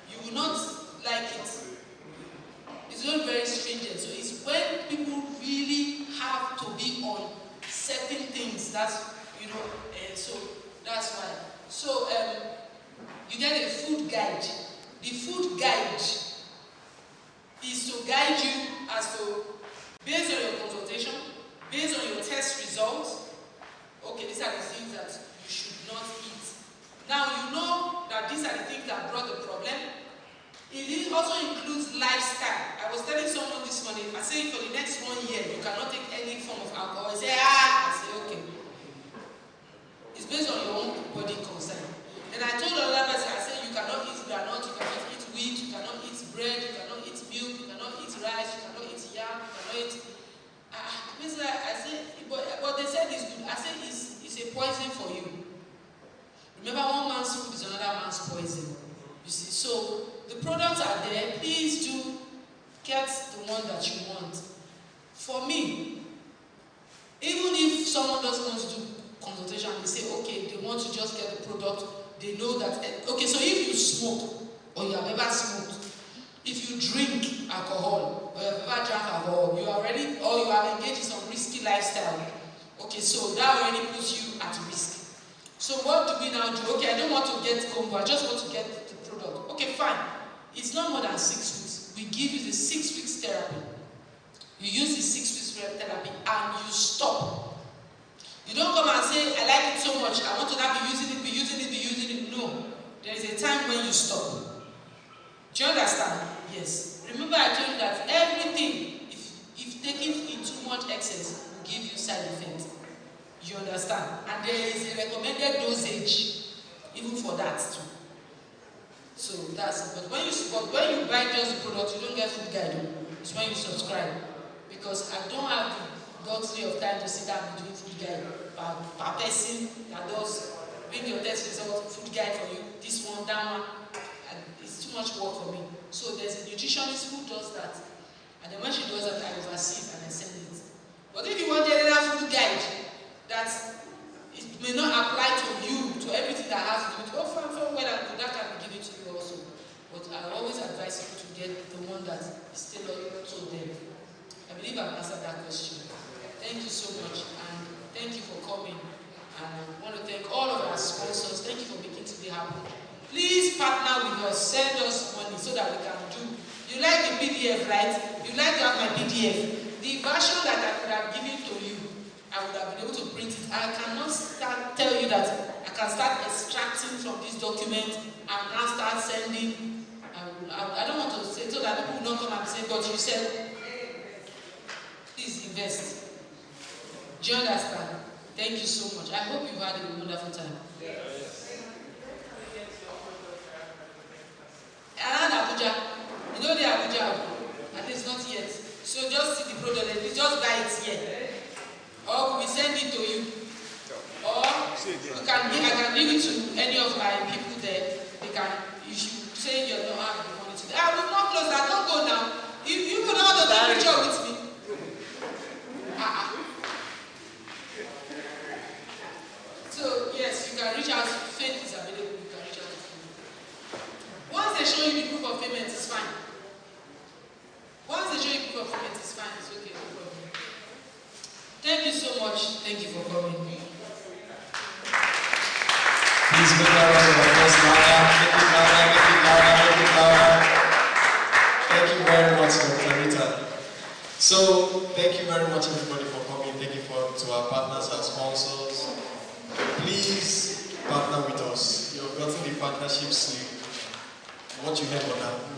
you will not like it. It's not very stringent. So it's when people really have to be on certain things that's, so that's why. So you get a food guide. The food guide is to guide you as to, based on your consultation, based on your test results, okay, these are the things that you should not eat. Now you know that these are the things that brought the problem. It also includes lifestyle. I was telling someone this morning, I say for the next 1 year, you cannot take any form of alcohol. I say, I say, okay. It's based on your own body concern. And I told another person, I said, you cannot eat granite, you cannot eat wheat, you cannot eat bread, you cannot eat milk, you cannot eat rice, you cannot eat yam, you cannot eat... I said, but they said it's good. I said, it's a poison for you. Remember, one man's food is another man's poison. You see, so the products are there. Please do get the one that you want. For me, even if someone doesn't want to do consultation, they say, okay, they want to just get the product, they know that, okay, so if you smoke, or you have ever smoked, if you drink alcohol, or you have ever drank alcohol, you are already, or you have engaged in some risky lifestyle, okay, so that already puts you at risk. So what do we now do? Okay, I don't want to get combo, I just want to get the product. Okay, fine. It's not more than 6 weeks. We give you the 6 weeks therapy. You use the 6 weeks therapy and you stop. You don't come and say, I like it so much, I want to now be using it. No. There is a time when you stop. Do you understand? Yes. Remember I told you that everything, if taken in too much excess, will give you side effects. You understand? And there is a recommended dosage, even for that too. So that's it. But when you buy just the product, you don't get food guide. It's when you subscribe. Because I don't have the luxury of time to sit down and doing food guide per person that does bring your test result, food guide for you, this one, that one. And it's too much work for me. So there's a nutritionist who does that. And then when she does that, I oversee it and I send it. But if you want another food guide, that it may not apply to you, to everything that has to do with, fine, well and good, that can be given to you also. But I always advise you to get the one that is tailored to them. I believe I've answered that question. Thank you so much, and thank you for coming. And I want to thank all of our sponsors. Thank you for making today happen. Please partner with us, send us money so that we can do. You like the PDF, right? You like to have my PDF. The version that I could have given to you, I would have been able to print it. I cannot tell you that I can start extracting from this document and now start sending. I don't want to say so that people will not come and say, but you said, please invest. Do you understand? Thank you so much. I hope you've had a wonderful time. Around Abuja, you know the Abuja, and it's not yet. So just see the product, just buy it here. Or we send it to you. Or I can give it to any of my people there. They can, you should say you don't have the money today. I will not close that, don't go now. If you will not take a picture with me. So yes, you can reach out. Faith is available, you can reach out to me. Once they show you the proof of payment, it's fine. Once they show you proof of payment, it's fine, it's okay, no problem. Thank you so much. Thank you for coming. Please make that round of applause louder. Make it louder, make it louder, make it louder. Thank you very much, Dr. Rita. So, thank you very much, everybody, for coming. Thank you to our partners and sponsors. Please partner with us. You've gotten the partnership slip. What you heard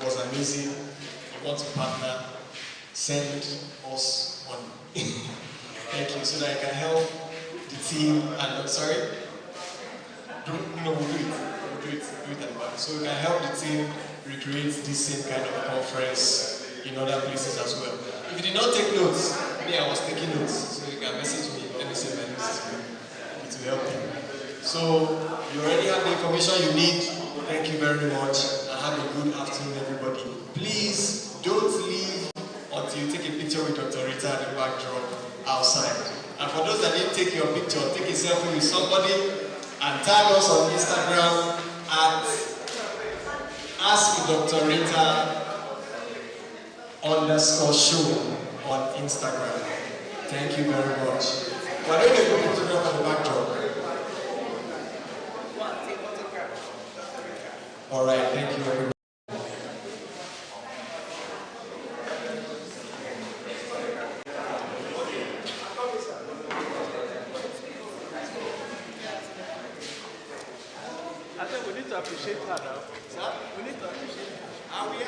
was amazing. You want to partner, send us money. Thank you, so that I can help the team and we'll do it at the back. So we can help the team recreate this same kind of conference in other places as well. If you did not take notes, me, I was taking notes, so you can message me, let me say my notes to you. It will help you. So you already have the information you need. Thank you very much. have a good afternoon, everybody. Please don't leave until you take a picture with Dr. Rita at the backdrop outside. And for those that didn't take your picture, take a selfie with somebody and tag us on Instagram at AskDrRita_show on Instagram. Thank you very much. We're doing a good photograph at the backdrop. All right, thank you very much. I think we need to appreciate her now. Sir? We need to appreciate her.